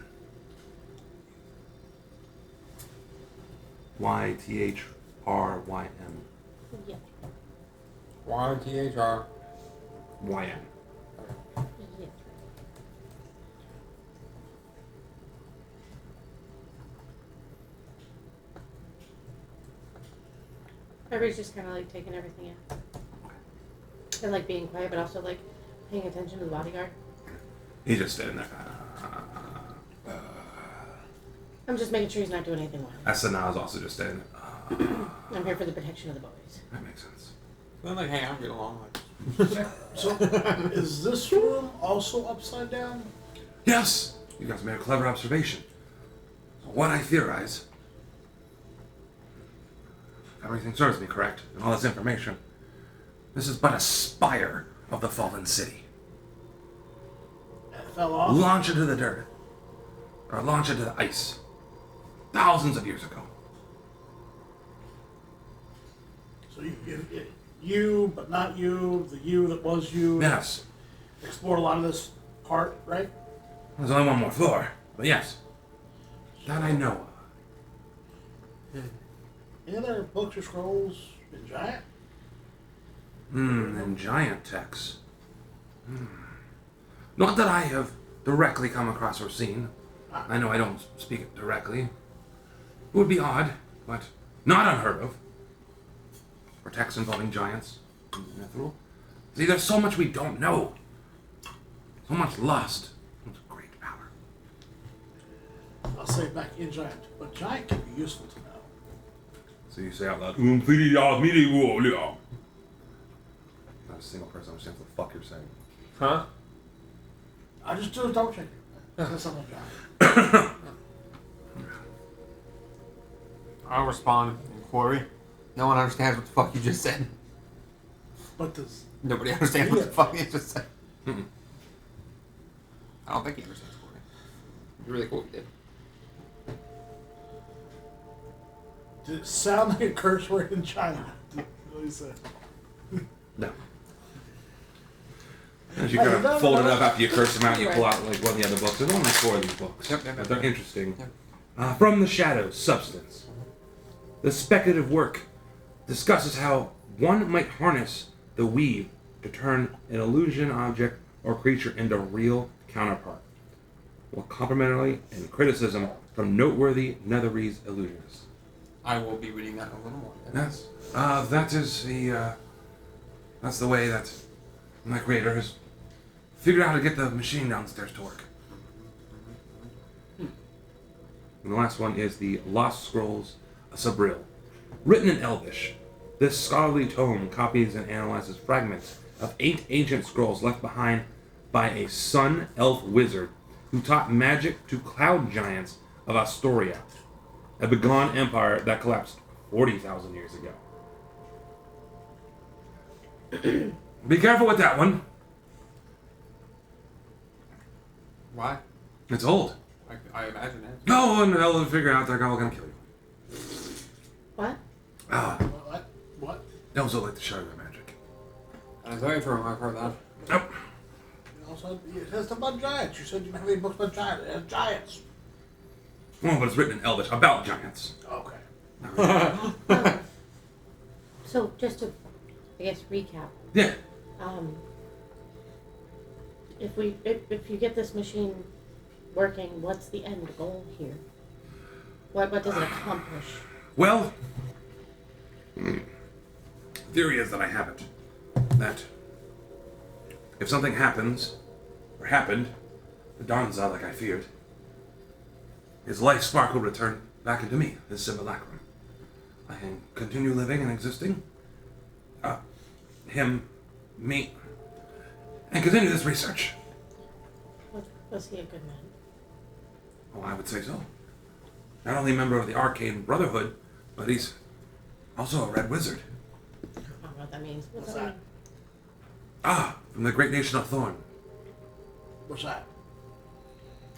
Ythrym. Yeah. YTHR. Ym. Yeah. Everybody's just kind of like taking everything in. And like being quiet, but also like paying attention to the bodyguard. He's just standing there. I'm just making sure he's not doing anything wrong. Asana's also just standing there. I'm here for the protection of the boys. That makes sense. Then like, hey, I'm getting along. Like, So, is this room also upside down? Yes! You guys made a clever observation. So what I theorize, if everything serves me correct, and all this information, this is but a spire of the fallen city. And it fell off? Launch into the dirt. Or launch into the ice. Thousands of years ago. So you, but not you, the you that was you. Yes. Explored a lot of this part, right? There's only one more floor, but yes. That I know of. Any other books or scrolls in giant? And giant texts. Not that I have directly come across or seen. I know I don't speak it directly. It would be odd, but not unheard of. For texts involving giants in Netheril. See, there's so much we don't know. So much lost. It's great. I'll say back in giant, but giant can be useful to know. So you say out loud, Not a single person understands what the fuck you're saying. Huh? I just do a double check. That's something giant. I'll respond in Quarry. No one understands what the fuck you just said. But does Nobody understands what the fuck you just said. Mm-mm. I don't think he understands Quarry. You're really cool, you did. did it sound like a curse word in China? What do you say? No. As you kind of fold it up after you curse them out, you pull out like one of the other books. There's only 4 of these books. Yep, But they're interesting. Yep. From the Shadows, Substance. The speculative work discusses how one might harness the weave to turn an illusion object or creature into a real counterpart, while complimentary and criticism from noteworthy Netherese illusionists. I will be reading that a little more. Yes. That is the, that's the way that my creator has figured out how to get the machine downstairs to work. And the last one is the Lost Scrolls of Sabril. Written in Elvish, this scholarly tome copies and analyzes fragments of 8 ancient scrolls left behind by a sun elf wizard who taught magic to cloud giants of Astoria, a begone empire that collapsed 40,000 years ago. Be careful with that one. Why? It's old. I imagine it. No, and they'll figure out they're all gonna kill you. What? Ah, What? elves don't like to share their magic. That's very true. I've heard that. Nope. You also, it has about giants. You said you didn't have any books about giants. It has giants. Well, but it's written in Elvish about giants. Okay. So just to, I guess, recap. Yeah. If you get this machine working, what's the end goal here? What does it accomplish? Well, theory is that I have it. That if something happens, or happened, to Donza like I feared, his life spark will return back into me, his simulacrum. I can continue living and existing. Him, me, and continue this research. Was he a good man? Oh, I would say so. Not only a member of the Arcane Brotherhood, but he's also a red wizard. I don't know what that means. What's that? From the great nation of Thorn. What's that?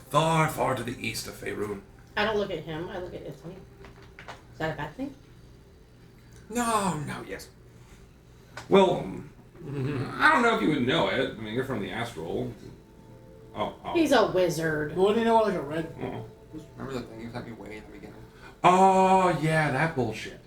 Far, far to the east of Faerun. I don't look at him. I look at Ithmi. Is that a bad thing? No, yes. Well, I don't know if you would know it. I mean, you're from the Astral. Oh. He's a wizard. Well, do you know what like a red? Oh. Remember the thing you sent me way in the beginning? Oh, yeah, that bullshit.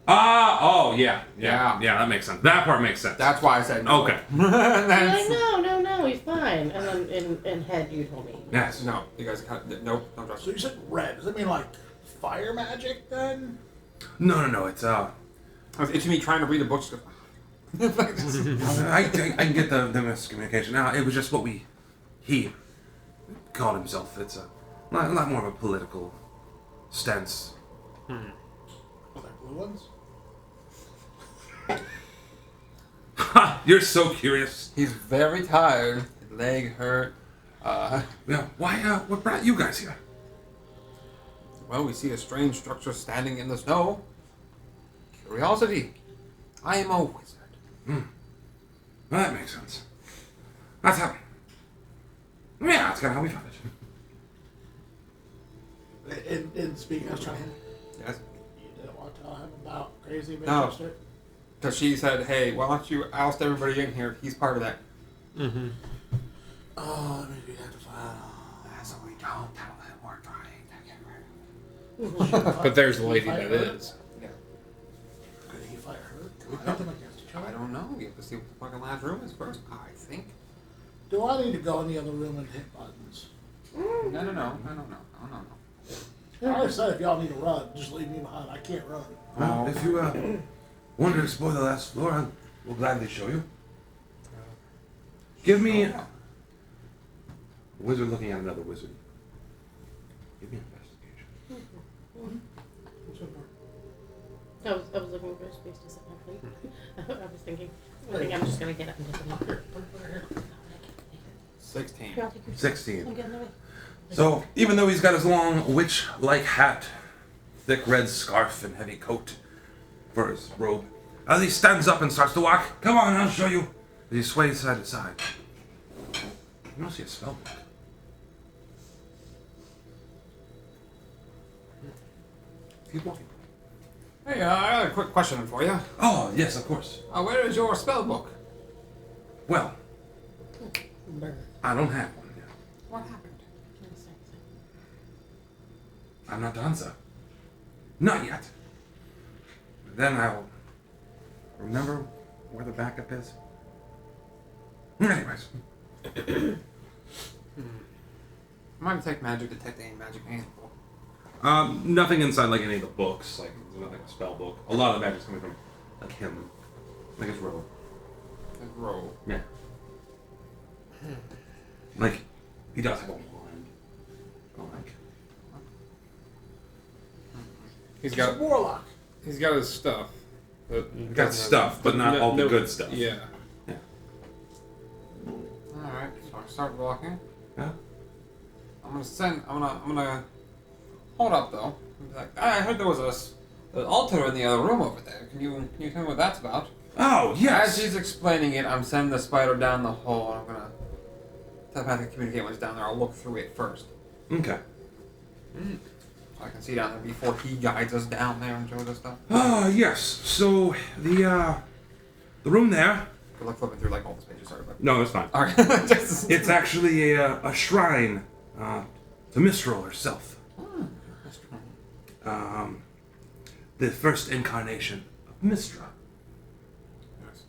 Yeah, that makes sense. That part makes sense. That's why I said no. Okay. You're like, no, he's fine. And then in head, you told me. Yes. No, you guys kind of, nope, don't trust So you said red. Does that mean like fire magic then? No, it's, It's me trying to read the books. I can get the miscommunication. No, it was just what he called himself. It's a lot more of a political stance. Are there blue ones? Ha! You're so curious. He's very tired. His leg hurt. Yeah. Why? What brought you guys here? Well, we see a strange structure standing in the snow. Curiosity. I am a wizard. Well, that makes sense. That's how. Yeah, that's kind of how we found it. In speaking of China, Yes. you didn't want to tell him about Crazy No. Manchester? Because she said, hey, why don't you oust everybody in here? He's part of that. Mm-hmm. Oh, maybe you have to find. So we don't tell him we're trying to get rid But there's the lady that is. Yeah. Could he fight her? Can we put them against each I other? don't know. You have to see what the fucking last room is first, I think. Do I need to go in the other room and hit buttons? No. I already said if y'all need to run, just leave me behind. I can't run. Well, if you want to explore the last floor, we'll gladly show you. Give me. A wizard looking at another wizard. Give me a I was looking for a space to sit my plate. I was thinking, I think I'm just gonna get up and take a look. 16. Here, I'll take your 16. I'm getting away. So, even though he's got his long witch-like hat, thick red scarf, and heavy coat for his robe, as he stands up and starts to walk, come on, I'll show you. As he sways side to side. You don't see a spell book. Keep walking. Hey, I got a quick question for you. Oh, yes, of course. Where is your spell book? Well, Burger. I don't have one yet. What happened? I'm not done, sir. Not yet. Then I'll remember where the backup is. Anyways. Might take magic, detect any magic, anything. Nothing inside like any of the books. Like there's nothing a spell book. A lot of the magic's coming from like him, like his robe. His robe. Yeah. Like he does have a wand. Like He's got Warlock. he's got his stuff. But he got stuff, but not all the good stuff. Yeah. Alright, so I start walking. Yeah. I'm gonna hold up though. I'm like, I heard there was an altar in the other room over there. Can you tell me what that's about? Oh yes. As he's explaining it, I'm sending the spider down the hole. I'm gonna telepathically communicate what's down there. I'll look through it first. Okay. So I can see down there before he guides us down there and shows us stuff. Ah yes. So the room there. We're like flipping through like all the pages, sorry, but No, that's fine. alright. Just It's actually a shrine to Mistral herself. The first incarnation of Mistra. Yes.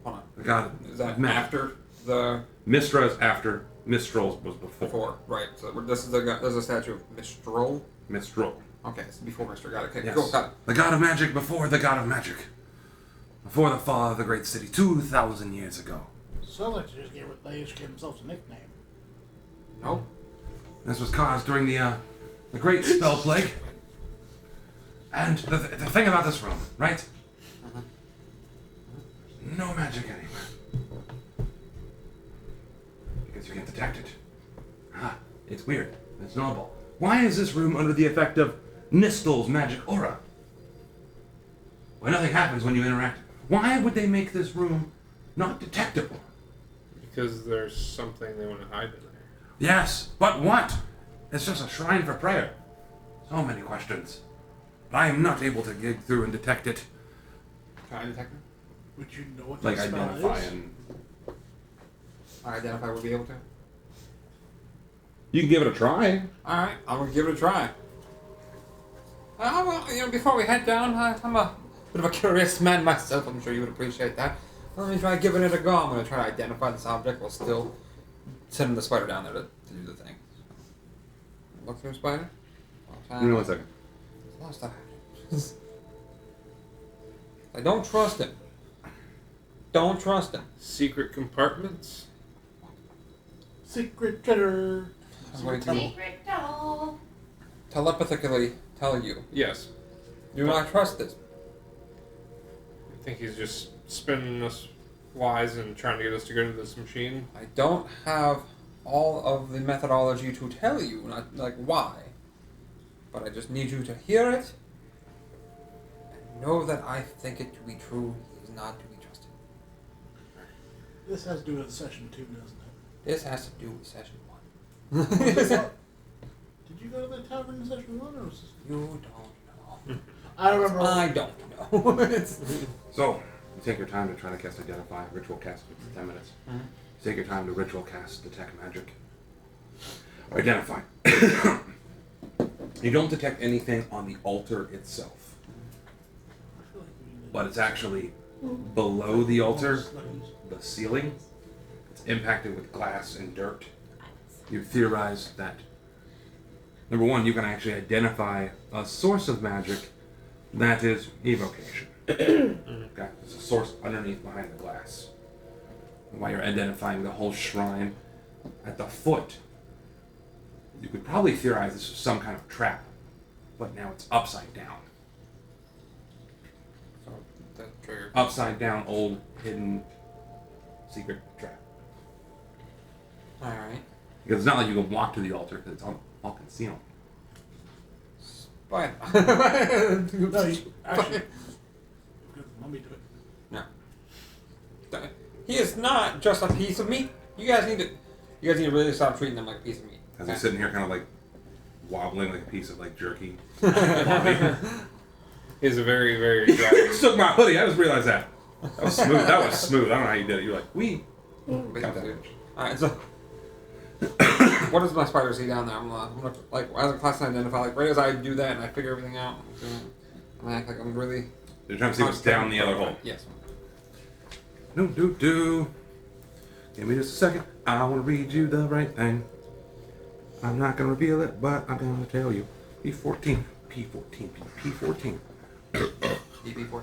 Hold on. The god Is that of magic. after the Mistra is after. Mistral's was before. before? Right. So this is there's a statue of Mistral. Mistral. Okay, it's before Mr. Got it. Okay, Yes. cool, got it. The god of magic before the god of magic. Before the fall of the great city 2,000 years ago. So like they just gave themselves a nickname. Nope. This was caused during the Great Spell Plague. And the thing about this room, right? No magic anywhere. Because you can't detect it. It's weird. It's novel. Why is this room under the effect of Nistel's magic aura? Why nothing happens when you interact. Why would they make this room not detectable? Because there's something they want to hide in there. Yes, but what? It's just a shrine for prayer. So many questions. But I am not able to dig through and detect it. Can I detect it? Would you know what Like that spell identify is? and... I identify we'll be able to. You can give it a try. Alright, I'm gonna give it a try. Well, before we head down, I'm a bit of a curious man myself. I'm sure you would appreciate that. Let me try giving it a go. I'm gonna try to identify this object while still sending the spider down there to do the thing. Look through the spider. Give me 1 second. Lost that. I don't trust him. Don't trust him. Secret compartments? Secret treasure. I'm going to Secret doll. telepathically tell you. Yes. Do not trust this. I think he's just spinning us wise and trying to get us to go into this machine. I don't have all of the methodology to tell you, not like why. But I just need you to hear it and know that I think it to be true. He is not to be trusted. This has to do with session 2, doesn't it? This has to do with session 1. Did you go to the tavern in session 1 or was this... You don't know. I don't remember. I don't know. It's- So, you take your time to try to cast Identify. Ritual cast for 10 minutes. Mhm. Take your time to ritual cast Detect Magic. Identify. You don't detect anything on the altar itself, I feel like we need but it's actually below the altar, to- the ceiling. It's impacted with glass and dirt. You theorize that, number one, you can actually identify a source of magic that is evocation. Okay? There's a source underneath behind the glass. And while you're identifying the whole shrine, at the foot, you could probably theorize this is some kind of trap, but now it's upside down. Trigger. upside down, old, hidden, secret trap. Alright. Because it's not like you can walk to the altar because it's all concealed. But No, you actually. Let me do it. no. He is not just a piece of meat. You guys need to really stop treating him like a piece of meat. As he's sitting here kind of like wobbling like a piece of like jerky. He's a very, very dry. Took my hoodie. I just realized that. That was smooth. That was smooth. I don't know how you did it. You're like, wee. Alright, so what does my spider see down there? I'm gonna like as a class I identify like right as I do that and I figure everything out. I'm gonna act like I'm really. You're trying to see what's down the other hole. Yes. Do. Give me just a second. I want to read you the right thing. I'm not gonna reveal it, but I'm gonna tell you. P14. P14. P14. DB14.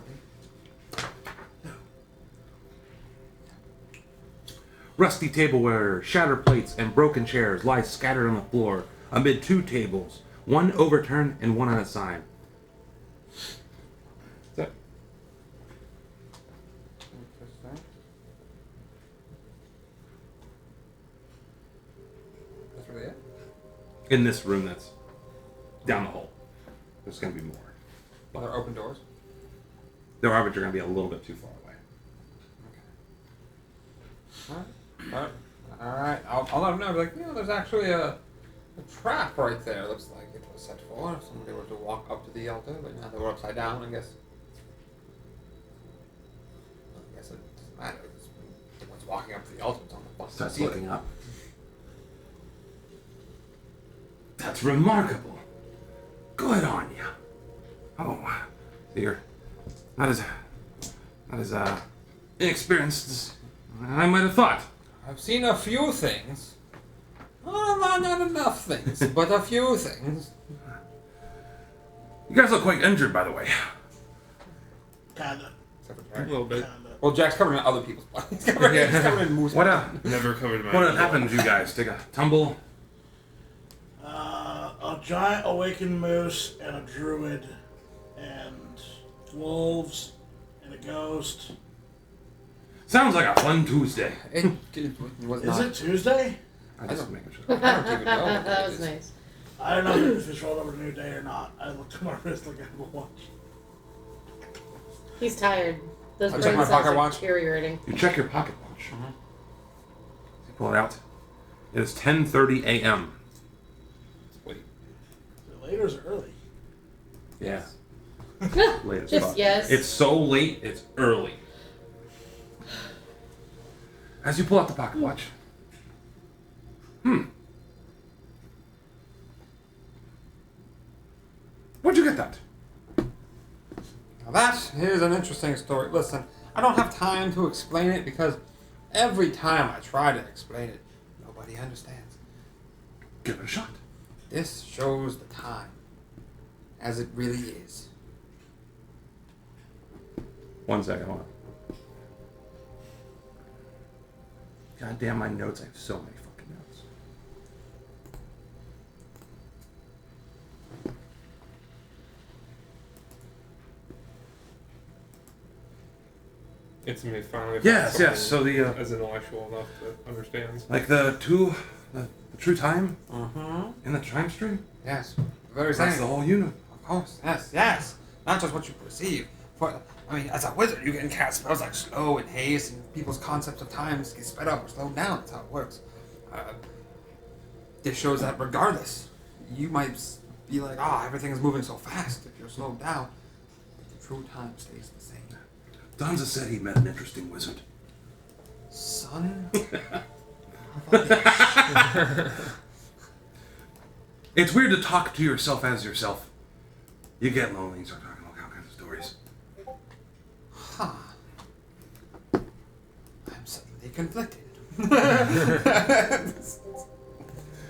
Rusty tableware, shattered plates, and broken chairs lie scattered on the floor amid two tables, one overturned and one unassigned. That That's really it? in this room that's down the hole. There's gonna be more. Are there open doors? There are, but you're gonna be a little bit too far away. Alright. I'll let him know. Be like, there's actually a trap right there. Looks like it was set for if somebody were to walk up to the altar, but now that we're upside down, I guess it doesn't matter. The one's walking up to the altar, it's on the fucking Starts ceiling. looking up. That's remarkable. Good on you. Oh, so you're not as inexperienced as I might have thought. I've seen a few things. Not enough things, but a few things. You guys look quite injured, by the way. Kinda. Except for A Jack. little bit. Kinda. Well, Jack's covered in other people's blood. He's covered in moose What blood. Never covered my. What happened to you guys? Take a tumble? A giant awakened moose and a druid and wolves and a ghost. Sounds like a fun Tuesday. It was Is not. it Tuesday? I just making sure. I don't even know. what That it was is. nice. I don't know if it's rolled over to New Day or not. I looked at my wrist like I have a watch. He's tired. Those I'll brain check my cells pocket are watch. deteriorating. You check your pocket watch. You pull it out. It is 10:30 a.m. Wait. Is it late or is it early? Yeah. Late as Just fuck. yes. It's so late, it's early. As you pull out the pocket watch. Where'd you get that? Now that is an interesting story. Listen, I don't have time to explain it because every time I try to explain it, nobody understands. Give it a shot. This shows the time as it really is. 1 second, hold on. God damn my notes, I have so many fucking notes. It's me finally. Yes, found yes, so the, someone as intellectual enough to understand. like the true time Mm-hmm. in the time stream? Yes. Very That's same. the whole unit. Of course. Yes. Not just what you perceive. For, I mean, as a wizard, you can cast spells like slow and haste, and people's concepts of time get sped up or slowed down. That's how it works. This shows that regardless, you might be like, everything is moving so fast if you're slowed down. But the true time stays the same. Donza said he met an interesting wizard. Son? It's weird to talk to yourself as yourself. You get lonely and start talking all kinds of stories. Huh. I'm suddenly conflicted. Is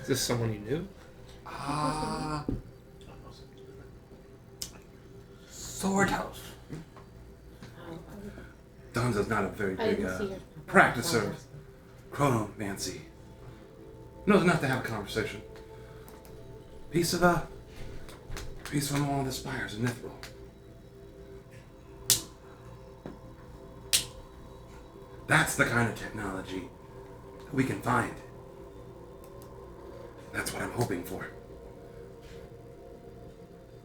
this someone you knew? Sort of. Donza's not a very I big didn't see your practicer of chronomancy. Knows enough to have a conversation. Piece of one of the spires in Netheril. That's the kind of technology that we can find. That's what I'm hoping for.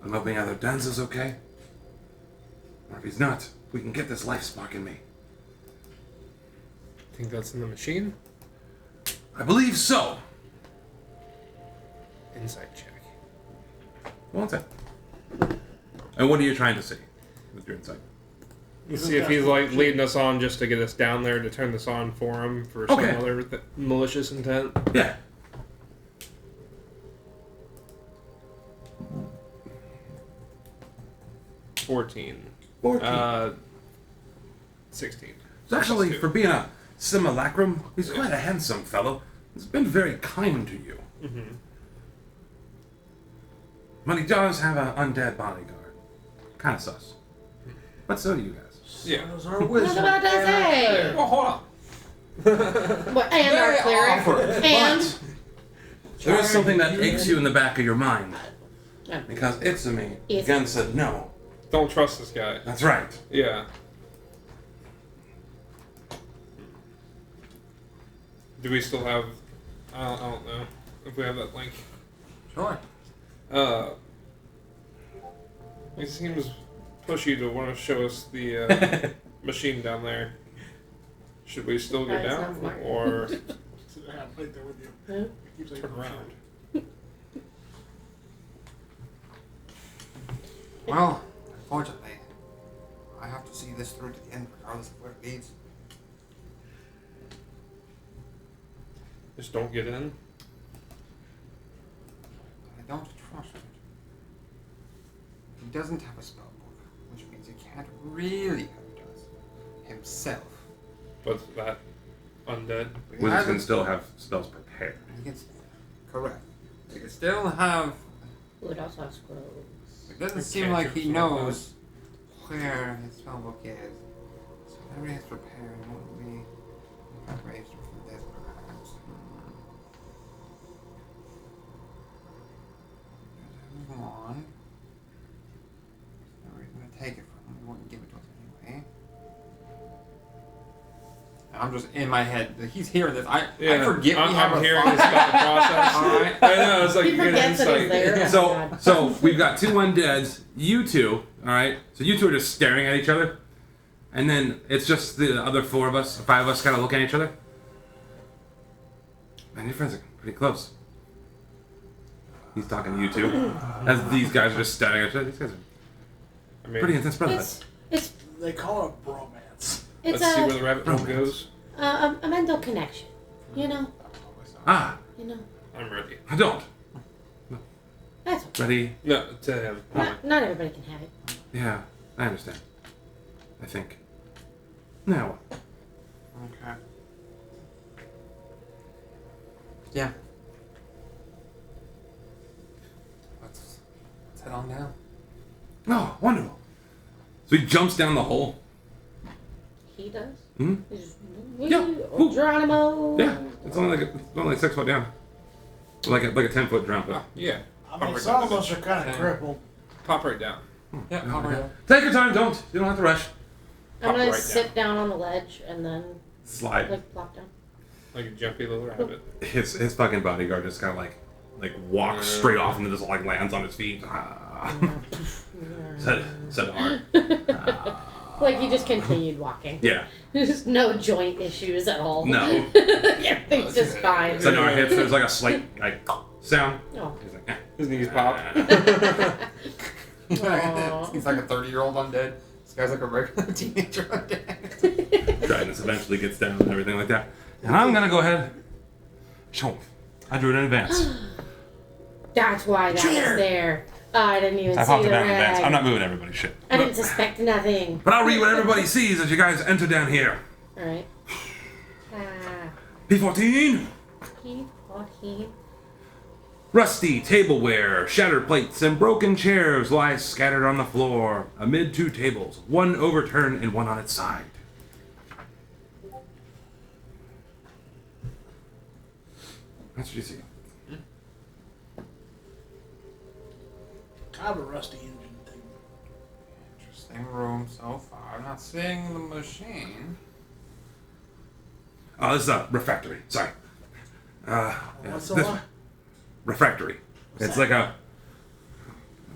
I'm hoping either Danza's okay, or if he's not, we can get this life spark in me. Think that's in the machine? I believe so. Insight check. One sec. And what are you trying to see with your insight? Let's see if he's like leading us on just to get us down there to turn this on for him for some Okay. other malicious intent. Yeah. $14. 14. 16. So actually, Plus two. for being a simulacrum, he's quite a handsome fellow. He's been very kind to you. Mm-hmm. But he does have an undead bodyguard. Kind of sus. But so do you guys. Yeah. Those are I was wisdom. about to say. Well, hold on. What, and our cleric. offer. And. There is something that aches you in the back of your mind. Yeah. Because Itsumi Yes. again said no. Don't trust this guy. That's right. Yeah. Do we still have... I don't know if we have that link. Sure. He seems pushy to want to show us the machine down there. Should we still go That down? sounds smart. Or I have right there with you. Huh? Keeps like, turn around? Well, unfortunately, I have to see this through to the end, regardless of where it leads. Just don't get in? I don't trust it. He doesn't have a spell book, which means he can't really hurt us himself. But that undead? He Wizards can hasn't- still have spells prepared. He can, correct. He can still have. Would also have scrolls. It doesn't Or seem like he cantrips or knows where his spell book is. So whatever he has prepared won't be preparation for this, perhaps. Move on. There's no reason to take it from him. He wouldn't give it to us anyway. I'm just in my head. He's hearing this. I forget we have I'm a hearing thought. this about the process. Alright. I know, it's like He you get forgets that he's insight. there. Yeah. So, God. so we've got two undeads, you two, alright? So you two are just staring at each other. And then it's just the other four of us, 5 of us kind of looking at each other. Man, your friends are pretty close. He's talking to you two. As these guys are just staring at each other. These guys are I mean, pretty intense brotherhood. It's They call it bromance. it's let's see where a, the rabbit hole goes. a mental connection. You know. Ah, You know. I'm ready. I don't. That's okay. Ready? No, to him. Not everybody can have it. Yeah, I understand. I think. Now, Okay. Yeah. Let's head on down. oh, wonderful. So he jumps down the hole. He does. Hmm? He's, Yeah. oh, Geronimo. Yeah, it's only like 6 foot down. Like a 10-foot drop. Oh, yeah. I mean, some of us are kind of crippled. Pop right down. Yeah, I'll bring it. Take your time, don't. You don't have to rush. I'm Pop gonna right sit down on the ledge and then Slide. like plop down. Like a jumpy little rabbit. His fucking bodyguard just kind of like walks straight off and then just like lands on his feet. Said hard. Like he just continued walking. Yeah. There's no joint issues at all. No. Everything's just fine. So no, it hits. There's like a slight like sound. Oh. He's like, eh. His knees pop. Aw. He's like a 30-year-old undead. This guy's like a regular teenager undead. Trident eventually gets down and everything like that. And I'm gonna go ahead. Show him. I drew it in advance. That's why that was there. I didn't even I see popped the it down in advance. rag. I'm not moving everybody's shit. I didn't suspect nothing. But I'll read what everybody sees as you guys enter down here. Alright. P14. P14. Rusty tableware, shattered plates, and broken chairs lie scattered on the floor amid 2 tables, one overturned and one on its side. That's what you see. I have a rusty engine thing. Interesting room so far. I'm not seeing the machine. Oh, this is a refectory. Sorry. What's the this what? refectory. What's It's that? like a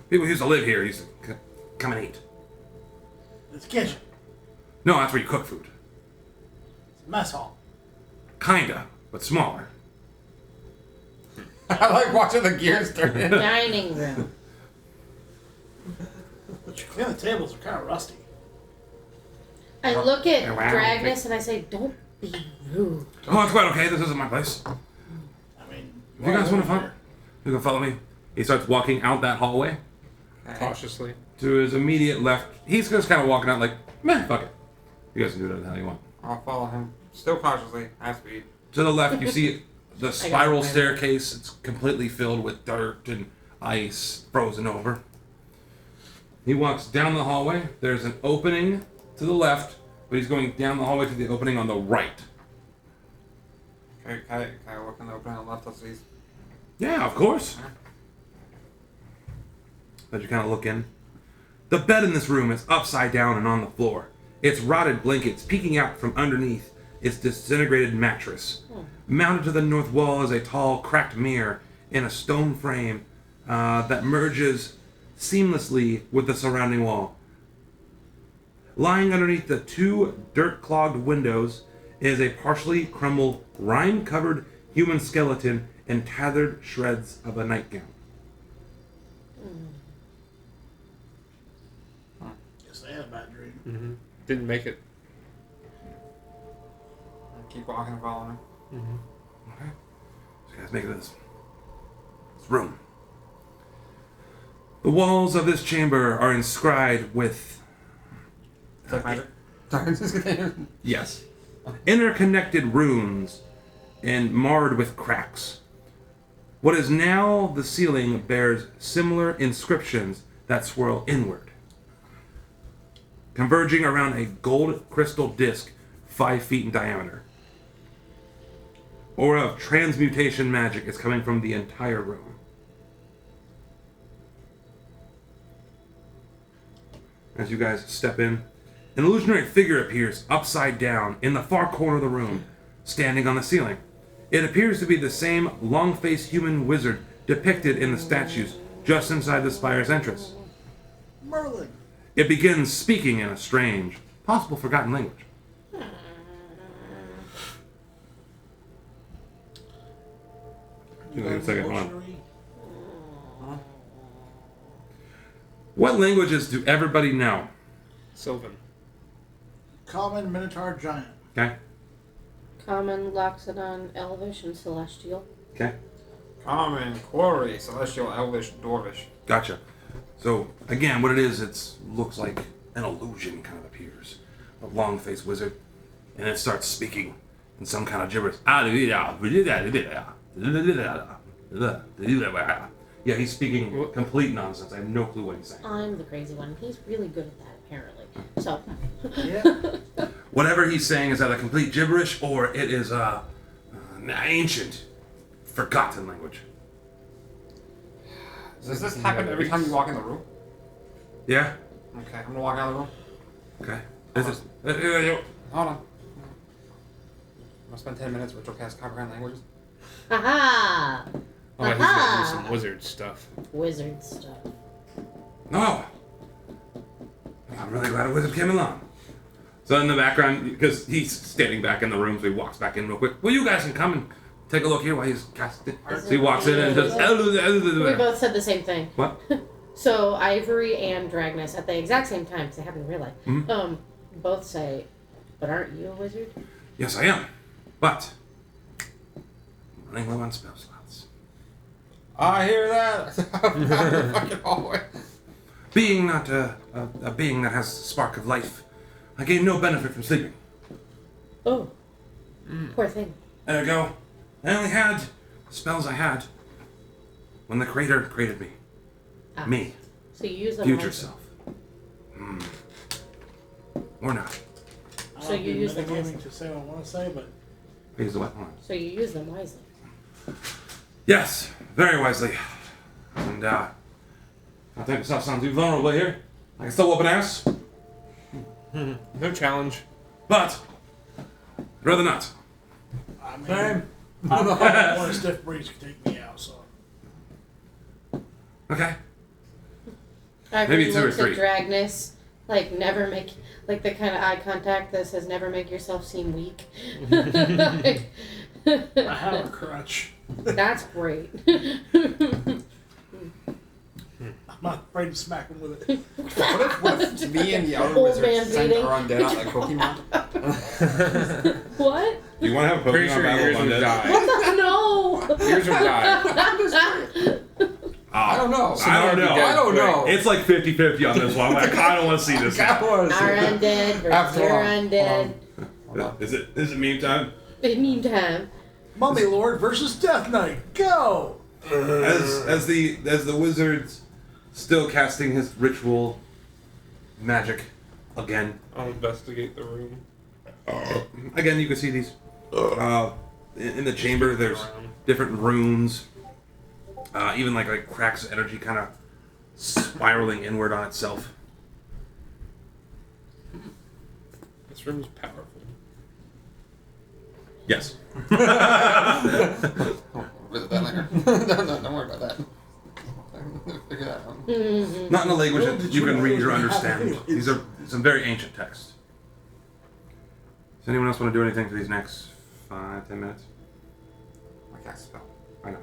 people who used to live here used to come and eat. It's a kitchen. No, that's where you cook food. It's a mess hall. Kinda, but smaller. I like watching the gears turn. Dining room. Yeah, the tables are kind of rusty. I look at Wow. Dragnus and I say, "Don't be rude." Oh, it's quite okay. This isn't my place. I mean, If you guys want to follow, you can follow me. He starts walking out that hallway Cautiously. to his immediate left. He's just kind of walking out like, meh, fuck it. You guys can do whatever the hell you want. I'll follow him. Still cautiously, as speed. To the left, you see the spiral it. staircase. It's completely filled with dirt and ice frozen over. He walks down the hallway. There's an opening to the left, but he's going down the hallway to the opening on the right. Okay, can I look in the opening on the left? Let's see. Yeah, of course. But you kind of look in. The bed in this room is upside down and on the floor. Its rotted blankets peeking out from underneath its disintegrated mattress. Mounted to the north wall is a tall, cracked mirror in a stone frame that merges seamlessly with the surrounding wall. Lying underneath the two dirt-clogged windows is a partially crumbled, rime-covered human skeleton and tattered shreds of a nightgown. Guess I had a bad dream. Mm-hmm. Didn't make it. I'll keep walking and following him. Okay. So you guys make it this room. The walls of this chamber are inscribed with Is that magic? Sorry, just kidding. yes, interconnected runes and marred with cracks. What is now the ceiling bears similar inscriptions that swirl inward, converging around a gold crystal disc 5 feet in diameter. Aura of transmutation magic is coming from the entire room. As you guys step in, an illusionary figure appears upside down in the far corner of the room, standing on the ceiling. It appears to be the same long-faced human wizard depicted in the statues just inside the Spire's entrance. Merlin. It begins speaking in a strange, possible forgotten language. Give me a second, hold on. Illusionary. What languages do everybody know? Sylvan. Common Minotaur Giant. Okay? Common, Loxodon, Elvish, and Celestial. Okay? Common, Quarry, Celestial, Elvish, Dwarvish. Gotcha. So, again, what it is, it looks like an illusion kind of appears. A long-faced wizard. And it starts speaking in some kind of gibberish. Yeah, he's speaking complete nonsense. I have no clue what he's saying. I'm the crazy one. He's really good at that, apparently. So, Yeah. Whatever he's saying is either complete gibberish or it is an ancient, forgotten language. Does this happen every time you walk in the room? Yeah? Okay, I'm gonna walk out of the room. Okay. This is, Hold on. I'm gonna spend 10 minutes ritual cast comprehend languages. aha! Oh, he's gonna do Aha! some wizard stuff. Wizard stuff. no! I'm really glad a wizard came along. So in the background, because he's standing back in the room, so he walks back in real quick. Well, you guys can come and take a look here while he's casting. So he walks in and just... We both said the same thing. What? So Ivory and Dragnus at the exact same time, because I haven't realized, both say, "But aren't you a wizard?" Yes, I am. But I'm running low on spell slots. I hear that! Out of the fucking hallway. Being not a being that has a spark of life, I gain no benefit from sleeping. Oh, poor thing. There we go. I only had spells I had when the Creator created me. Ah. Me. So you use them. Future wisely. self. Or not. So you use them metagaming wisely. to say what I want to say, but Use the weapon. So you use them wisely. Yes, very wisely. And I think myself sounds too vulnerable here. I can still whoop an ass, No challenge. but I'd rather not. I mean, Same. one stiff breeze can take me out, so. Okay. Maybe Maybe 2 or look to 3. Dragnus, like never make, like the kind of eye contact that says never make yourself seem weak. Like, I have a crutch. that's great. I'm not afraid to smack him with it. What if me and the other Old man wizards send beating. our undead out like Pokemon? What? You want to have a Pretty Pokemon sure battle yours of would undead? die. No. Yours would die. I don't know. I don't know. I don't know. It's like 50-50 on this one. I'm like, I don't want to see this. I wanna see Our it. undead versus After your all, undead. hold on. Is it meme time? Meantime. Mummy Lord versus Death Knight. Go! As the wizard's still casting his ritual magic again. I'll investigate the room. Again, you can see these in the chamber. There's different runes, even like cracks of energy kind of spiraling inward on itself. This room's powerful. Yes. Visit that later. No, don't worry about that. Figure that out. Not in a language Well, that did you you can know read those or were understand. happening? These are some very ancient texts. Does anyone else want to do anything for these next 5-10 minutes? I cast a spell. I know.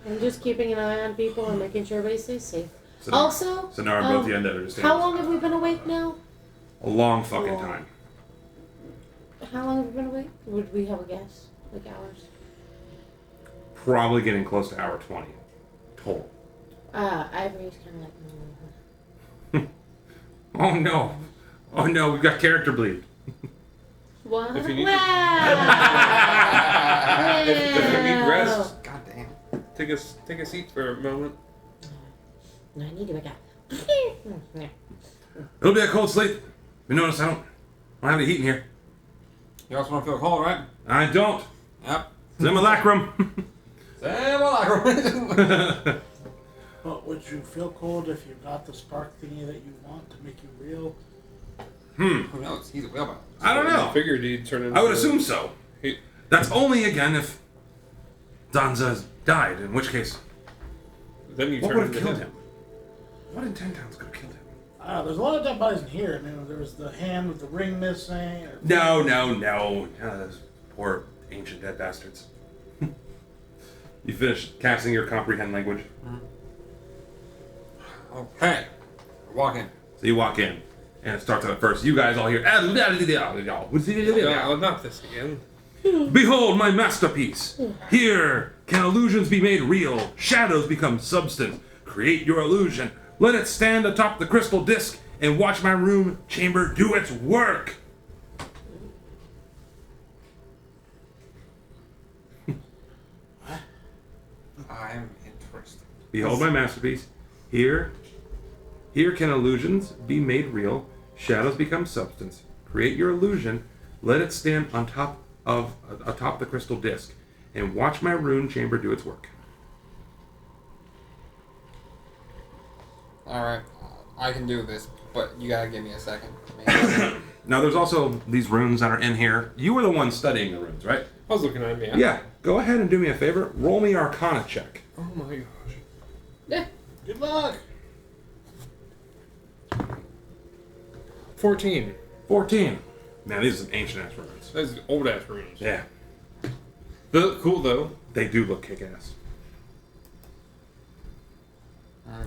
I'm just keeping an eye on people and making sure everybody stays safe. So Also, so now are both the undead are just how long have we been awake now? a long fucking time. How long have we been awake? Would we have a guess? Like hours? Probably getting close to hour 20 total. Ivory's kind of like. Oh no! Oh no! We've got character bleed. What? If you need- Wow! If you need rest, God damn. take a seat for a moment. No, I need to wake up. It'll be a cold sleep. You notice I don't have any heat in here. You also want to feel cold, right? I don't. Yep. Simulacrum. Simulacrum. But would you feel cold if you got the spark thingy that you want to make you real? Who knows? He's a wheelbarrow. I don't know. I figured he'd turn into. I would assume so. He, That's only again if Danza's died, in which case, then you what turn would have into killed him? What in 10 towns could have killed him? There's a lot of dead bodies in here. I mean, there was the hand with the ring missing. Or No. Those poor ancient dead bastards. You finished casting your comprehend language. Okay. Walk in. So you walk in, and it starts out at first. You guys all hear, yeah, not this again. behold my masterpiece. Here can illusions be made real, shadows become substance. Create your illusion. Let it stand atop the crystal disc, and watch my room chamber do its work. I'm interested. Behold my masterpiece. Here can illusions be made real, shadows become substance. Create your illusion, let it stand on top atop the crystal disc, and watch my rune chamber do its work. Alright. I can do this, but you gotta give me a second. Now there's also these runes that are in here. You were the one studying the runes, right? I was looking at me. Yeah. Go ahead and do me a favor. Roll me Arcana check. Oh my gosh. Yeah. good luck. 14. 14. Man, these are some ancient ass runes. Those old ass runes. Yeah. They look cool though. They do look kick-ass.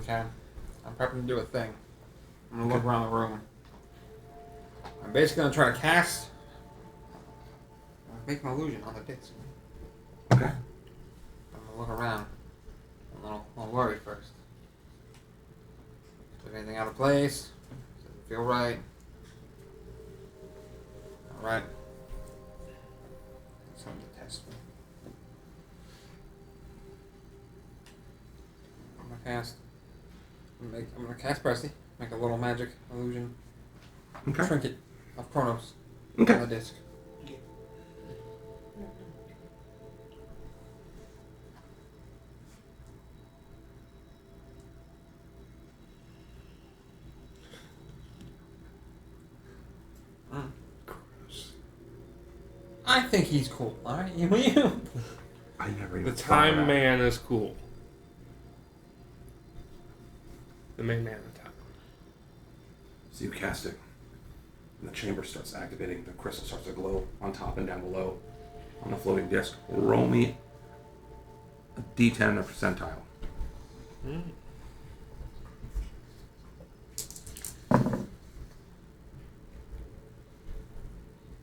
Okay. I'm prepping to do a thing. I'm gonna look around the room. I'm basically gonna try to cast. Make an illusion on the disc. Okay. I'm gonna look around. I'm a little worried first. Is there anything out of place? Does it feel right? Alright. Something to test me. I'm gonna cast Presley. Make a little magic illusion. Okay. Trinket of Chronos Okay. on the disc. I think he's cool. All right, you. I never even The thought of time that. man is cool. The main man of time. So you cast it, and the chamber starts activating. The crystal starts to glow on top and down below on the floating disc. Roll me a D10 and a percentile.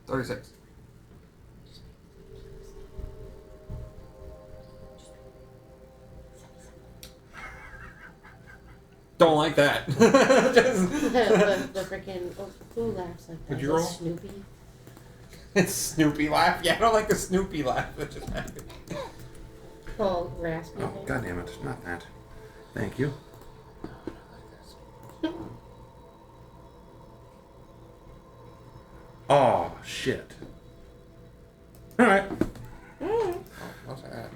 36. Don't like that. Just- the freaking who laughs like that? Would you Is it roll? Snoopy. It's Snoopy laugh. Yeah, I don't like the Snoopy laugh that just happened. Oh, raspy. Oh, thing. God damn it. Not that. Thank you. Oh, shit. Alright. What's that?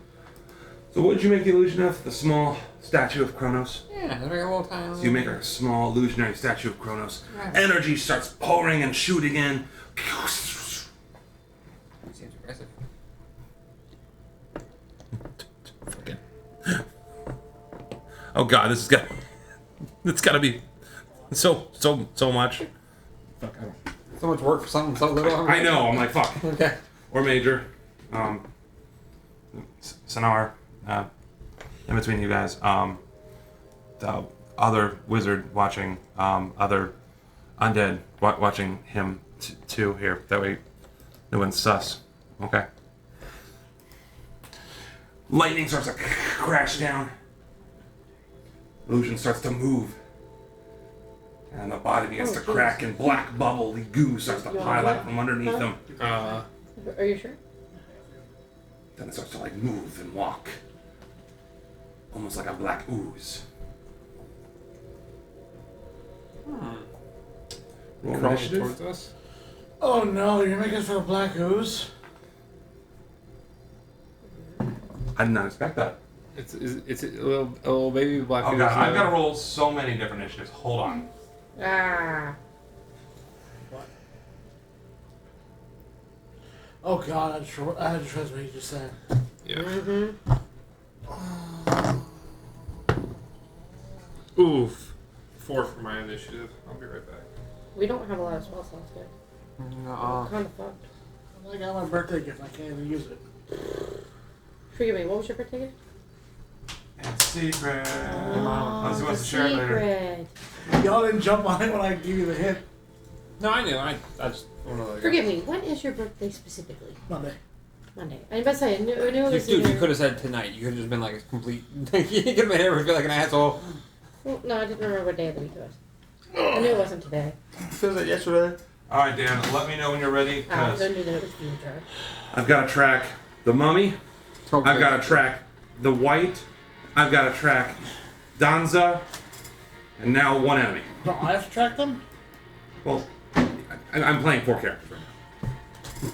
So what did you make the illusion of? The small statue of Kronos? Yeah, there's like a little tiny. So you make a small illusionary statue of Kronos. Right. Energy starts pouring and shooting in. Seems aggressive. Fucking. Oh god, this is got. It's gotta be so much. Fuck, I don't. So much work for something so little. I know. I'm like fuck. Okay. Or major. Sonar. In between you guys. The other wizard watching. Other undead watching him too here. That way, no one's sus. Okay. Lightning starts to crash down. Illusion starts to move. And the body begins to crack, and black bubbly goo starts to pile out from underneath them. Are you sure? Then it starts to like move and walk. Almost like a black ooze. Roll Crawling initiative. towards us. Oh no, you're making us for a black ooze? I did not expect that. It's a little baby black. Oh who's god, I've now- got to roll so many different initiatives. Hold on. Ah. What? Oh god, I just realized what you just said. Yeah. Mm-hmm. Oof. 4 for my initiative. I'll be right back. We don't have a lot of spell slots, guys. No. Kind of fucked. I got my birthday gift, I can't even use it. Forgive me. What was your birthday gift? It's secret. Oh, Unless you want the to share it later. secret. Y'all didn't jump on it when I gave you the hint. No, I knew. I just one of the. Forgive me. When is your birthday specifically? Monday. Monday. I was about to say. I knew it was Dude, you either- could have said tonight. You could have just been like a complete. You could have made everyone feel like an asshole. Well, no, I didn't remember what day of the week it was. I knew it wasn't today. Feels like yesterday. All right, Dan. Let me know when you're ready. I 'Cause knew that it was future. I've got to track the mummy. I've got to track the white. I've got to track Danza. And now one enemy. No, I have to track them? Well, I'm playing 4 characters right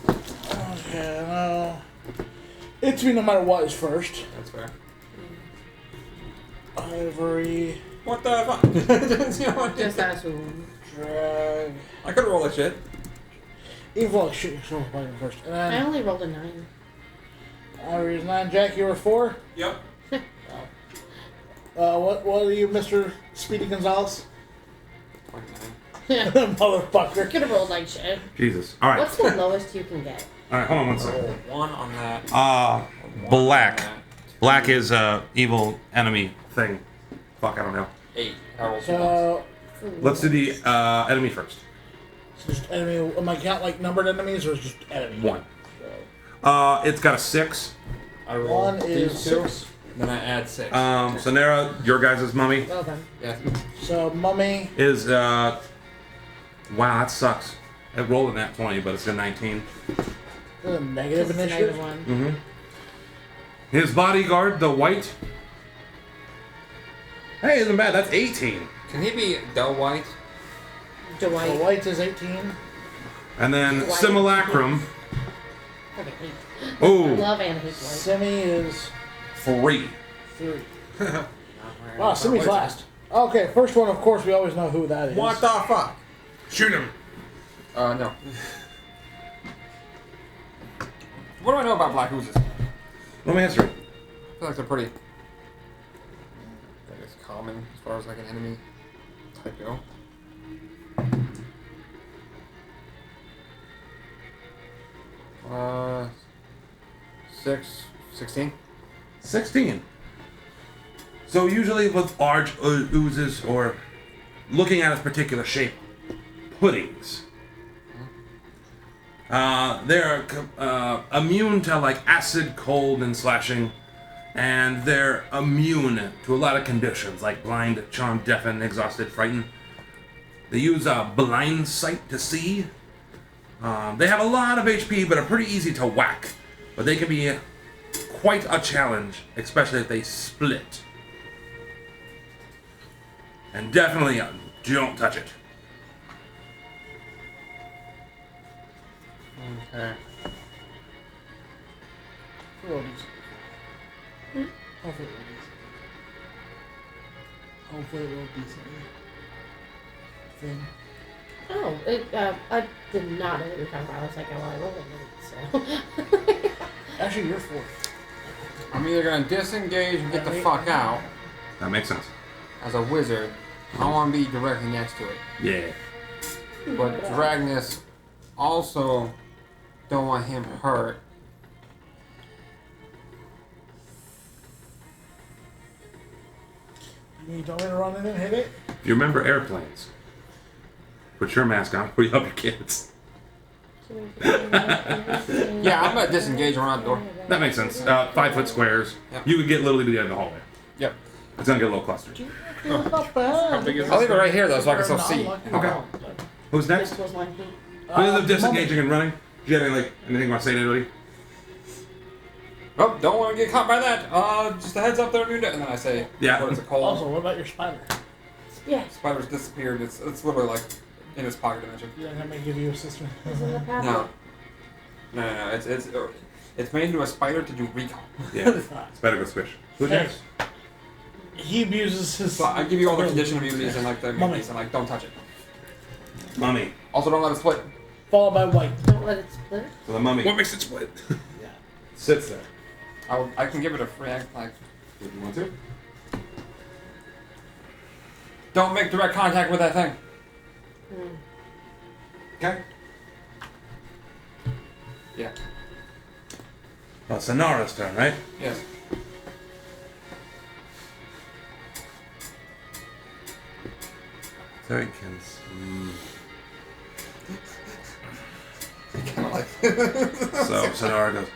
now. Okay, no. It's me no matter what is first. That's fair. Ivory, What the fuck? You know what? Just assume. drag. I could roll that shit. Evil, like shit, so I'm first. And I then only rolled a 9. Ivory is 9. Jack, you were 4. Yep. What are you, Mr. Speedy Gonzalez? 29. Motherfucker. Could have rolled like shit. Jesus. All right. What's the lowest you can get? All right. Hold on one Roll second. 1 on that. Uh, One black. on that. Black is evil enemy thing. Fuck, I don't know. 8. I rolled 2 ones. So, Let's do the enemy first. just enemy. Am I count like numbered enemies or is just enemy? 1. So, It's got a 6. I roll 1 is these 2. 6. Then I add 6. So Nara, your guys' mummy Well done. Yeah. So, mummy. is wow, that sucks. It rolled a nat 20, but it's a 19. A negative Just a initiative. -1. Mm-hmm. His bodyguard, the white. Hey, isn't bad. That's 18. Can he be Del White? So, Dwight. white is 18. And then White. simulacrum. Okay, 8. I Oh, love and hate Dwight. Semi is 3. 3. Wow, Simi's last. Okay, first one, of course, we always know who that is. What the fuck? Shoot him. No. What do I know about black oozes? Roll me history. I feel like they're pretty, I guess, common as far as like an enemy type go. Uh, 16. 16. So usually with large oozes or looking at its particular shape, puddings. They're immune to like acid, cold, and slashing, and they're immune to a lot of conditions like blind, charmed, deafened, exhausted, frightened. They use blind sight to see. They have a lot of HP, but are pretty easy to whack. But they can be quite a challenge, especially if they split. And definitely don't touch it. Okay. Roll these. Hopefully it will be. Hopefully it will be something. Thing. Oh, I did not know what you were talking about. I was like, oh, I rolled a minute, so. Actually, you're fourth. I'm either gonna disengage and get the fuck out That makes sense. as a wizard. I don't want to be directly next to it. Yeah. But Dragnus also don't want him hurt. You don't want me to run in and hit it? If you remember airplanes, put your mask on, put up your kids. Yeah, I'm gonna disengage around the door. That makes sense. 5 foot squares. Yep. You would get literally to the end of the hallway. Yep. It's gonna get a little clustered. Not bad. How big is I'll this? leave it right here though, so I can still Not see. lucky. Okay. Who's next? This was my feet. Other than disengaging and running, do you have anything you want to say to anybody? Oh, don't want to get caught by that. Just a heads up there, dude. And then I say, Yeah. what is it called? Also, what about your spider? Yeah. Spider's disappeared. It's literally like in his pocket dimension. You don't have me give you a sister. It's in the path. No. No. It's made into a spider to do recon. Yeah. It's better go squish. Who's next? He abuses his. So I give you all the condition immunities and like the Mummy. immunities and like don't touch it. Mummy. Also, don't let it split. Followed by white. Don't let it split. So the mummy What makes it split? Yeah. sits there. I can give it a free act, like Would you want to? don't make direct contact with that thing. Okay. Yeah. Well, Sonara's turn, right? Yes. So he can see. Kind of like. So Sonara goes,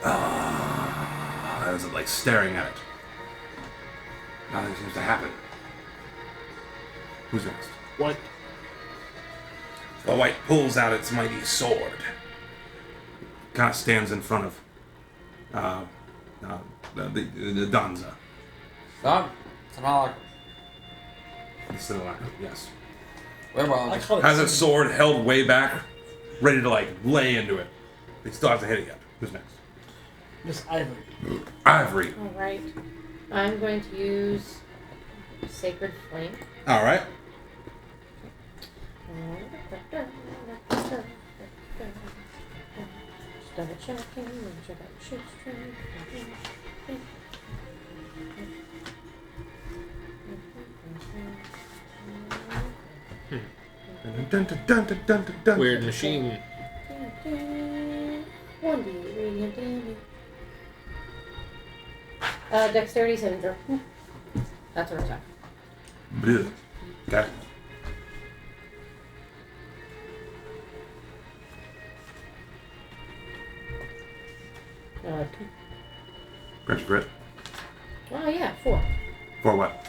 as if like staring at it. Nothing seems to happen. Who's next? White. The white pulls out its mighty sword. Kind of stands in front of the Danza. Stop. It's not like. It's still alive, yes. Well, I call it. Has its sword held way back, ready to like lay into it. He still hasn't hit it yet. Who's next? Miss Ivory. Ivory. All right. I'm going to use Sacred Flame. All right. Just double checking, make sure that shit's true. Dun, dun, dun, dun, dun, dun, dun. Weird machine. 1d radiant damage. Dexterity saving throw. That's what I'm talking. Blue. Okay. Two. Grant your crit. Oh yeah, 4. For what?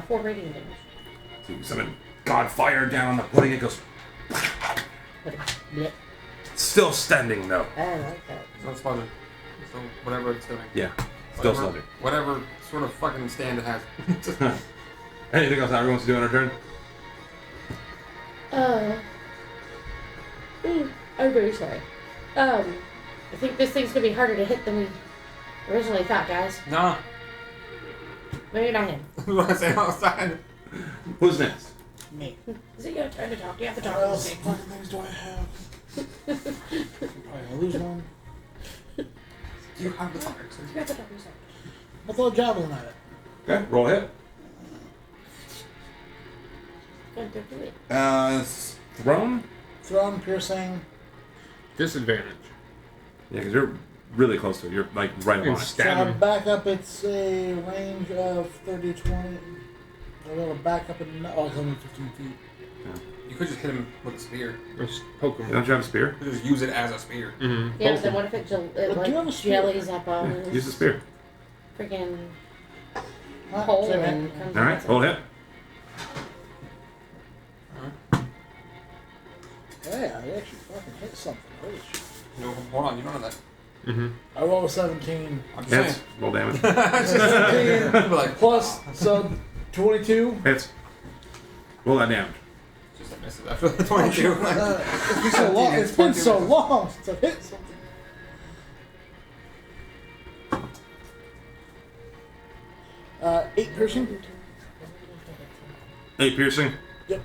4 radiant damage. So you summon God fire down on the pudding. It goes. But blip. Still standing though. I like that. It's not sludging. So whatever it's doing. Yeah. Still Whatever- standing. Whatever sort of fucking stand it has. Anything else Ivory wants to do on her turn? I'm very sorry. I think this thing's gonna be harder to hit than we originally thought, guys. No. Maybe not him. You want to say outside? Who's next? Me. Is it your turn to talk? You have to talk. What else Okay. fucking things do I have? I'm probably gonna lose one. Do you have the dark sword? You got the dark sword. I'll throw a javelin at it. Okay, roll a hit. Don't do it. Thrown? Thrown, piercing. Disadvantage. Yeah, because you're really close to it. You're like right You can on it. stab So him. back up, it's a range of 30, 20. A little back up in. Oh, it's only 15 feet. You could just hit him with a spear. Or just poke him. Don't you have a spear? You could just use it as a spear. Mm-hmm. Yeah, Poke but then him. what if it, But do you have a spear? jellies up on Yeah, his use the spear. freaking Ah, hole same and hit. comes All right, out? roll a hit. Hey, I actually fucking hit something. Holy shit. No, hold on, you don't know that. Mm-hmm. I roll a 17. I'm just Hits. Roll damage. saying. You'd be like, Plus, so 22. Hits. Roll that damage. just a misses after the 22. It's been so long. It's been so long since I've hit something. Eight piercing. 8 piercing. Yep.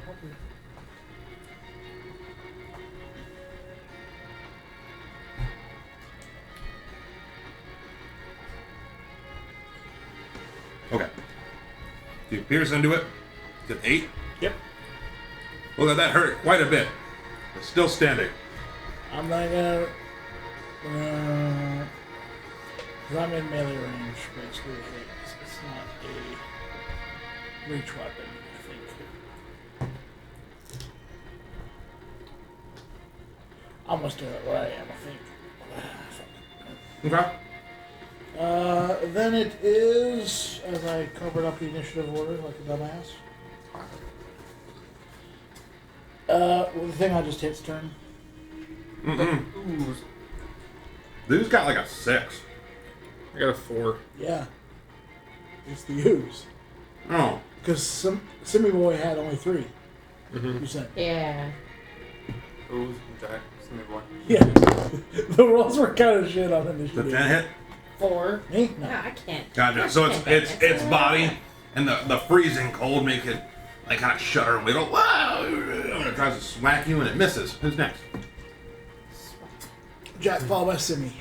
Okay. You pierce into it. Is it 8? Yep. Well, that hurt quite a bit. It's still standing. I'm not gonna. Cause I'm in melee range, basically. It's not a reach weapon, I think. I'm gonna do it where I am, I think. Okay. Then it is, as I covered up the initiative order like a dumbass. Well, the thing I just hit's turn. Ooh. Dude's got like a 6. I got a 4. Yeah. It's the ooze. Oh. Because Simmy Boy had only 3. Mm-hmm. You said. Yeah. Ooh, Jack. Send me one. Yeah. The rolls were kind of shit on The initiative. 10 hit? 4. Me? No, No. I can't. Gotcha. So it's body and the freezing cold make it like kind of shudder and wiggle. Whoa! And it tries to smack you and it misses. Who's next? Jack followed by Simmy.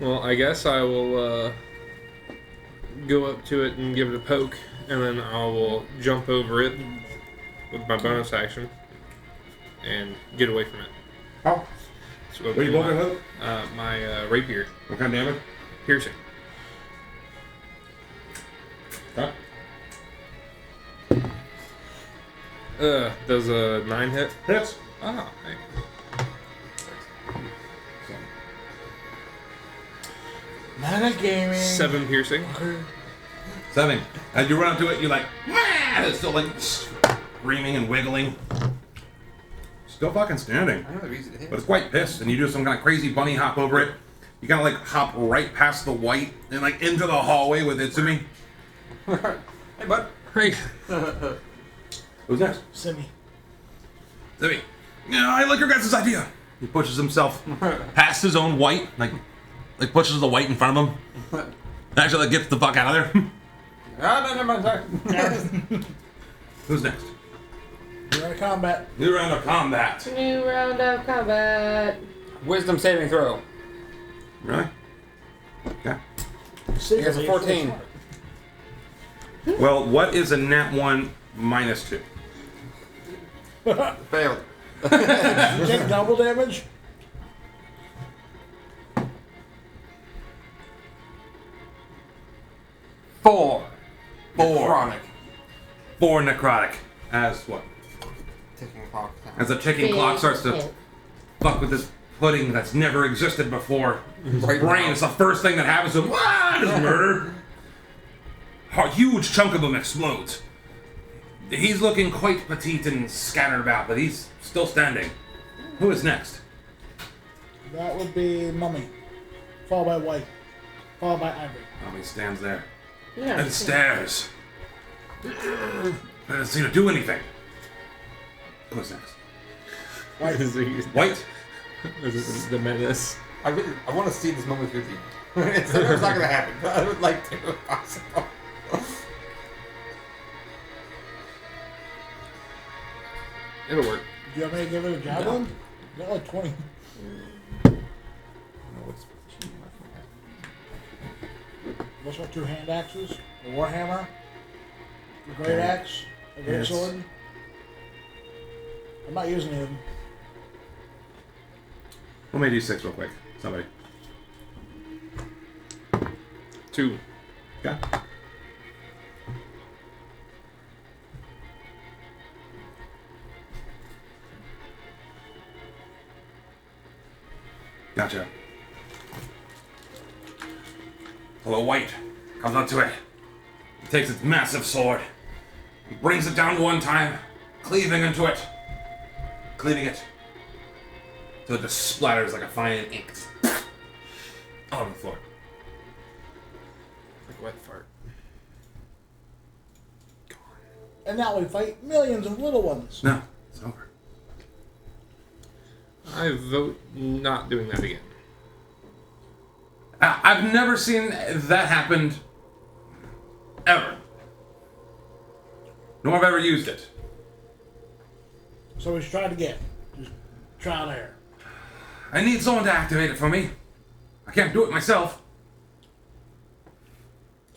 Well, I guess I will go up to it and give it a poke, and then I will jump over it with my bonus action and get away from it. Oh. So What are you poking with? my rapier, What kind of damage? piercing. Okay. Does a 9 hit? Hits. Ah, hey. Metagaming. 7 piercing. 7. As you run up to it, you're like, "Wah!" It's still like screaming and wiggling. Still fucking standing. I know they're easy to hit. But it's quite pissed, and you do some kind of crazy bunny hop over it. You kind of like hop right past the white and like into the hallway with Itsumi. Hey, bud. Hey. Who's next? Simmy. Itsumi. Yeah, I like your guys' idea. He pushes himself past his own white, like pushes the white in front of him. Actually, like, gets the fuck out of there. Ah, no, never mind, sorry. Who's next? You're out of combat. New round of combat. New round of combat. Wisdom saving throw. Really? Okay. Secretly, He has a 14. Well, what is a nat 1 minus 2? Failed. You take double damage? Four. Chronic. 4 necrotic. As what? Ticking clock. As the ticking clock starts to fuck with this pudding that's never existed before. His Right brain now. is the first thing that happens to him. Ah, just murder. A huge chunk of him explodes. He's looking quite petite and scattered about, but he's still standing. Who is next? That would be Mummy. Followed by White. Followed by Ivory. He stands there Yeah. and stares. Doesn't seem to do anything. Who's next? White. White? This is the menace. I want to see this moment with you. It's not going to happen, but I would like to if possible. It'll work. Do you want me to give it a javelin? You got like 20. No, it's What's got 2 hand axes? A warhammer? A great axe? A great sword? I'm not using any of them. Roll me a d6 real quick. Somebody. 2. Okay. Gotcha. Hello, White comes up to it. He takes its massive sword. He brings it down one time, cleaving into it. Cleaving it. Till it just splatters like a fine ink. On the floor. Like a wet fart. And now we fight millions of little ones. No, it's over. I vote not doing that again. I've never seen that happen ever. Nor have I ever used it. So we should try it again. Just trial and error. I need someone to activate it for me. I can't do it myself.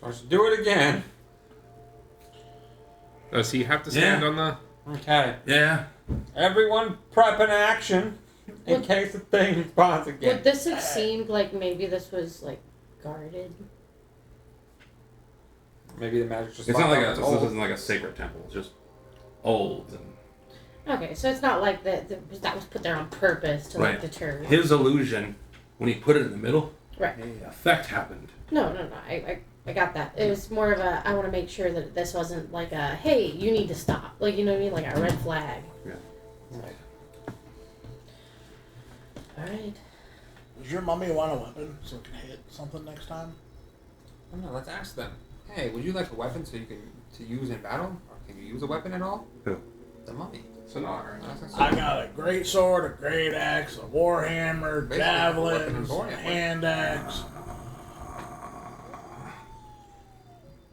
Let's do it again. Does he have to stand Yeah. on the... Okay. Yeah. Everyone prep an action in Would- case the thing spawns again. Would this have seemed like maybe this was like guarded? Maybe the magic just It's not like locked a, up. this isn't like a sacred temple. It's just old and Okay, so it's not like that was put there on purpose to like Right. deter. his illusion when he put it in the middle. Right. The effect happened. No. I got that. It was more of a I want to make sure that this wasn't like a hey, you need to stop. Like you know what I mean, like a red flag. Yeah. Right. All right. Does your mummy want a weapon so it can hit something next time? Oh, no, let's ask them. Hey, would you like a weapon so you can to use in battle? Or can you use a weapon at all? Who? The mummy. Sonar. I got a great sword, a great axe, a warhammer, Basically, a weapon and javelins, warhammer. a hand axe.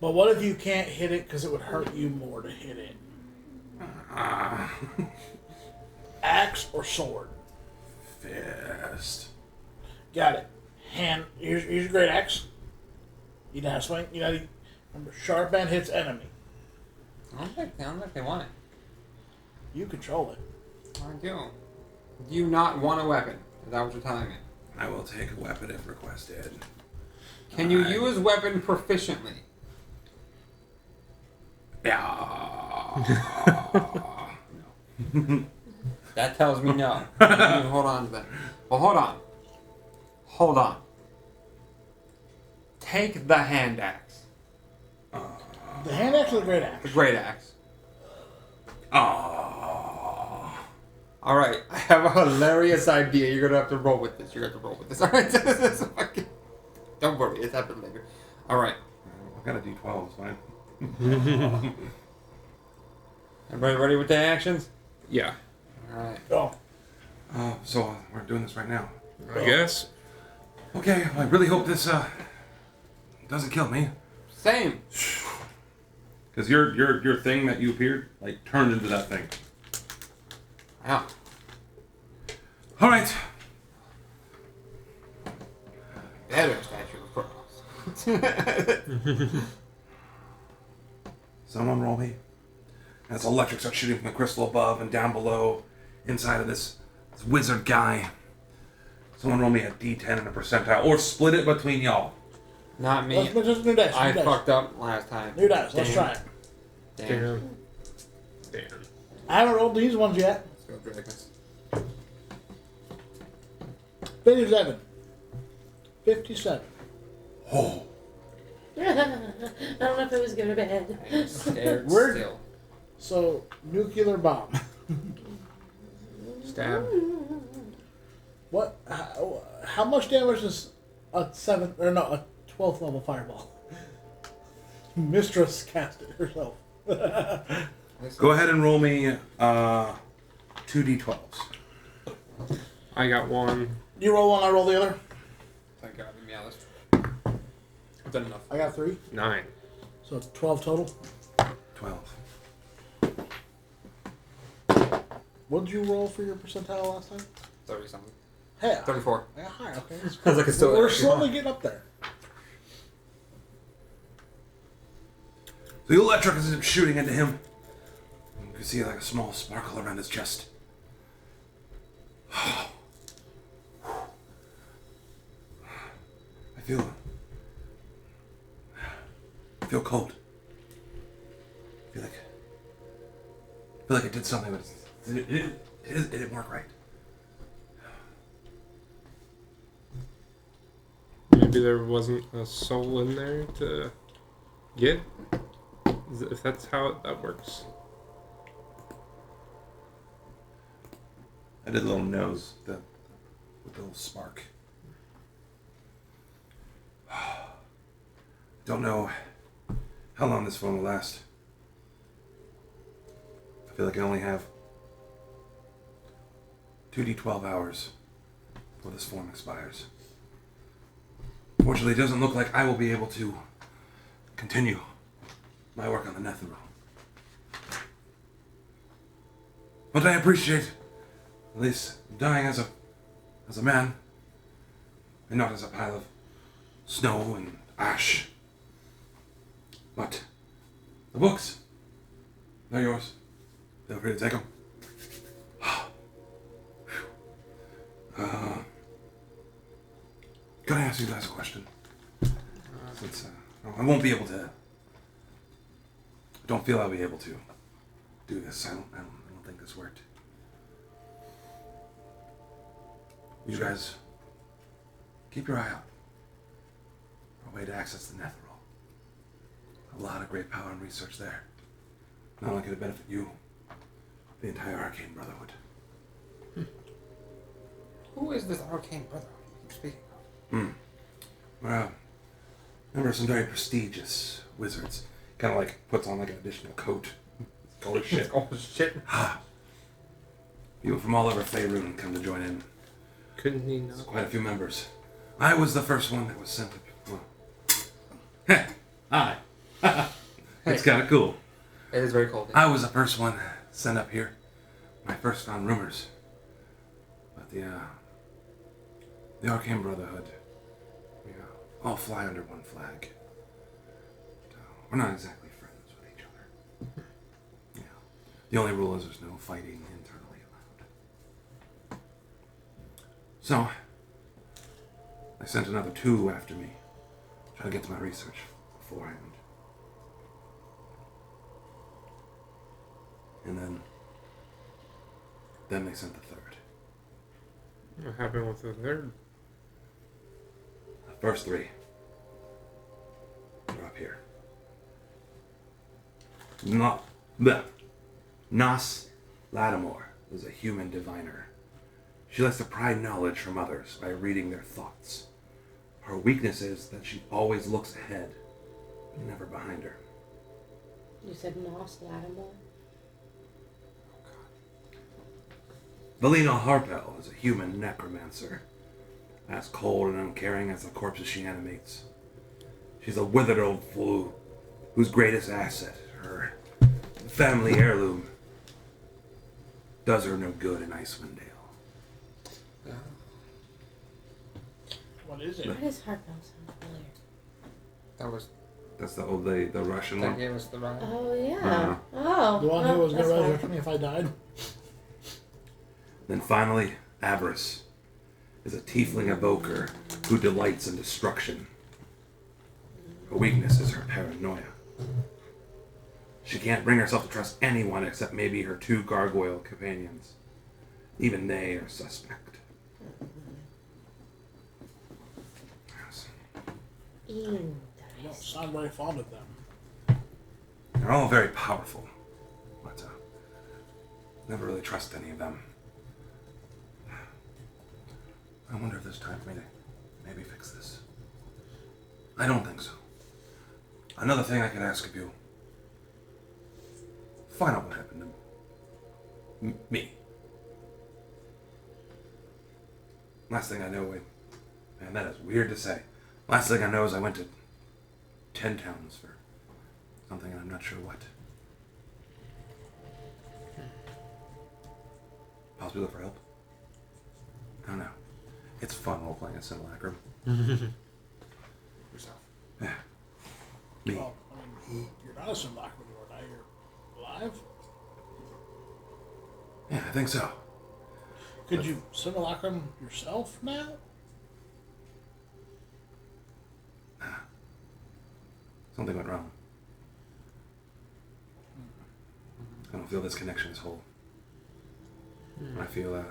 But what if you can't hit it because it would hurt you more to hit it? Axe or sword? Fist. Got it. Hand. Here's your great axe. You know how to swing. You know, remember, sharp end hits enemy. I don't think they want it. You control it. I do. Do you not want a weapon? Is that what you're telling me? I will take a weapon if requested. Can you use weapon proficiently? Yeah. That tells me no. Hold on then. Well, hold on. Hold on. Take the hand axe. The hand axe or the great The axe? great axe. Oh. Alright, I have a hilarious idea. You're gonna have to roll with this. You're gonna have to roll with this. Alright? This is fucking... Don't worry, it's happened later. Alright. I've got a D12, it's fine. Everybody ready with the actions? Yeah. Alright. Oh. So we're doing this right now. I guess. Okay, well, I really hope this doesn't kill me. Same. Because your thing that you appeared, like, turned into that thing. Yeah. Alright. Better statue of pearls. Someone roll me. As electric starts shooting from the crystal above and down below, inside of this wizard guy. Someone roll me a D10 and a percentile, or split it between y'all. Not me. Let's just new dice. I New dice. fucked up last time. New dice. Let's Damn. try it. Damn. Damn. I haven't rolled these ones yet. Let's go, Dragons. 57. 57. Oh. I don't know if it was good or bad. I'm scared We're- still. So, nuclear bomb. Stab. What? How much damage is a 12th level fireball? Mistress cast it herself. Go ahead and roll me 2D12s. I got one. You roll one, I roll the other. Thank God. Yeah, that's I've done enough. I got 3. 9. So 12 total. 12. What did you roll for your percentile last time? 30 something. Hey, 34. Yeah, high, okay. I was like, it's still We're there. slowly getting up there. The electric is shooting into him. You can see like a small sparkle around his chest. I feel cold. I feel like I did something, but it didn't work right. Maybe there wasn't a soul in there to get. If that's how that works. I did a little nose with the little spark. Don't know how long this phone will last. I feel like I only have 2d12 hours before this form expires. Fortunately, it doesn't look like I will be able to continue my work on the Netheril. But I appreciate at least dying as a man, and not as a pile of snow and ash. But the books, they're yours. Feel free to take them. Can I ask you guys a question? Since I won't be able to. I don't feel I'll be able to do this. I don't think this worked. You guys, keep your eye out for a way to access the Netheril. A lot of great power and research there. Not only could it benefit you, the entire Arcane Brotherhood. Who is this Arcane Brotherhood you keep speaking of? Well, remember some very prestigious wizards. Kind of like puts on like an additional coat. It's cold as shit. Oh shit. People from all over Faerun come to join in. Couldn't he There's not? quite a few members. I was the first one that was sent up. Well, hey, hi. It's kind of cool. It is very cold. I was the first one sent up here when I first found rumors. But the Arcane Brotherhood, we all fly under one flag. We're not exactly friends with each other. Yeah. The only rule is there's no fighting internally allowed. So, I sent another 2 after me, trying to get to my research beforehand. And then they sent the 3rd. What happened with the third? The first 3 are up here. Nas Lattimore is a human diviner. She likes to pry knowledge from others by reading their thoughts. Her weakness is that she always looks ahead, never behind her. You said Moss Lattimore? Valina Harpel is a human necromancer, as cold and uncaring as the corpses she animates. She's a withered old fool whose greatest asset, her family heirloom, does her no good in Icewind Dale. What is it? Why does Hartwell sound familiar? That was That's the Russian that one. gave us the wrong. Oh, yeah. Oh. The one who was going that's to why. resurrect me if I died? Then finally, Avarice is a tiefling evoker who delights in destruction. Her weakness is her paranoia. She can't bring herself to trust anyone except maybe her 2 gargoyle companions. Even they are suspect. Yes. Ew, You don't sound very fond of them. They're all very powerful, but never really trust any of them. I wonder if there's time for me to maybe fix this. I don't think so. Another thing I could ask of you. Find out what happened to me. Last thing I know, man, that is weird to say. Last thing I know is I went to 10 towns for something and I'm not sure what. else be looking for help? I don't know. It's fun role playing a simulacrum. Yourself. Yeah. Me. Well, I mean, you're not a simulacrum anymore. Now you're alive. Yeah, I think so. Could you simulacrum yourself now? Something went wrong. I don't feel this connection is whole. I feel,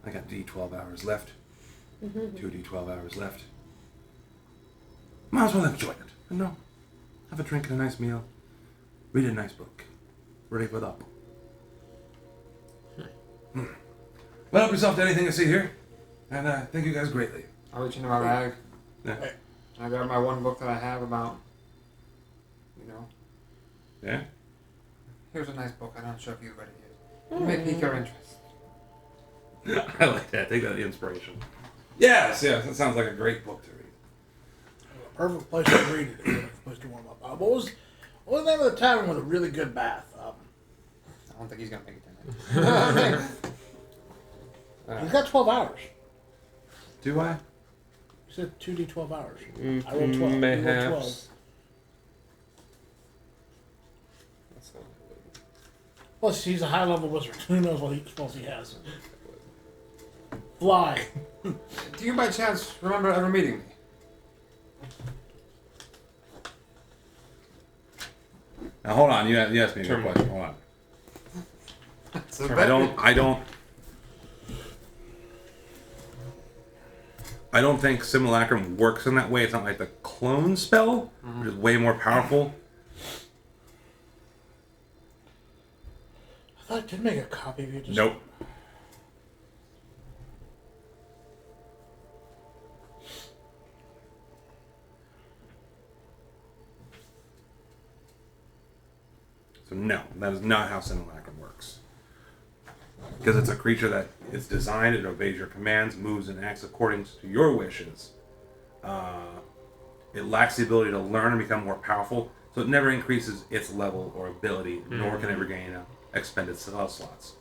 I got D12 hours left. 2 D12 hours left. Might as well enjoy it. You know? Have a drink and a nice meal. Read a nice book. Ready for that. Well, help yourself to anything you see here. And thank you guys greatly. I'll let you know my bag. Yeah. I got my one book that I have about, you know. Yeah? Here's a nice book. I'm not sure if you read it yet. It may pique your interest. I like that. Take that as inspiration. Yes, that sounds like a great book to read. A perfect place to read it. A perfect place to warm up. What was the name of the tavern with a really good bath? I don't think he's gonna make it tonight. He's got 12 hours. Do I? He said 2d12 hours. I rolled 12. You rolled Mayhaps. 12. That's not Plus, he's a high level wizard. Who knows what spells he has? Fly. Do you by chance remember ever meeting me? Now hold on. You asked me a good question. Hold on. So I don't think simulacrum works in that way. It's not like the clone spell, which is way more powerful. I thought I did make a copy of you. Just Nope. So no, that is not how simulacrum works. Because it's a creature that is designed, it obeys your commands, moves and acts according to your wishes. It lacks the ability to learn and become more powerful, so it never increases its level or ability, nor can it regain expended spell slots.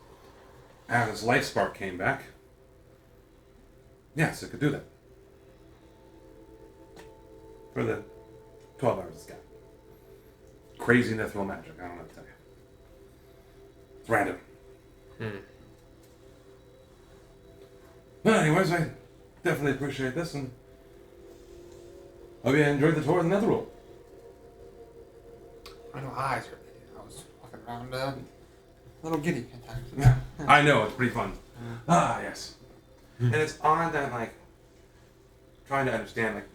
As its life spark came back, yes, it could do that. For the 12 hours it's got. Crazy Netheril magic, I don't know what to tell you. It's random. Well, anyways, I definitely appreciate this, and hope you enjoyed the tour of the Netheril. I know I certainly did. I was walking around a little giddy at times. Yeah, I know, it's pretty fun. Yes. And it's odd that, like, trying to understand, like,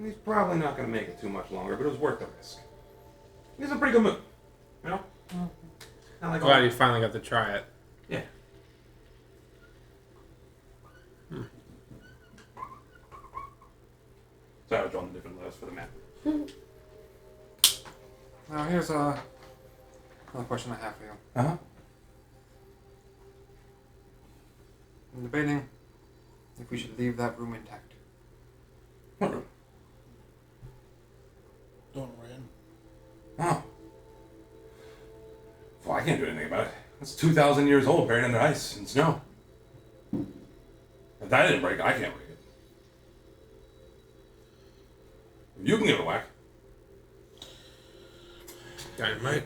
he's probably not going to make it too much longer, but it was worth the risk. He's in a pretty good mood, you know? Not like Glad you finally got to try it. Yeah. So I was drawing the different letters for the map. Now here's another question I have for you. Uh-huh. I'm debating if we should leave that room intact. What room? don't ran. Oh. Well, I can't do anything about it. It's 2,000 years old, buried under ice and snow. If that didn't break, I can't break it. You can give it a whack. Dynamite.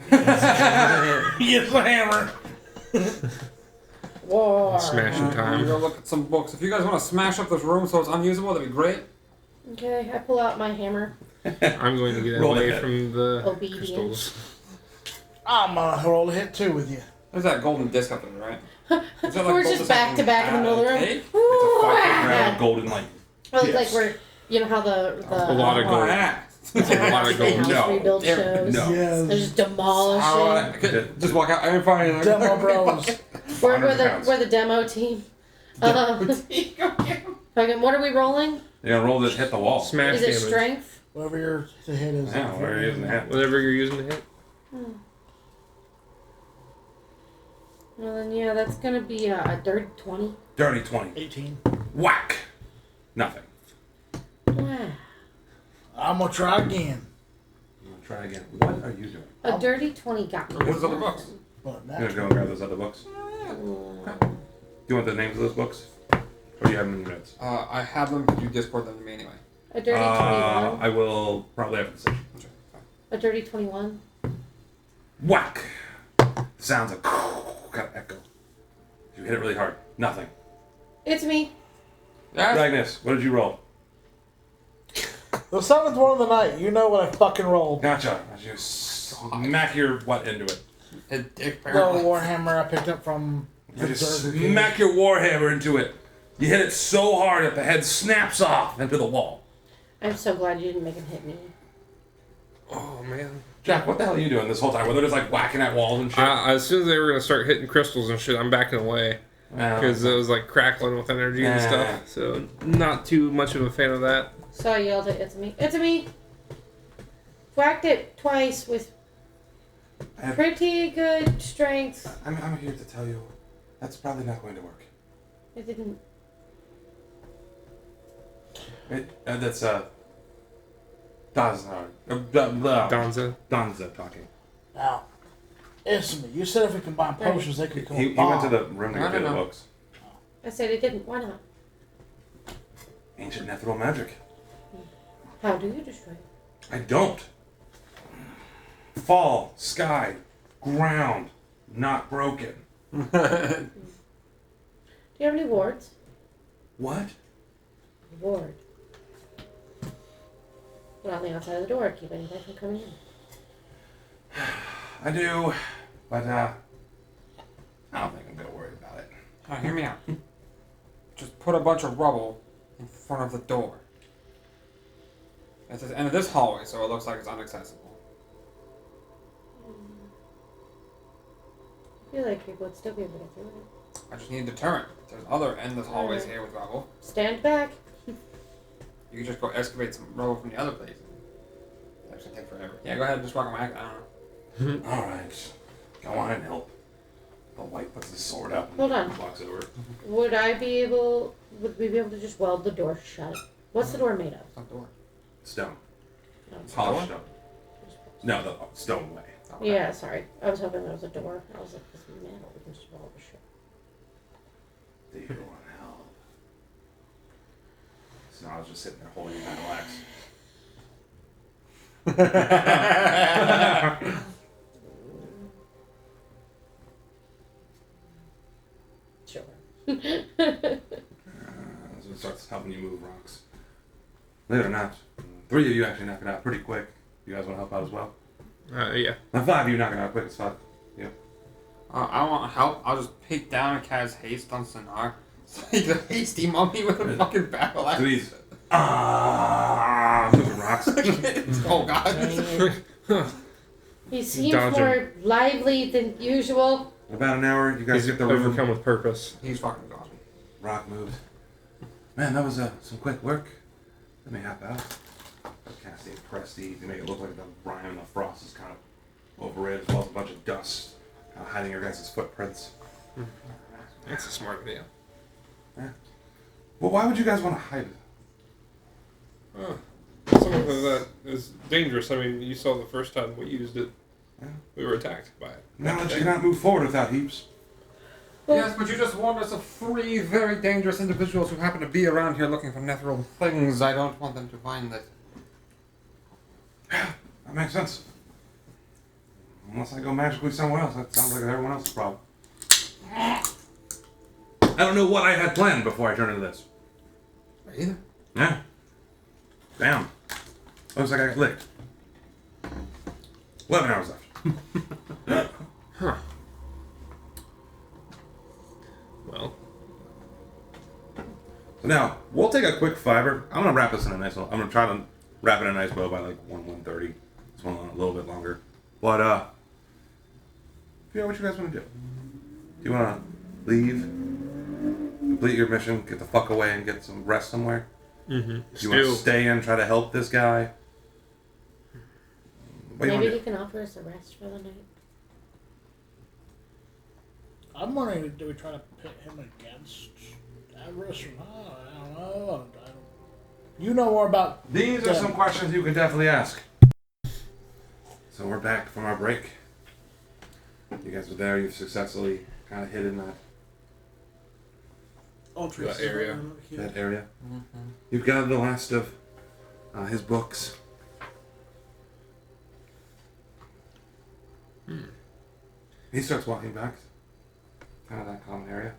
He gets the hammer. War. Smashing I'm time. gonna go look at some books. If you guys want to smash up this room so it's unusable, that'd be great. Okay, I pull out my hammer. I'm going to get Roll away ahead. from the Obedience. crystals. I'm gonna roll a hit too with you. There's that golden disc up there, right? Is that We're gold just disc back to back in the middle of the room. cake? It's a 5-foot round golden light. Well, it's Yes. like we're, you know how the A lot of Oh, gold. yeah. A lot of gold. house No. rebuild Damn. shows. No. They're Yes. just demolishing. I could just walk out. I ain't finding it. Demo bros. We're 100 the pounds. we're the demo team. Okay, what are we rolling? You're gonna roll this, hit the wall. Smash Is it damage. strength? Whatever your hit is. Yeah, where it is in the head. Whatever you're using to hit. Well then, yeah, that's gonna be a dirty 20. Dirty 20. 18. Whack! Nothing. Wow. I'm gonna try again. I'm gonna try again. What are you doing? A dirty 20 got me. Where's the other books? But I'm gonna go and grab those other books. Do you want the names of those books? Or do you have them in your notes? I have them, but you Discord them to me anyway. A dirty 21. I will probably after the session. A dirty 21. Whack! Sounds like kind of echo. You hit it really hard. Nothing. It's me. Yeah. Magnus, what did you roll? The seventh one of the night. You know what I fucking rolled. Gotcha. I just smack your what into it. A dick The apparently. warhammer I picked up from You just Berserker King. smack your warhammer into it. You hit it so hard that the head snaps off into the wall. I'm so glad you didn't make him hit me. Oh man. Jack, what the hell are you doing this whole time? Were they just like whacking at walls and shit? As soon as they were gonna start hitting crystals and shit, I'm backing away because it was like crackling with energy and stuff. So not too much of a fan of that. So I yelled at It's me. It's me. Whacked it twice with pretty good strength. I'm here to tell you, that's probably not going to work. It didn't. That's Danza talking. Now, listen to me. You said if we combine potions, they could come He went to the room to get the books. I said it didn't. Why not? Ancient Netheril magic. How do you destroy it? I don't. Fall, sky, ground, not broken. Do you have any wards? What? Ward. Put on the outside of the door. Keep anybody from coming in. I do, but I don't think I'm gonna worry about it. Hear me out. Just put a bunch of rubble in front of the door. It's at the end of this hallway, so it looks like it's inaccessible. I feel like people would still be able to get through it. I just need a deterrent. There's other endless hallways here with rubble. Stand back. You can just go excavate some rubble from the other place. That's gonna take forever. Yeah, go ahead and just rock my act. I don't know. Alright. Go on and help. The white puts his sword up and Hold on. walks over. Would we be able to just weld the door shut? What's the door made of? It's not the door. Stone. No. Polished stone. No, the stone way. Okay. Yeah, sorry. I was hoping there was a door. I was like, this metal. We can just weld the shit. Do you want help? So I was just sitting there holding a battle axe. Sure. So it starts helping you move rocks. Believe it or not, 3 of you actually knock it out pretty quick. You guys want to help out as well? Yeah. Now 5 of you knock it out quick as fuck. Yep. I don't want help. I'll just peek down and cast haste on Sonar. It's like the hasty mummy with a fucking battle axe. So these moving rocks. Oh god. He seems Dodging. more lively than usual. In about an hour, you guys He's get the room. overcome with purpose. He's fucking awesome. Rock moves. Man, that was some quick work. Let me help out. Cast a prestige to make it look like the rime and the frost is kind of over it, as well as a bunch of dust hiding your guys' footprints. That's a smart idea. Yeah. Well, why would you guys want to hide it? Some of that is dangerous. I mean, you saw the first time we used it. Yeah. We were attacked by it. Now that you cannot move forward without heaps. Yes, but you just warned us of 3 very dangerous individuals who happen to be around here looking for Netheril things. I don't want them to find it. That makes sense. Unless I go magically somewhere else, that sounds like everyone else's problem. I don't know what I had planned before I turned into this. Either. Yeah. Damn. Looks like I got licked. 11 hours left. Huh. Well. So now, we'll take a quick fiber. I'm going to wrap this in a nice little... I'm going to try to wrap it in a nice bow by like 1:30. This one a little bit longer. But, figure out what you guys want to do. Do you want to leave? Complete your mission, get the fuck away and get some rest somewhere? Mm-hmm. Do you want to stay and try to help this guy? What do you Maybe want he to do? can offer us a rest for the night. I'm wondering, do we try to pit him against Avarice or not? I don't know. You know more about... These are some questions you can definitely ask. So we're back from our break. You guys were there. You've successfully kind of hidden All traces That area. that area. Mm-hmm. You've gathered the last of his books. He starts walking back. Kind of that common area.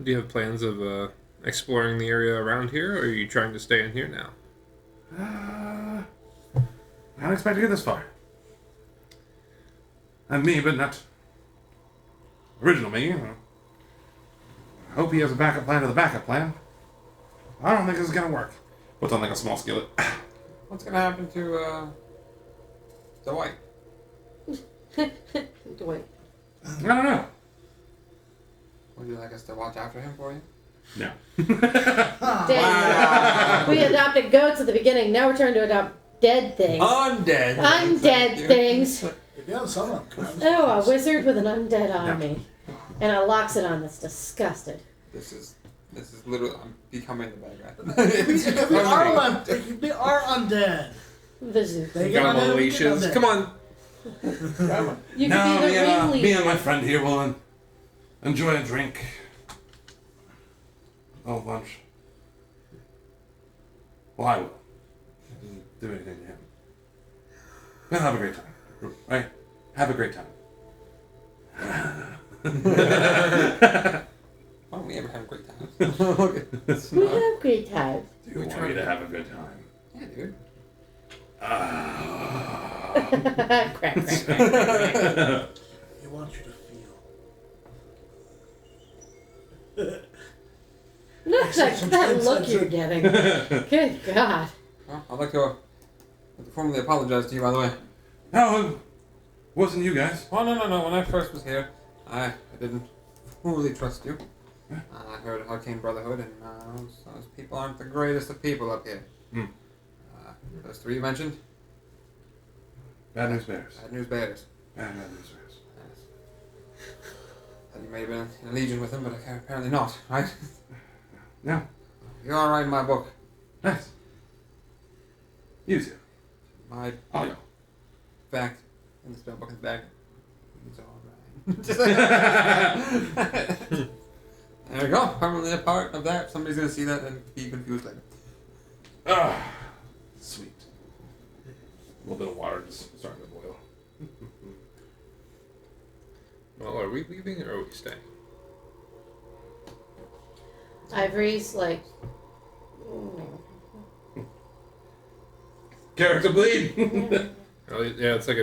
Do you have plans of exploring the area around here, or are you trying to stay in here now? I don't expect to get this far. And me, but not original me. I hope he has a backup plan to the backup plan. I don't think this is gonna work. Puts on like a small skillet. What's gonna happen to Dwight? Dwight. I don't know. Would you like us to watch after him for you? No. Dead. We adopted goats at the beginning. Now we're trying to adopt dead things. Undead. Undead things. Yeah, someone comes. Oh, a wizard with an undead army. And a Loxodon that's disgusted. This is literally. I'm becoming the bad guy. They are undead. The zoo. They get Got undead, them on we get leashes. undead. Come on. You No, can be the ringleader. me and my friend here will enjoy a drink. Oh, lunch. Well, I will. It doesn't do anything to him. We'll have a great time. Right? Have a great time. Why don't we ever have great times? We have great times. Do you want me to have a good time? Yeah, dude. Crack, crack, crack, crack. He wants you to feel. Look like that look you're getting. Good God. Well, I'd like to formally apologize to you, by the way. No, it wasn't you guys. Oh, no. When I first was here, I didn't fully trust you. I heard Arcane Brotherhood, and those people aren't the greatest of people up here. Hmm. Those three you mentioned? Bad news bears. Bad news bears. Bad news bears. Yes. Thought you may have been in a legion with them, but apparently not, right? No. You're alright in my book. Nice. Use it. My Oh, no. fact in the spell book in the back. It's alright. There we go. Permanently a part of that. Somebody's gonna see that and be confused later. Ah, sweet. A little bit of water just starting to boil. Well, are we leaving or are we staying? Ivory's like. Character bleed. Oh, yeah, it's like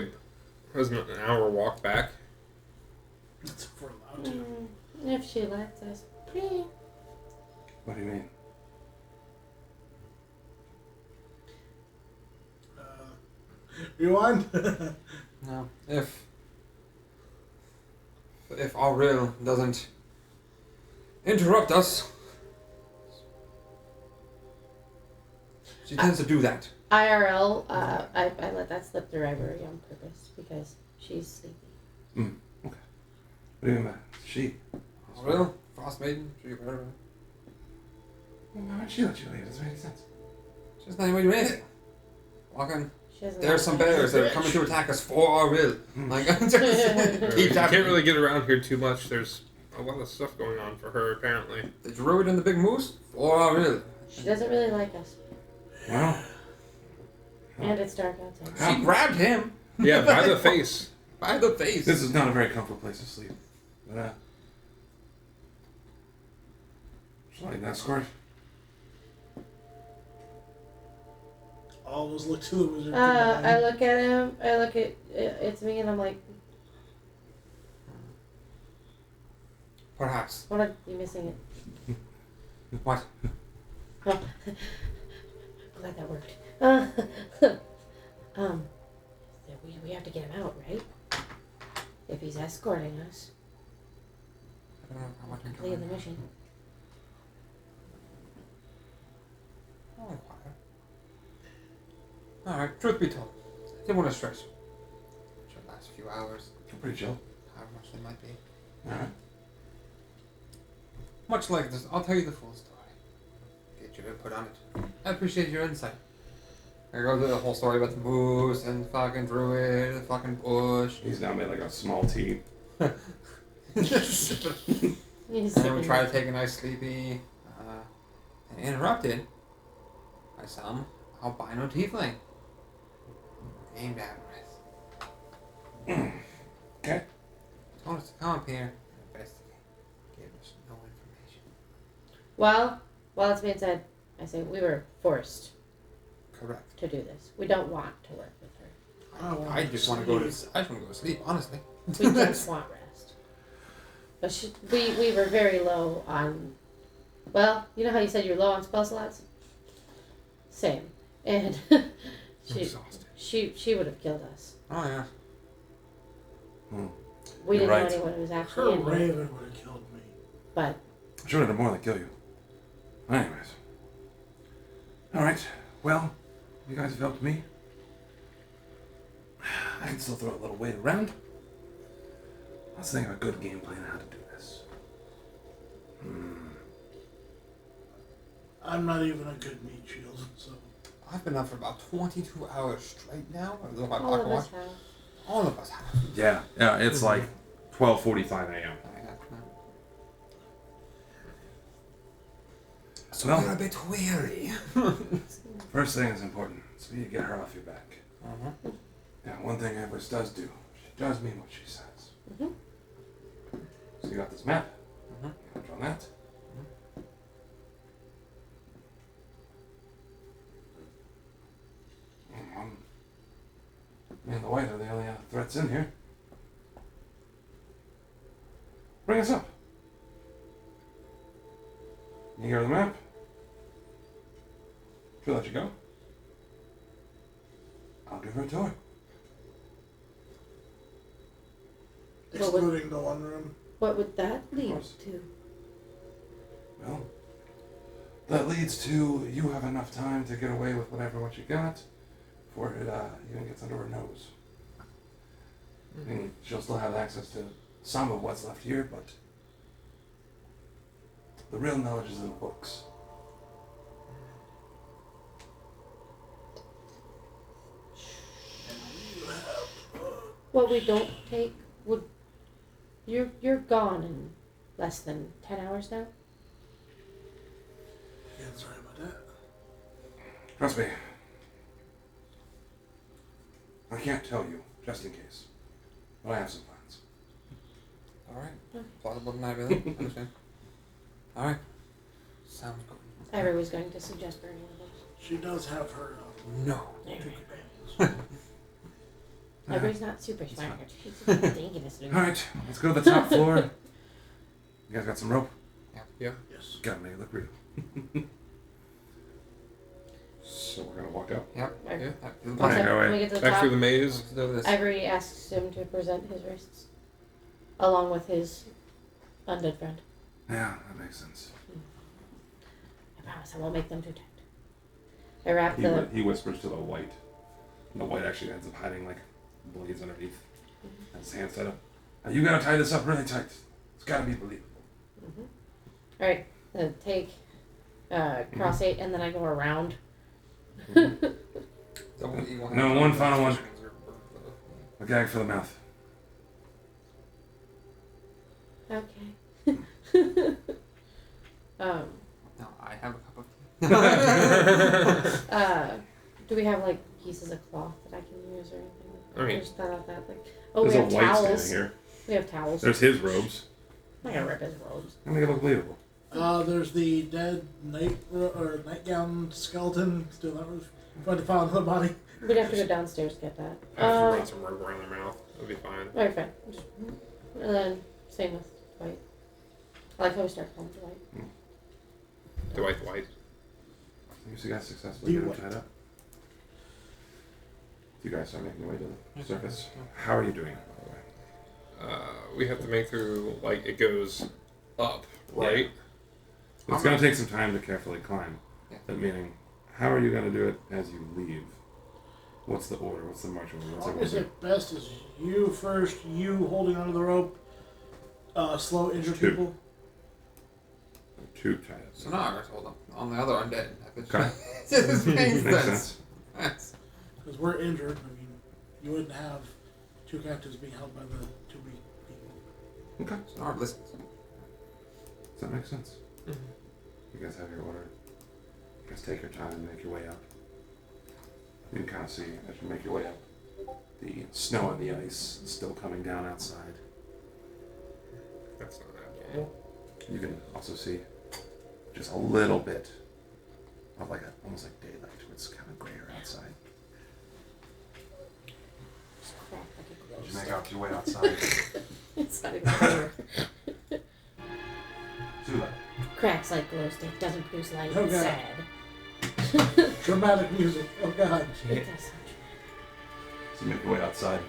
wasn't it an hour walk back? That's if we're allowed to. If she lets us. Please. What do you mean? Rewind. No. If Auril doesn't interrupt us, she tends to do that. IRL, I let that slip through Ivory on purpose because she's sleepy. Okay. What do you mean by she? Auril, Frost Maiden, whatever. Well, why would she let you leave? It doesn't make any sense. She doesn't know how to do anything. Walking. She doesn't There's like some that. bears that are coming to attack us for Auril. Like, just You keep can't happening. really get around here too much. There's a lot of stuff going on for her, apparently. The druid and the big moose for Auril. She doesn't really like us. Well, And it's dark outside. She grabbed him Yeah, by the face. by the face. this is not a very comfortable place to sleep. But, just like that escort. Always look to the wizard. I look at him, I look at it's me, and I'm like, Perhaps. what are you missing it? What? Oh. Glad that worked. We have to get him out, right? If he's escorting us, I don't know how much I'm completing the doing. mission. I'll inquire. Alright, truth be told, I didn't want to stress you. Should last a few hours, You're pretty chill. however much they might be. Alright. Much like this, I'll tell you the full story. Get your input on it. I appreciate your insight. I go through the whole story about the moose and fucking druid, the fucking bush. He's now made like a small tea. And He's then we sipping try it. to take a nice sleepy, and interrupted by some albino tiefling named Avarice. Okay. Told us to come up here and investigate. Gave us no information. Well, while it's being said, I say we were forced Correct. to do this. We don't want to work with her. I just want to go to. I just want to go to sleep. Honestly. We just want rest. But we were very low on. Well, you know how you said you're low on spell slots? Same. And Exhausted. she would have killed us. Oh yeah. We You're didn't right. know anyone who was Her actually in there. raven would have killed me. But I should have done more than kill you. Anyways. Alright. Well, you guys have helped me. I can still throw a little weight around. Let's think of a good game plan how to do this. I'm not even a good meat shield, so. I've been up for about 22 hours straight now. I look at my all of pocket watch. us have. All of us have. Yeah, it's like 12:45 a.m. So Well- we're a bit weary. First thing is important, so you get her off your back. Uh-huh. Yeah, one thing Everest does do, she does mean what she says. Mhm. So you got this map. Mhm. You want to draw that? Me and the White are the only threats in here. Bring us up. You hear the map? She'll let you go. I'll give her a tour. Excluding the one room. What would that lead course. to? Well, that leads to you have enough time to get away with what you got before it even gets under her nose. And she'll still have access to some of what's left here, but the real knowledge is in the books. What we don't take would. You're gone in less than 10 hours now? Yeah, sorry about that. Trust me. I can't tell you, just in case. But I have some plans. Alright. Plausible deniability. Understand. Alright. Sounds good. Ivor was going to suggest burning the books. She does have her No. two Anyway, companions. Ivor's not super smart. She's just dinginess. Alright, let's go to the top floor. You guys got some rope? Yeah. Yes. Gotta make it look real. So we're gonna walk up. Yep. Right. Yeah. Alright, go When away. we get to the Back top, through the maze. Let's do this. Ivory asks him to present his wrists, along with his undead friend. Yeah, that makes sense. I promise I won't make them too tight. I wrap the. He whispers to the White. And the White actually ends up hiding like blades underneath. Has his hand set up. Now you gotta tie this up really tight. It's gotta be believable. All right, take cross 8, and then I go around. No, one final one. A gag for the mouth. Okay. No, I have a cup of tea. Do we have like pieces of cloth that I can use or anything? I mean- just thought about that. Like, oh, There's we a have White towels. standing here. We have towels. There's his robes. I'm not gonna rip his robes. I make it look believable. There's the dead nightgown skeleton still on the roof. Tried to find her body. We'd have to go downstairs to get that. Have to run some rope around their mouth. It'll be fine. Alright, fine. And then same with Dwight. I like how we start calling Dwight. Dwight White. You guys successfully Do get him what? tied up. You guys are making your way to the surface. How are you doing, by the way? We have to make through, like, it goes up, right? It's going to take some time to carefully climb. Yeah. That meaning, how are you going to do it as you leave? What's the order? What's the marching order? What's Always everyone it best is you first, you holding onto the rope, slow injure Two. people. do? Two tied up. So now I got hold up on the other undead. Okay. Just makes Makes sense. sense. Because we're injured. I mean, you wouldn't have 2 captives being held by the 2 weak people. Okay. It's hard listen. Does that make sense? Mhm. You guys have your order. You guys take your time and make your way up. You can kind of see as you make your way up, the snow and the ice is still coming down outside. That's not abnormal. You can also see just a little bit of like almost like daylight. It's kind of grayer outside. Just crack like a glow As you make stick. out your way outside, It's not even clear. Zula. Cracks like glow stick. Doesn't produce light. Oh, It's God. sad. Dramatic music. Oh God. It does sound So you make your way outside.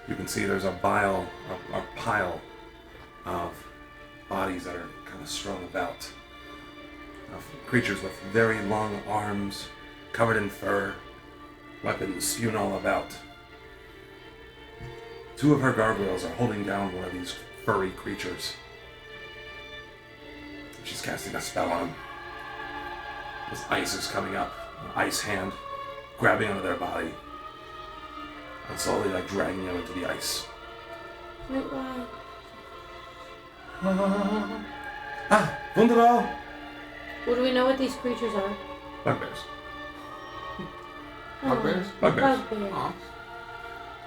You can see there's a pile of bodies that are kind of strewn about. Of creatures with very long arms, covered in fur, weapons spewed all about. 2 of her gargoyles are holding down one of these furry creatures. She's casting a spell on him. This ice is coming up, an ice hand grabbing onto their body and slowly like dragging them into the ice. Wait, why? Ah, wunderbar! Well, do we know what these creatures are? Bugbears. Bugbears? Bugbears. Bugbears. Oh.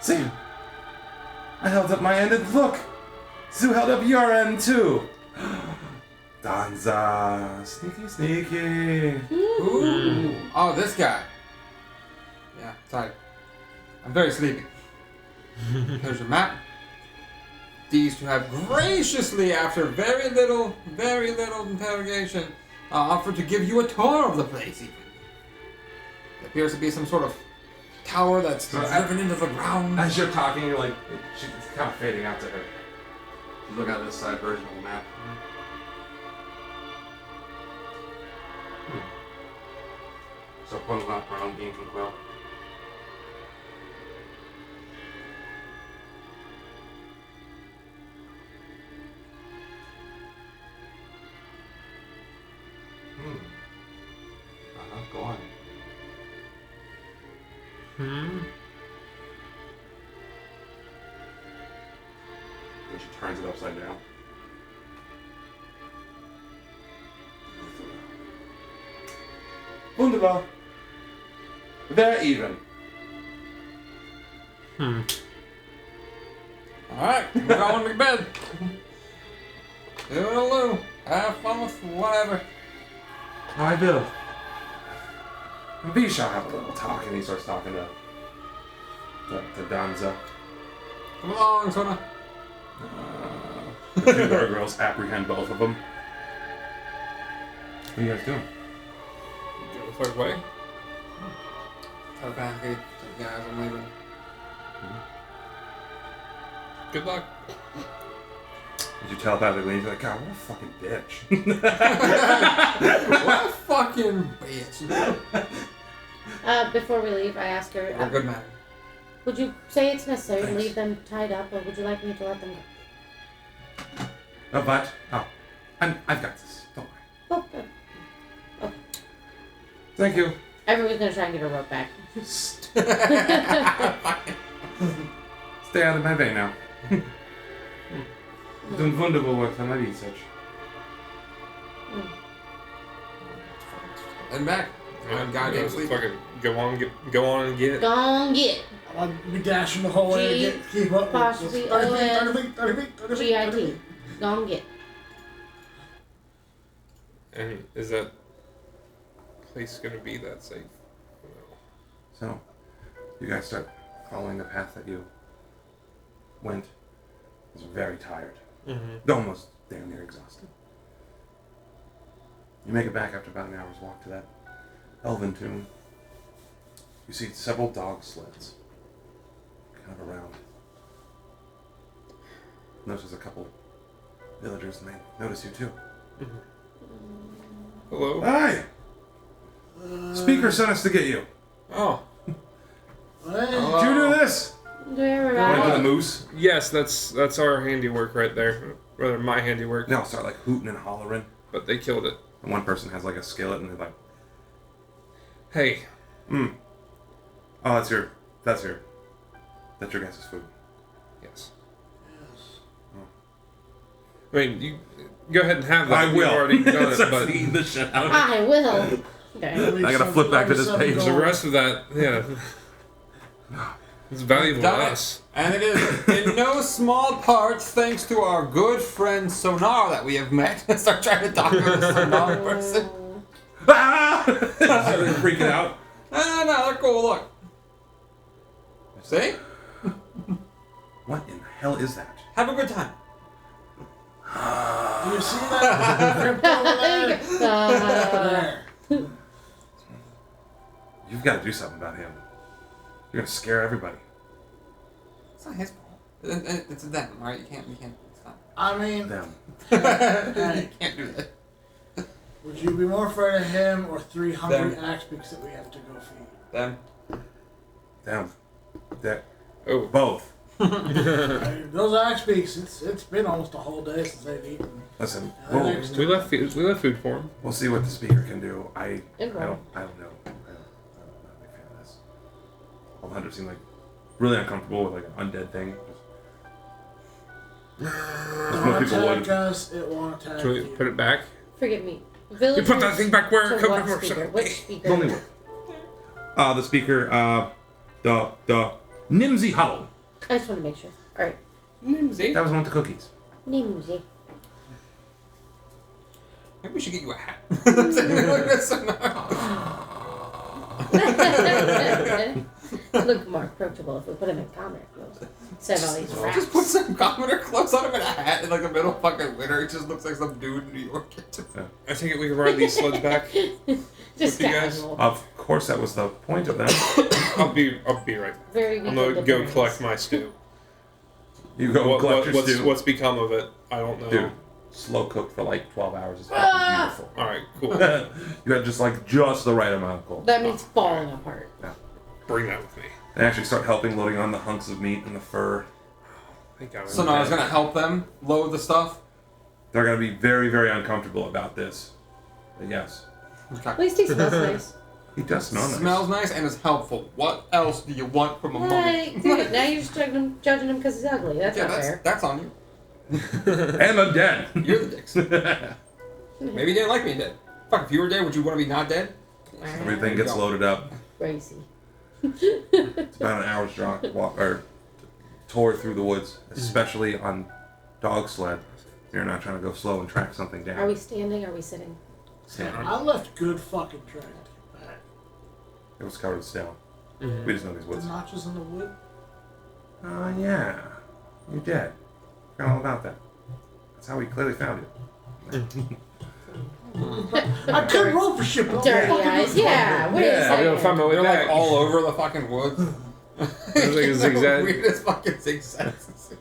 See, I held up my end and look! Sue held up your end too! Danza! Sneaky, sneaky! Ooh. Oh, this guy. Yeah, sorry. I'm very sleepy. Here's your map. These 2 have graciously, after very little interrogation, offered to give you a tour of the place, even. There appears to be some sort of tower that's driven into the ground. As you're talking, you're like, it's kind of fading out to her. You look at this side version of the map. So pulling up around being quill. Go on. Hmm. Then she turns it upside down. Wunderbar. They're even. Hmm. Alright, we're going to bed. Toodaloo. Have fun with whatever. I will. And we shall have a little talk, and he starts talking to Danza. Come along, Sona. The 2 gargoyles apprehend both of them. What are you guys doing? Go the third way. Telepathically. Guys, I'm leaving. Good luck. Did you telepathically? You're like, God, what a fucking bitch. What a fucking bitch. Before we leave, I asked her, We're good, man. would you say it's necessary to Thanks. leave them tied up, or would you like me to let them go? Oh, but I've got this. Don't worry. Oh, Thank you. everyone's gonna try and get her rope back. Stay out of my way now. Doing wonderful work for my research. And back. I'm goddamn Just sleepy. fucking go on and get. Go on, get I'll be dashing the whole way to keep up. Apostrophe with O-N 30 feet, 30 feet, 30 feet, 30 GIT. feet. Go on, get. And is that place gonna be that safe? No. So, you guys start following the path that you went. It's very tired. Mm-hmm. Almost damn near exhausted. You make it back after about an hour's walk to that elven tomb. You see several dog sleds kind of around. Notice a couple villagers and they notice you too. Hello. Hi! Speaker sent us to get you. Oh, Did you do this? Do you ever Went ride? to the moose. yes, that's our handiwork right there. Rather, my handiwork. They all start like hooting and hollering. But they killed it. And one person has like a skillet and they're like, Hey, Oh, that's your guys' food. Yes. Yes. I mean, you go ahead and have that. I will. You've already done it, Starts but eating the shit out of it. I will. Okay. I gotta flip back to this page. the rest of that, yeah, it's valuable to Done it. us. And it is in no small part thanks to our good friend Sonar that we have met. Start trying to talk to the Sonar person. Ah! Started freaking out. No, they're cool. Look. See? What in the hell is that? Have a good time. Do you see that? Crypto over there. You've got to do something about him. You're gonna scare everybody. It's not his fault. It's them, alright? You can't. It's fine. I mean, Them. You can't do that. would you be more afraid of him or 3 hungry axe beaks that we have to go feed? Them. Them. That. Oh, Both. I mean, those axe beaks, it's been almost a whole day since they've eaten. Listen. Yeah, We'll, next- we left food for him. we'll see what the speaker can do. I don't know. I'm not a big fan of this. All the hunters seem like really uncomfortable with like an undead thing. It Most won't people attack would. us, it won't attack Should we you. put it back? Forget me. You Villagers put that thing back where it to comes what from. speaker? Which speaker? Only one. The speaker, the Nimsy Huddle. I just want to make sure. Alright. Nimsy. That was one with the cookies. Nimsy. Maybe we should get you a hat. I'm saying, look at Sonar. Look more approachable if we put him in commoner clothes. Instead of all these rats. Just put some commoner clothes on him and a hat in like the middle of fucking winter. He just looks like some dude in New York. I think we can ride these sleds back. Just with you guys. casual. Of course, that was the point of that. I'll be right back. Very I'm weak gonna of the go berries. collect my stew. You go collect your stew. What's become of it? I don't know. Dude, slow cooked for like 12 hours is fucking beautiful. All right, cool. You had just the right amount of coal. That means falling apart. Bring that with me. They actually start helping loading on the hunks of meat and the fur. Thank God. Sonar's gonna help them load the stuff. They're gonna be very, very uncomfortable about this. But yes, At least he smells nice. he does smell nice. Smells nice and is helpful. What else do you want from a mummy? Right, dude, now you're just judging him because he's ugly. That's not fair. That's on you. And I'm dead. You're the dicks. Maybe you didn't like me dead. Fuck, if you were dead, would you want to be not dead? Everything gets loaded up. Crazy. It's about an hour's tour through the woods, especially on dog sled. You're not trying to go slow and track something down. Are we standing? Are we sitting? I left good fucking track. It was covered with snow. Mhm. We just know these The woods. notches in the wood. Yeah. You did. Forgot all about that. That's how we clearly found you. I couldn't roll for shit. but Dirty fucking eyes. Yeah. Wait a Yeah. I'm gonna second. find my way They're back. like all over the fucking woods. There's like a zigzag. Weirdest fucking zigzags.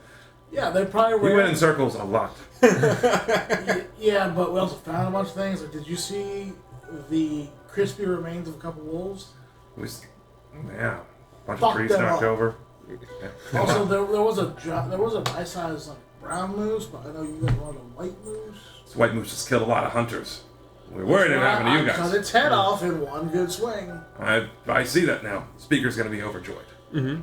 Yeah, they probably We were. went in circles a lot. Yeah, but we also found a bunch of things. Like, did you see the crispy remains of a couple wolves? Yeah. Bunch Fuck of trees them knocked up. over. Yeah. Also, there was a nice size like brown moose, but I know you guys wanted a white moose. This white moose just killed a lot of hunters. We're worried it happened to you I cut guys. its head off in one good swing. I see that now. Speaker's gonna be overjoyed. Mm-hmm.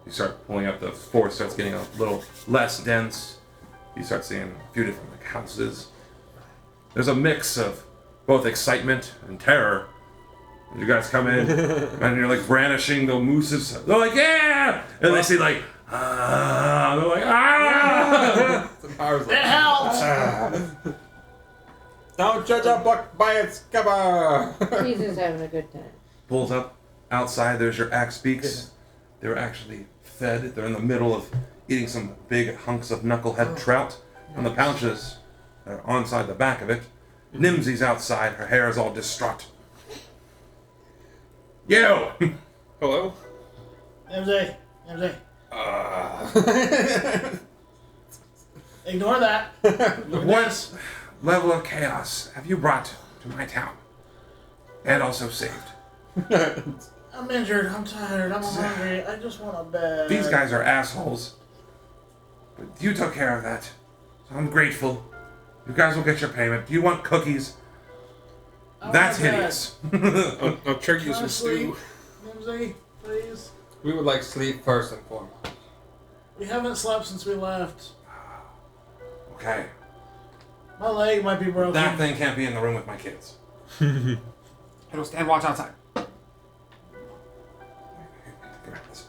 You start pulling up, the forest starts getting a little less dense. You start seeing a few different like houses. There's a mix of both excitement and terror. You guys come in and you're like brandishing the mooses. They're like, yeah! And they see like, ah! They're like, ah! It helped. Don't judge a book by its cover. He's just having a good time. Pulls up. Outside, there's your axe beaks. They're actually fed. They're in the middle of eating some big hunks of knucklehead trout from the pouches that are onside the back of it. Nimsy's outside. Her hair is all distraught. You! Hello? MJ. Ignore that. Look at What this. level of chaos have you brought to my town? And also saved. I'm injured. I'm tired. I'm hungry. I just want a bed. These guys are assholes. But you took care of that. So I'm grateful. You guys will get your payment. Do you want cookies? I want That's a bed. hideous. I'll trigger you Can I some stew. sleep? Whimsy, please. We would like sleep first and foremost. We haven't slept since we left. Okay. My leg might be broken. That thing can't be in the room with my kids. It'll stand watch outside. Come here, listen.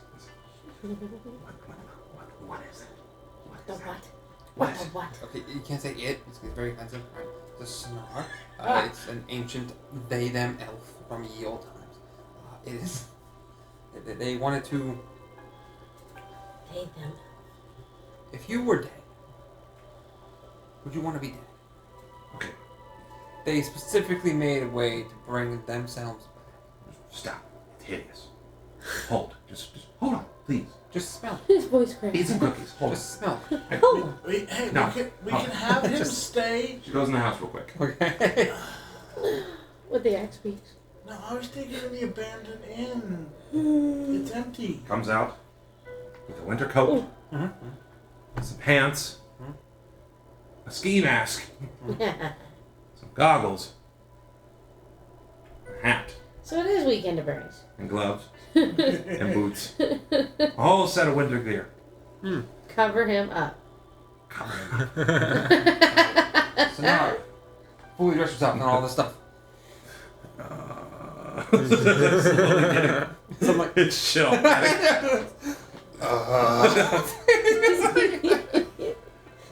What is it? The what? What? The what? Okay, you can't say it. It's very offensive. Right? The Snar. Ah. It's an ancient they-them elf from ye old times. It is. They wanted to. They them. If you were dead, would you want to be dead? Okay. They specifically made a way to bring themselves back. Stop. It's hideous. Hold. Just hold on, please. Just smell it. His voice cracks. Eat some cookies. Hold Just smell it. Hey, Oh. We No. can have him stay. She goes in the house real quick. Okay. With the axe beaks. No, I was thinking of the abandoned inn. It's empty. Comes out with a winter coat, some pants, a ski mask, some goggles, a hat, So it is weekend at Bernie's. and gloves, and boots. A whole set of winter gear. Cover him up. Cover him. So now, fully dress yourself and all this stuff. So I'm like, It's chill.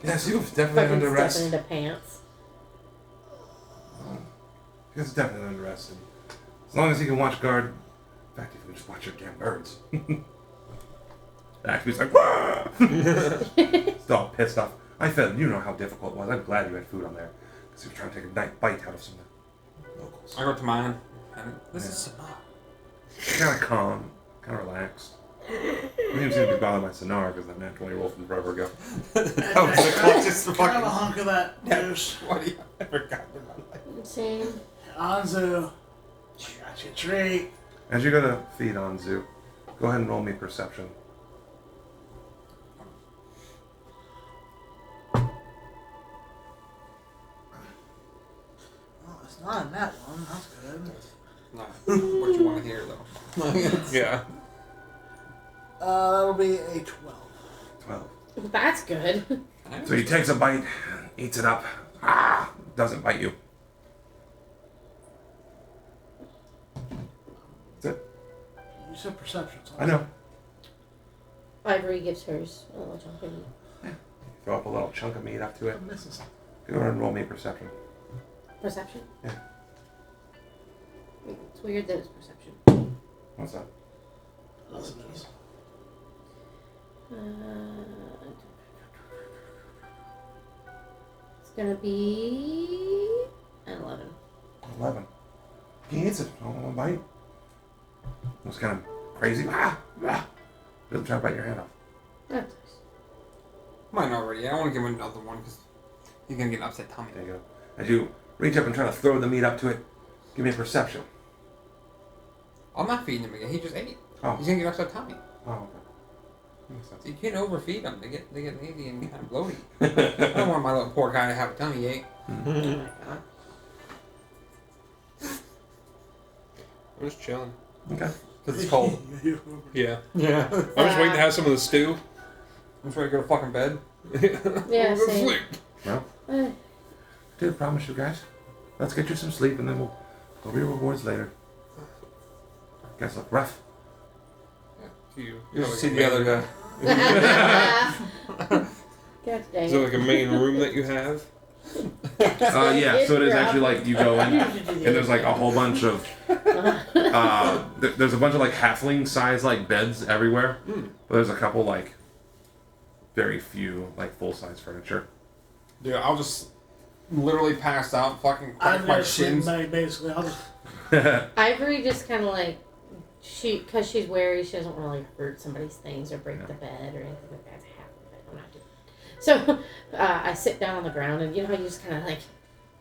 Yes, you've definitely Fucking under arrest. stepping into pants. You guys are definitely under arrest. As long as you can watch guard. In fact, you can just watch your damn birds. Actually, it's like, wah! It's all pissed off. I felt, you know how difficult it was. I'm glad you had food on there. Because you were trying to take a nice bite out of some of the locals. I go to mine. And this is Sonar. Kind of calm, kind of relaxed. I didn't even seem to be bothered by Sonar because that naturally rolled from forever ago. That was the closest Kind fucking. of a hunk of that juice. What do you ever got in my life? Same. Anzu, I got you a treat. As you go to feed on Zoo, go ahead and roll me perception. Oh, it's not in that one. That's good. No, what you want to hear though. Yeah. That'll be a 12. 12. That's good. So he takes a bite, eats it up. Doesn't bite you. That's it. You said perception. So I know. Ivory gives hers a little chunk of meat. Throw up a little chunk of meat up to it. I'm missing something. Go ahead and roll me perception. Perception? Yeah. It's weird that it's perception. What's that? Unless it is. It's gonna be an 11. 11. He eats it. All in one bite. It was kind of crazy. Doesn't try to bite your hand off. That's nice. Mine already. I want to give him another one because he's gonna get an upset tummy. There you go. As you reach up and try to throw the meat up to it, give me a perception. I'm not feeding him again. He just ate. Oh. He's gonna get upset tummy. Oh, okay. Makes sense. So you can't overfeed them. They get lazy and kind of bloaty. I don't want my little poor guy to have a tummy ache. Oh my god. I'm just chilling. Okay. Because it's cold. Yeah. Yeah. I'm just waiting to have some of the stew. I'm just ready to go to fucking bed. Yeah, Go to same. sleep. Well, Eh, dude, promise you guys. Let's get you some sleep and then we'll go your rewards later. You guys look rough. You You have should like see a the other main- guy. God dang Is there it. like a main room that you have? Yeah, so it is actually like you go in and there's like a whole bunch of there's a bunch of like halfling size like beds everywhere. But there's a couple like very few like full size furniture. Dude, I'll just literally pass out, fucking I'm crack my gonna sleep shins. tonight, basically. I'll just. Ivory just kind of like, because she's wary, she doesn't want to like hurt somebody's things or break the bed or anything like that. Half of it, I'm not doing it. So I sit down on the ground and you know how you just kind of like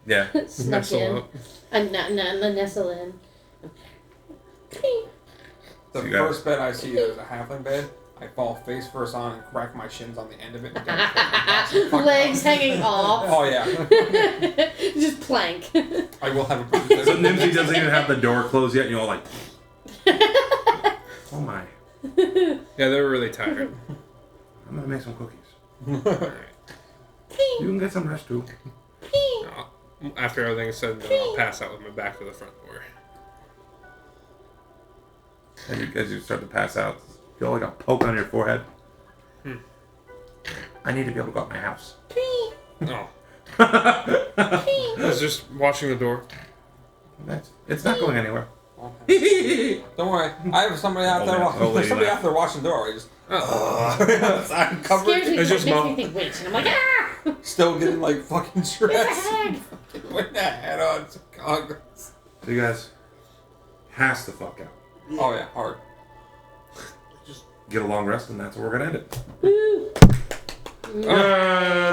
Yeah. snuck Nestle in up. and nestle in. The So you got- first bed I see there's a halfling bed. I fall face first on and crack my shins on the end of it. And Legs hanging off. Oh yeah, Just plank. I will have a bruise So there. Nimsy doesn't even have the door closed yet, and you're all like, Oh my. Yeah, they were really tired. I'm gonna make some cookies. Alright. You can get some rest too. After everything is said and done, I'll pass out with my back to the front door. And as you start to pass out, you feel like a poke on your forehead. I need to be able to go out my house. Oh. I was just watching the door. It's not going anywhere. Okay. Don't worry. I have somebody out there. Holy There's somebody laugh. out there watching the door. I just. Oh. I'm covered. Scares me. It's just makes mom. me think, wait, and I'm like, ah! Still getting like fucking It's a dressed. hag! With that hat on, some goggles. So you guys pass the fuck out. Oh yeah, hard. Get a long rest, and that's where we're gonna end it. Woo! Oh.